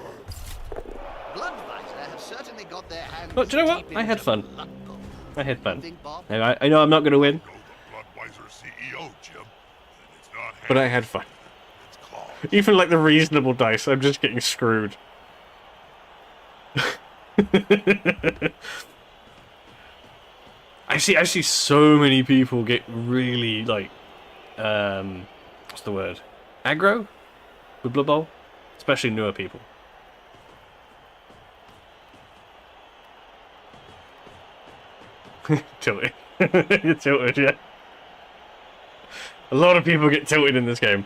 Bloodfighter have certainly got their hands But do you know what? deep I had into fun. Blood Bowl. I had fun. Think, Bob? I know I'm not going to win, Go the Bloodweiser CEO, Jim. And it's not but I hands, had fun. it's claws. Even like the reasonable dice, I'm just getting screwed. I see so many people get really like what's the word? Aggro with Blood Bowl? Especially newer people. Tilted. You're tilted, yeah. A lot of people get tilted in this game.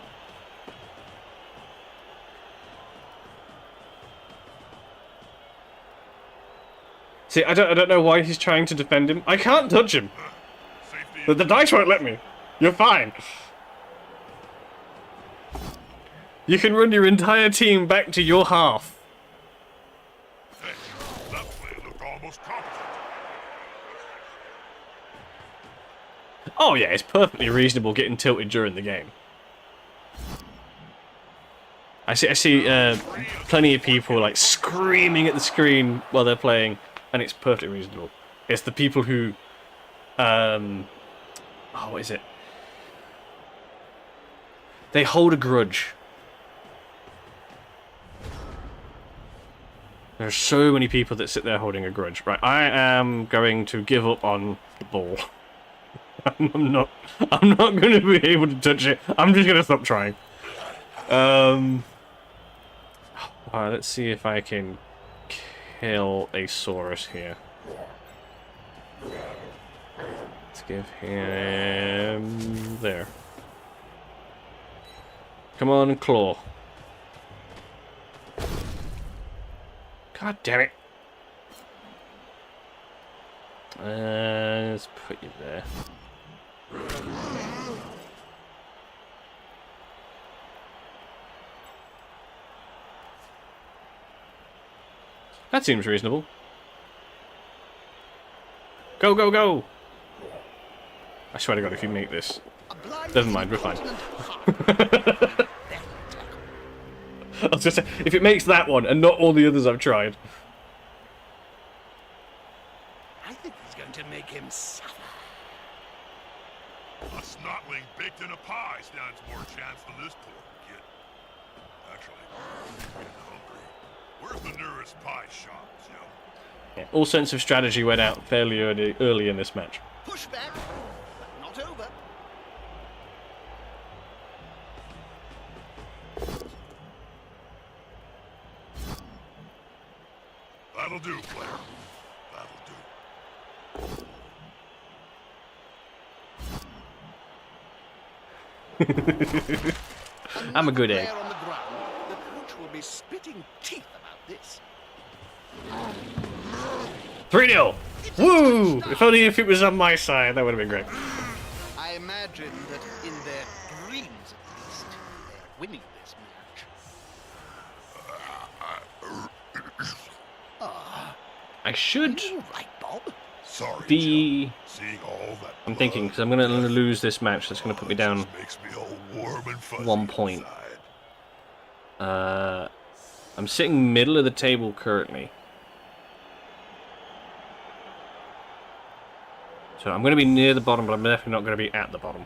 See, I don't know why he's trying to defend him. I can't touch him. Safety The dice won't let me. You're fine. You can run your entire team back to your half. Hey, that play looked almost competent. Oh yeah, it's perfectly reasonable getting tilted during the game. I see plenty of people like screaming at the screen while they're playing, and it's perfectly reasonable. It's the people who, oh, what is it? They hold a grudge. There are so many people that sit there holding a grudge. Right, I am going to give up on the ball. I'm not going to be able to touch it. I'm just going to stop trying. Alright, let's see if I can kill a Saurus here. Let's give him there. Come on, claw. God damn it. Let's put you there. That seems reasonable. Go, go, go! I swear to God, if you make this... Never mind, we're fine. I was gonna say, if it makes that one and not all the others I've tried. I think he's going to make him suffer. A snotling baked in a pie stands more chance than this poor kid. Actually, I'm getting hungry. Where's the nearest pie shop, Jim? Yeah, all sense of strategy went out fairly early in this match. Push back, but not over. That'll do, player. That'll do. I'm a good egg. Player on the ground, the coach will be spitting teeth about this. 3-0! Woo! If only if it was on my side, that would have been great. I imagine that in their dreams, at least, they're winning this match. I should You all right, Bob? Sorry, be... John. Seeing all that I'm thinking, because I'm going to lose this match. That's going to put me down just makes me all warm and fuzzy 1 point. inside. I'm sitting middle of the table currently. So I'm going to be near the bottom, but I'm definitely not going to be at the bottom.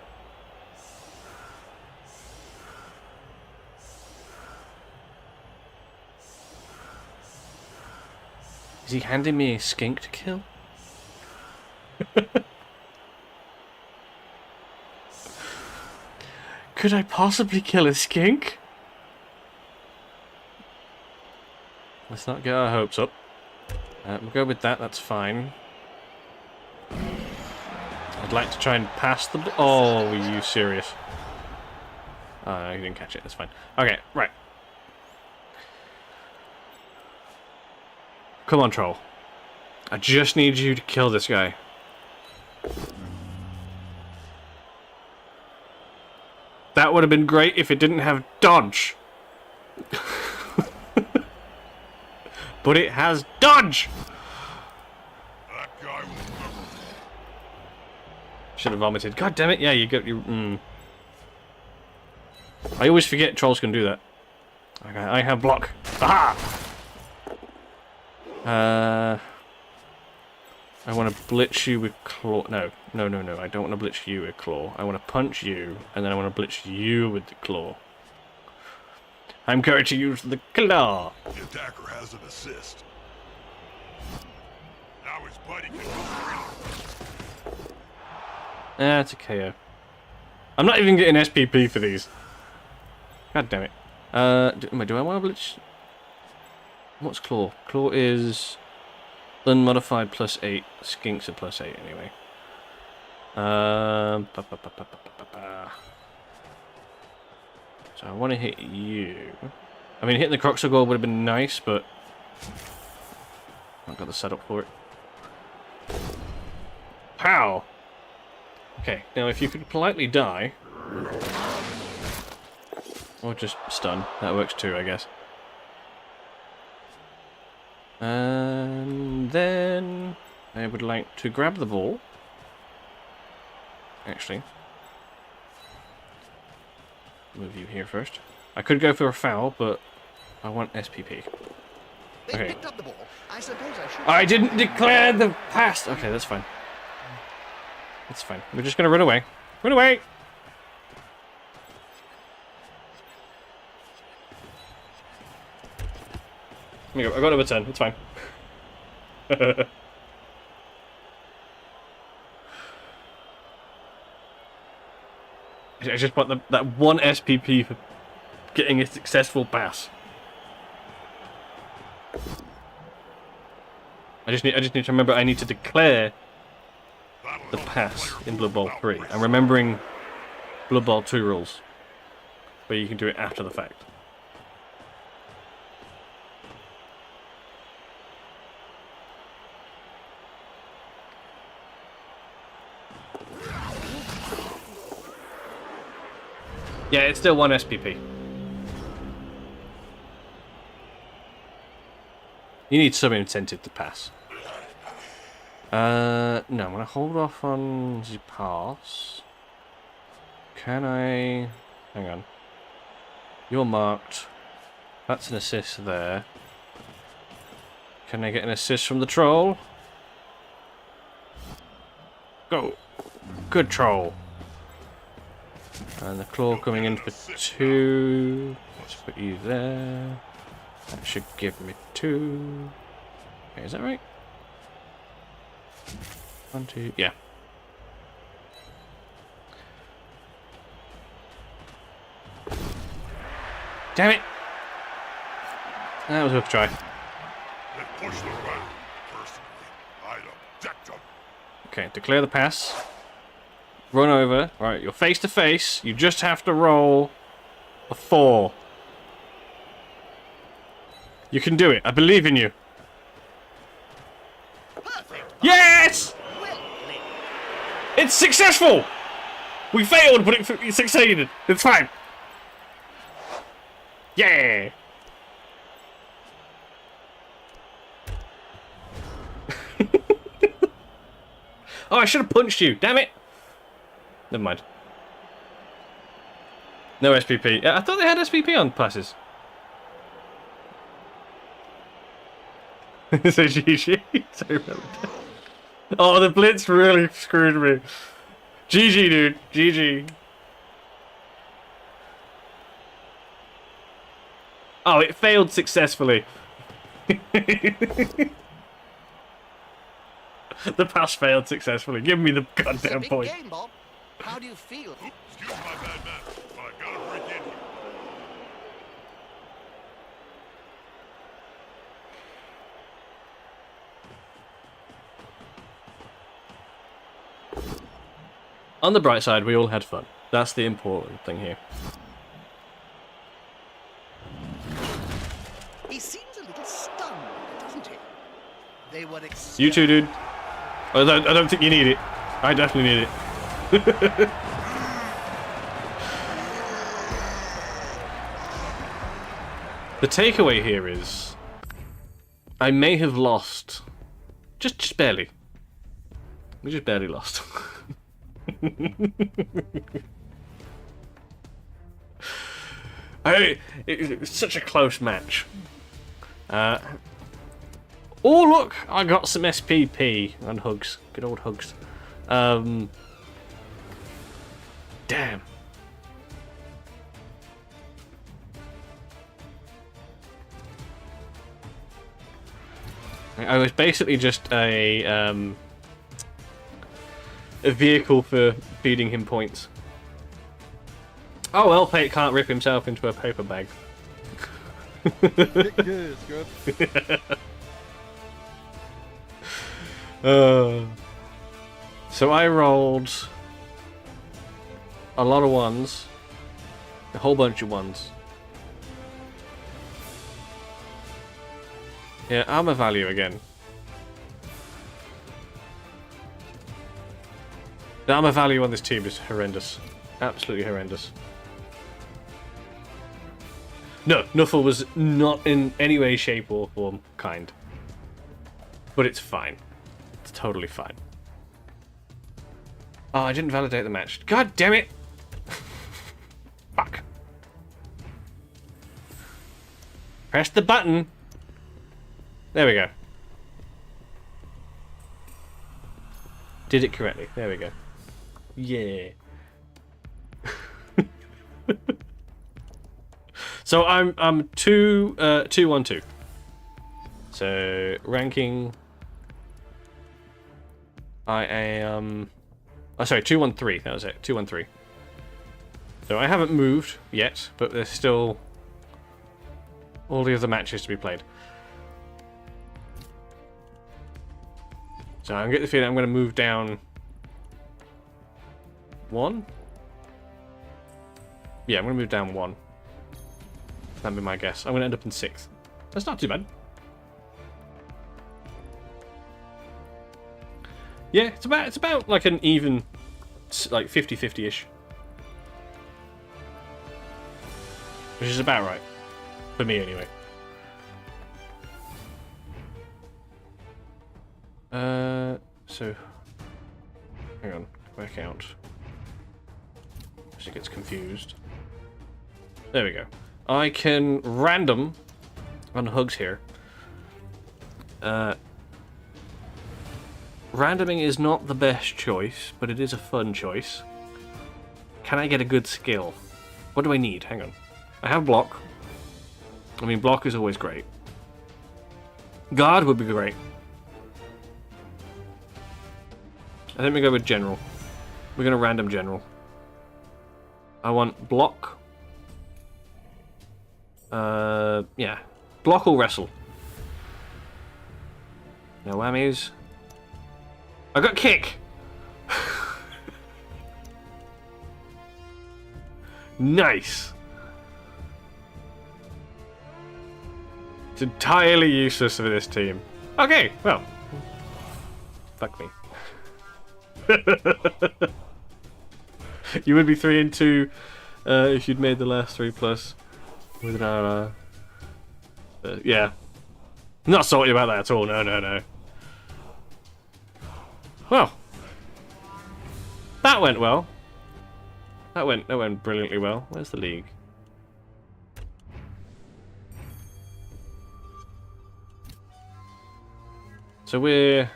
Is he handing me a skink to kill? Could I possibly kill a skink? Let's not get our hopes up. We'll go with that, that's fine. I'd like to try and pass the... Oh, are you serious? Oh, no, you didn't catch it, that's fine. Okay, right. Come on, troll. I just need you to kill this guy. That would have been great if it didn't have dodge. But it has dodge! That guy will never Should have vomited. God damn it, yeah, you got you. I always forget trolls can do that. Okay, I have block. Aha! I want to blitz you with claw. No, I don't want to blitz you with claw. I want to punch you, and then I want to blitz you with the claw. I'm going to use the claw. The attacker has an assist. Now his buddy can go free. It's a KO. I'm not even getting SPP for these. God damn it. Do I want to blitz? What's claw? Claw is unmodified +8. Skinks are +8 anyway. So I want to hit you. I mean, hitting the Croxagore would have been nice, but I've got the setup for it. Pow! Okay, now if you could politely die, or just stun, that works too, I guess. And then I would like to grab the ball. Actually, move you here first. I could go for a foul, but I want SPP. They Okay. picked up the ball. I suppose I should. I didn't declare the pass. Okay, that's fine. That's fine. We're just gonna run away. Run away! Here we go. I got number 10. It's fine. I just want that one SPP for getting a successful pass. I just need to remember I need to declare the pass in Blood Bowl 3. I'm remembering Blood Bowl 2 rules, where you can do it after the fact. Yeah, it's still one SPP. You need some incentive to pass. No, I'm gonna hold off on the pass. Can I... Hang on. You're marked. That's an assist there. Can I get an assist from the troll? Go! Good troll. And the claw coming in for 2. Let's put you there. That should give me 2. Okay, is that right? 1, 2, yeah. Damn it! That was a try. They push them back. Personally, I'd object them. Okay, declare the pass. Run over. Right, you're face to face. You just have to roll a 4. You can do it. I believe in you. Perfect. Yes! Well played. It's successful! We failed, but it succeeded. It's fine. Yeah! Oh, I should have punched you. Damn it! Never mind. No SPP. Yeah, I thought they had SPP on passes. So GG. So relevant. Oh, the blitz really screwed me. GG, dude. GG. Oh, it failed successfully. The pass failed successfully. Give me the It's a goddamn big point. game, Bob. How do you feel? Oop, excuse my bad manners, but I gotta break in here. On the bright side, we all had fun. That's the important thing here. He seems a little stunned, doesn't he? They were You too, dude. I don't think you need it. I definitely need it. The takeaway here is I may have lost. Just barely. We just barely lost. It's such a close match. Oh look, I got some SPP on Hugs. Good old Hugs. Damn. I was basically just a vehicle for feeding him points. Oh well, Pate can't rip himself into a paper bag. So I rolled a lot of ones, a whole bunch of ones. Yeah, armor value again. The armor value on this team is horrendous. Absolutely horrendous. No, Nuffle was not in any way, shape, or form kind. But it's fine. It's totally fine. Oh, I didn't validate the match. God damn it! Fuck. Press the button. There we go. Did it correctly. There we go. Yeah. So I'm 2-1-2. So ranking, I am. Oh, sorry, 2-1-3. That was it. 2-1-3. So I haven't moved yet, but there's still all the other matches to be played. So I'm getting the feeling I'm going to move down 1. Yeah, I'm going to move down 1. That'd be my guess. I'm going to end up in 6th. That's not too bad. Yeah, it's about like an even, like 50-50-ish. Which is about right. For me, anyway. So... Hang on. Work out. So it gets confused. There we go. I can random on Hugs here. Randoming is not the best choice, but it is a fun choice. Can I get a good skill? What do I need? Hang on. I have block. I mean, block is always great. Guard would be great. I think we go with general. We're going to random general. I want block. Yeah. Block or wrestle. No whammies. I got kick! Nice! It's entirely useless for this team. Okay, well. Fuck me. You would be 3-2 if you'd made the last 3+ with an hour. Yeah. Not salty about that at all. No, no, no. Well. That went well. That went brilliantly well. Where's the league? So we're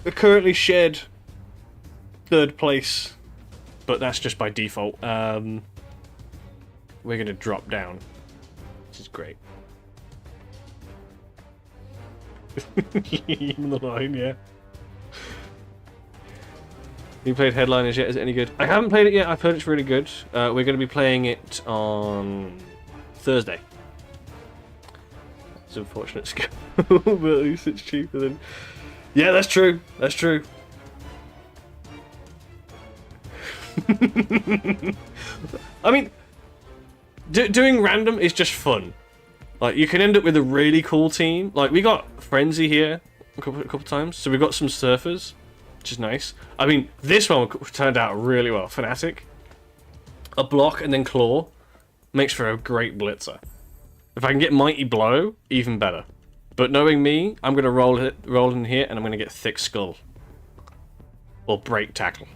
currently shared 3rd place, but that's just by default. We're gonna drop down, which is great. Even the line, yeah. You played Headliners yet? Is it any good? I haven't played it yet. I've heard it's really good. We're going to be playing it on Thursday. It's unfortunate skill, but at least it's cheaper than. Yeah, that's true. That's true. I mean, doing random is just fun. Like, you can end up with a really cool team. Like, we got Frenzy here a couple times, so we've got some surfers, which is nice. I mean, this one turned out really well. Fnatic, a block and then claw makes for a great blitzer. If I can get Mighty Blow, even better. But knowing me, I'm gonna roll in here, and I'm gonna get Thick Skull or Break Tackle.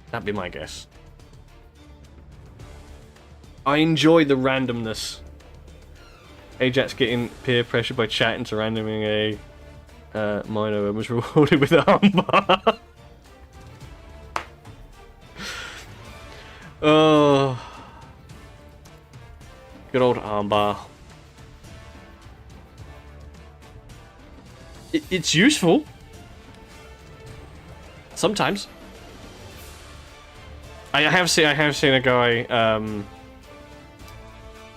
That'd be my guess. I enjoy the randomness. Ajax getting peer pressure by chatting to randoming a minor and was rewarded with an armbar. Oh, good old armbar. It's useful sometimes. I have seen a guy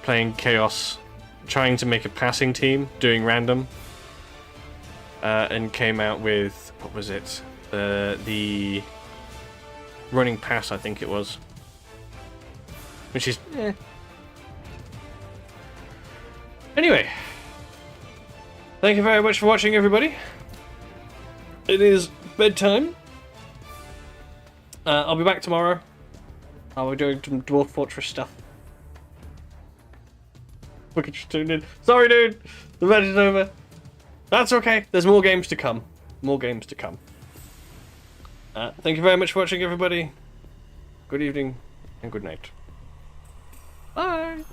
playing Chaos, trying to make a passing team, doing random, and came out with, what was it? The running pass, I think it was. Which is, eh. Anyway, thank you very much for watching, everybody. It is bedtime. I'll be back tomorrow. I'll be doing some Dwarf Fortress stuff. Look at you tuned in. Sorry, dude. The match is over. That's okay. There's more games to come. More games to come. Thank you very much for watching, everybody. Good evening and good night. Bye.